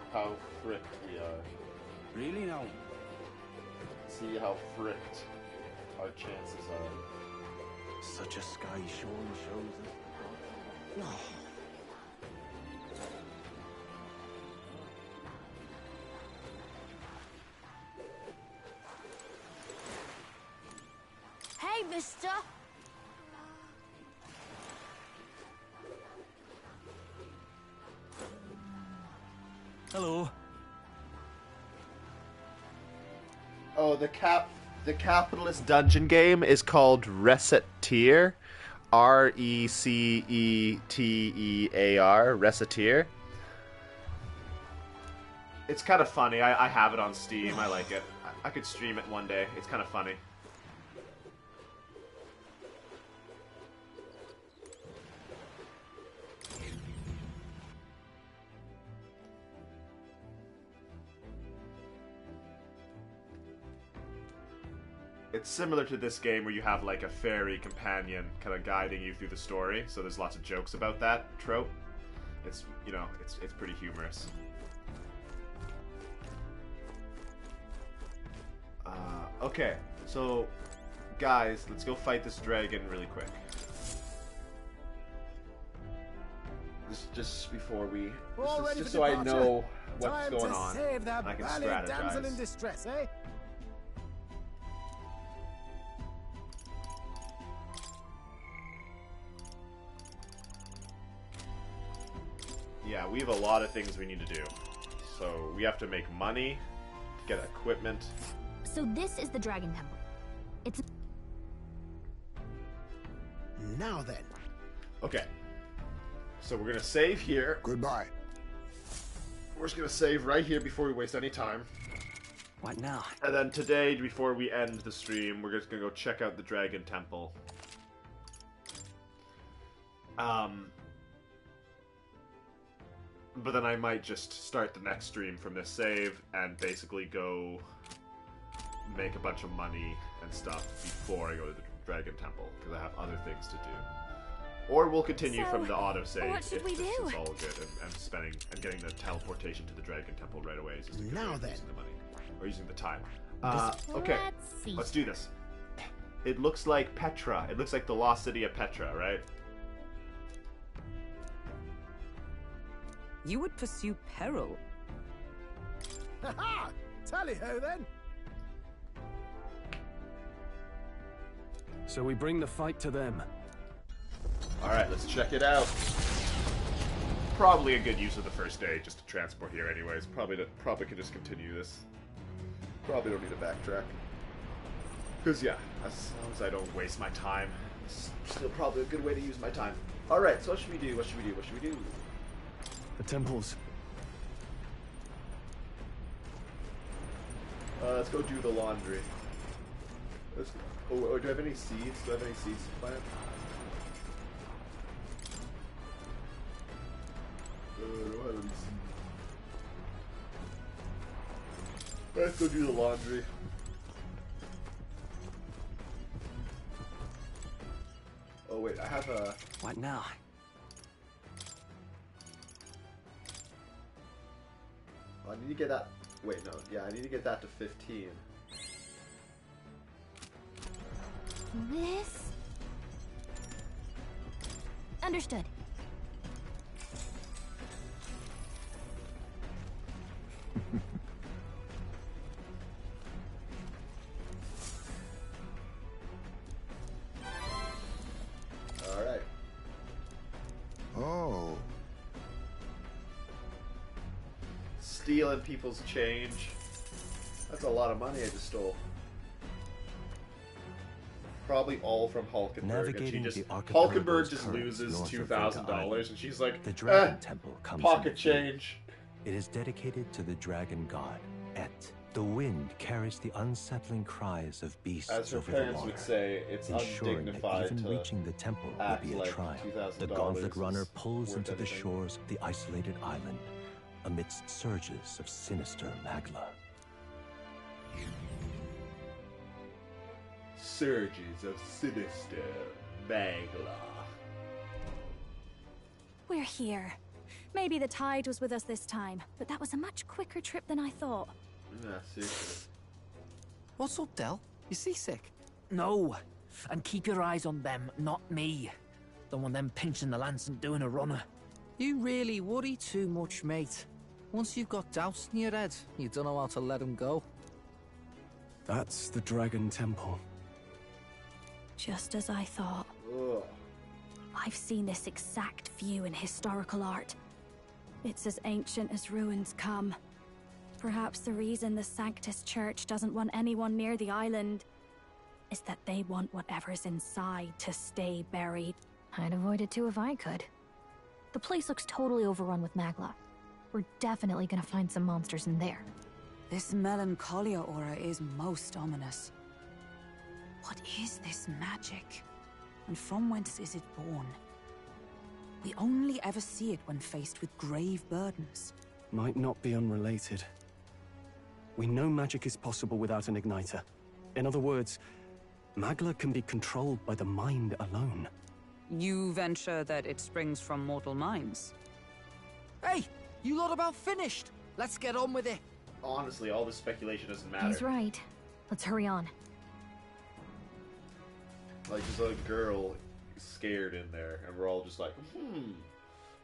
fricked we are.
Really now?
See how fricked our chances are.
Such a sky surely shows us.
Hey, mister!
Hello.
Oh, the capitalist dungeon game is called Reciteer. Recetear. Reciteer. It's kind of funny. I have it on Steam. I like it. I could stream it one day. It's kind of funny. It's similar to this game where you have like a fairy companion kind of guiding you through the story, so there's lots of jokes about that trope. It's, you know, it's pretty humorous. Okay, so guys, let's go fight this dragon really quick. Just before we, just so I know what's going on,
Save that
I can
valiant damsel in
strategize.
distress, eh?
Yeah, we have a lot of things we need to do. So we have to make money, get equipment.
So this is the Dragon Temple. It's...
Now then.
Okay. So we're gonna save here.
Goodbye.
We're just gonna save right here before we waste any time.
What now?
And then today, before we end the stream, we're just gonna go check out the Dragon Temple. But then I might just start the next stream from this save and basically go make a bunch of money and stuff before I go to the Dragon Temple, because I have other things to do. Or we'll continue from the autosave
what should
if
we
this
do?
is all good, and spending and getting the teleportation to the Dragon Temple right away is just a good
Now
way of
then.
using the money or using the time. Okay,
Let's see.
let's do this. It looks like Petra. It looks like the lost city of Petra, right?
You would pursue peril.
Ha-ha! Tally-ho then!
So we bring the fight to them.
Alright, let's check it out. Probably a good use of the first day just to transport here anyways. Probably can just continue this. Probably don't need to backtrack. Because yeah, as long as I don't waste my time, it's still probably a good way to use my time. Alright, so what should we do? What should we do? What should we do?
The temples.
Let's go do the laundry. Oh, do I have any seeds? Do I have any seeds to plant? I don't have any seeds. Let's go do the laundry. Oh wait, I have a...
What now?
I need to get that... Wait, no. Yeah, I need to get that to 15.
This? Understood.
Alright.
Oh.
Stealing people's change. That's a lot of money I just stole. Probably all from Hulkenberg. And she just, Hulkenberg just loses $2,000 and she's like,
the Dragon Temple comes
pocket change.
It is dedicated to the dragon god, Et. The wind carries the unsettling cries of beasts
As her
over the
parents
water,
would say, it's
ensuring that
undignified
even
to
reaching the temple will
act
be a
like
trial. The
$2,000
gauntlet runner
is
pulls
worth
into the
anything.
shores of the isolated island, amidst surges of sinister magla.
Surges of sinister magla.
We're here. Maybe the tide was with us this time, but that was a much quicker trip than I thought.
Yeah, seriously.
What's up, Del? You seasick?
No. And keep your eyes on them, not me. Don't want them pinching the lance and doing a runner.
You really worry too much, mate. Once you've got doubts in your head, you don't know how to let them go.
That's the Dragon Temple.
Just as I thought.
Ugh.
I've seen this exact view in historical art. It's as ancient as ruins come. Perhaps the reason the Sanctus Church doesn't want anyone near the island is that they want whatever's inside to stay buried.
I'd avoid it too if I could. The place looks totally overrun with magla. We're definitely gonna find some monsters in there.
This melancholia aura is most ominous. What is this magic? And from whence is it born? We only ever see it when faced with grave burdens.
Might not be unrelated. We know magic is possible without an igniter. In other words, magla can be controlled by the mind alone.
You venture that it springs from mortal minds?
Hey, you lot about finished. Let's get on with it.
Honestly, all this speculation doesn't matter.
He's right. Let's hurry on.
Like, there's a girl scared in there, and we're all just like,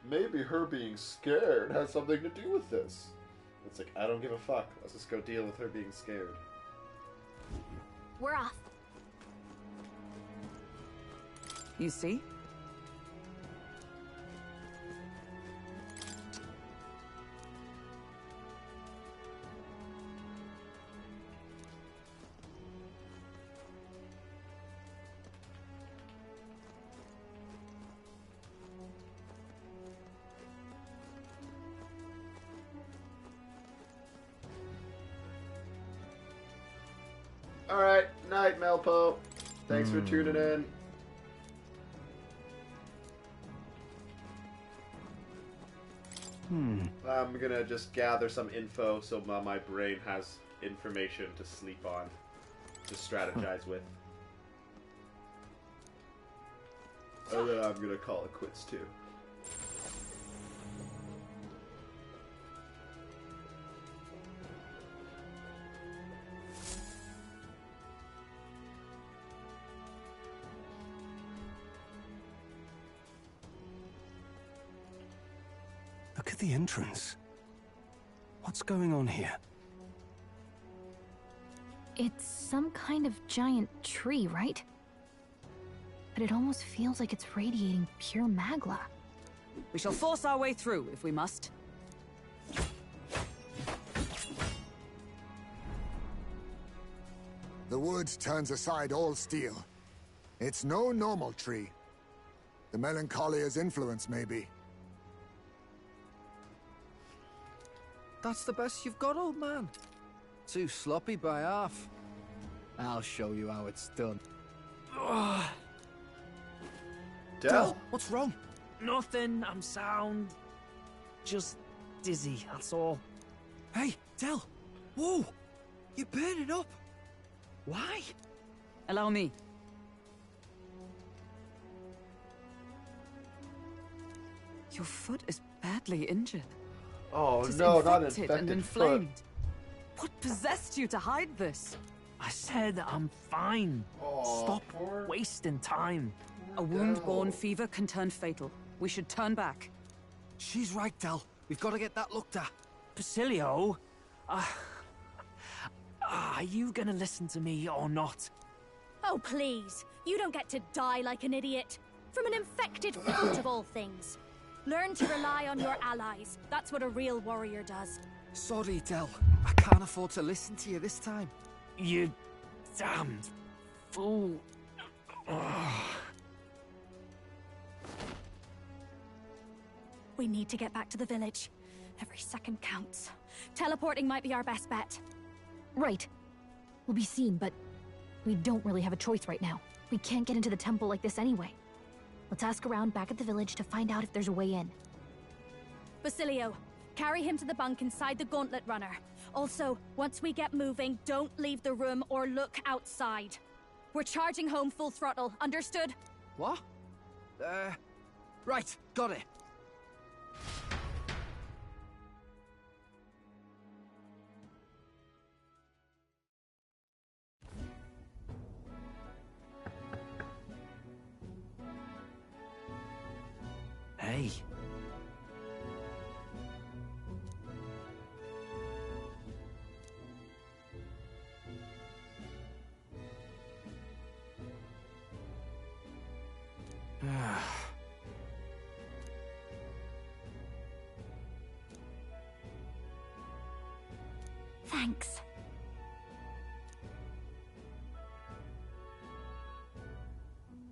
maybe her being scared has something to do with this. It's like, I don't give a fuck. Let's just go deal with her being scared.
We're off.
You see?
Alright, night, Melpo. Thanks for tuning in. I'm gonna just gather some info so my brain has information to sleep on, to strategize with. And then I'm gonna call it quits too.
Look at the entrance. What's going on here?
It's some kind of giant tree, right? but it almost feels like it's radiating pure magla.
We shall force our way through, if we must.
The wood turns aside all steel. It's no normal tree. The Melancholia's influence, maybe.
That's the best you've got, old man. Too sloppy by half. I'll show you how it's done.
Del?
What's wrong?
Nothing, I'm sound. Just dizzy, that's all.
Hey, Del! Whoa! You're burning up! Why?
Allow me. Your foot is badly injured.
Oh
It is
no, not
infected
infected
and inflamed. What possessed you to hide this?
I said I'm fine. Stop wasting time.
A wound-borne fever can turn fatal. We should turn back.
She's right, Del. We've got to get that looked at.
Basilio, are you gonna listen to me or not?
Oh, please. You don't get to die like an idiot. From an infected foot of all things. Learn to rely on your allies. That's what a real warrior does.
Sorry, Del. I can't afford to listen to you this time.
You damned fool.
We need to get back to the village. Every second counts. Teleporting might be our best bet.
Right. We'll be seen, but we don't really have a choice right now. We can't get into the temple like this anyway. Let's ask around back at the village to find out if there's a way in.
Basilio, carry him to the bunk inside the gauntlet runner. Also, once we get moving, don't leave the room or look outside. We're charging home full throttle, understood?
What? Right, got it.
Hey.
Thanks.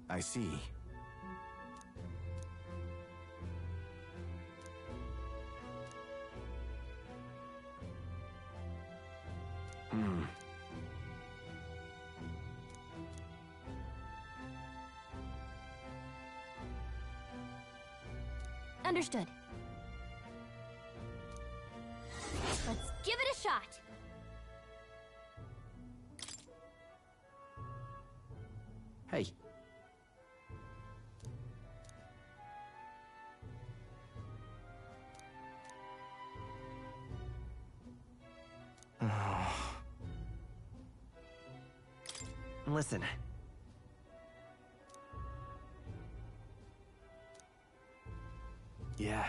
I see.
Understood.
Let's give it a shot.
Hey. Listen. Yeah.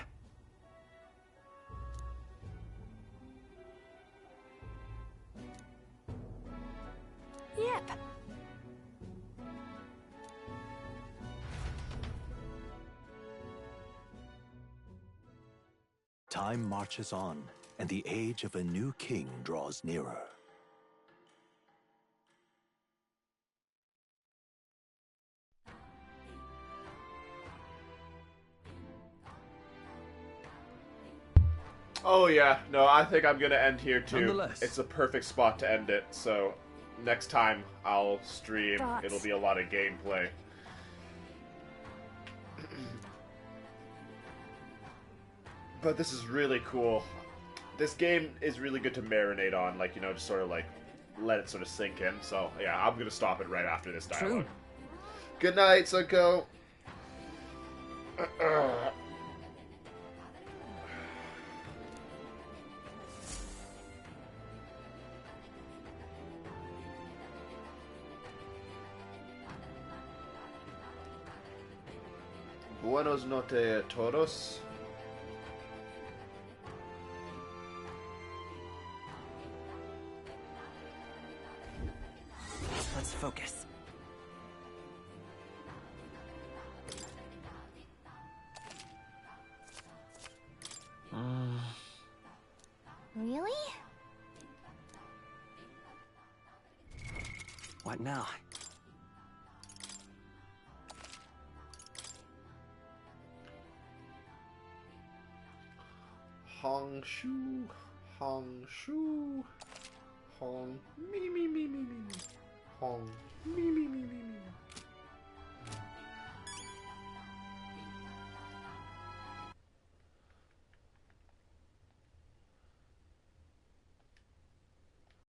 Yep.
Time marches on, and the age of a new king draws nearer.
Oh yeah, no, I think I'm gonna end here too.
Nonetheless.
It's a perfect spot to end it, so next time I'll stream,
Thoughts?
it'll be a lot of gameplay. But this is really cool. This game is really good to marinate on, like, you know, just sort of like let it sort of sink in. So yeah, I'm gonna stop it right after this dialogue. Good night, Sunko. Buenos noches, todos.
Let's focus.
What now?
Hong Shu, Hong Shu, Hong me, Hong me.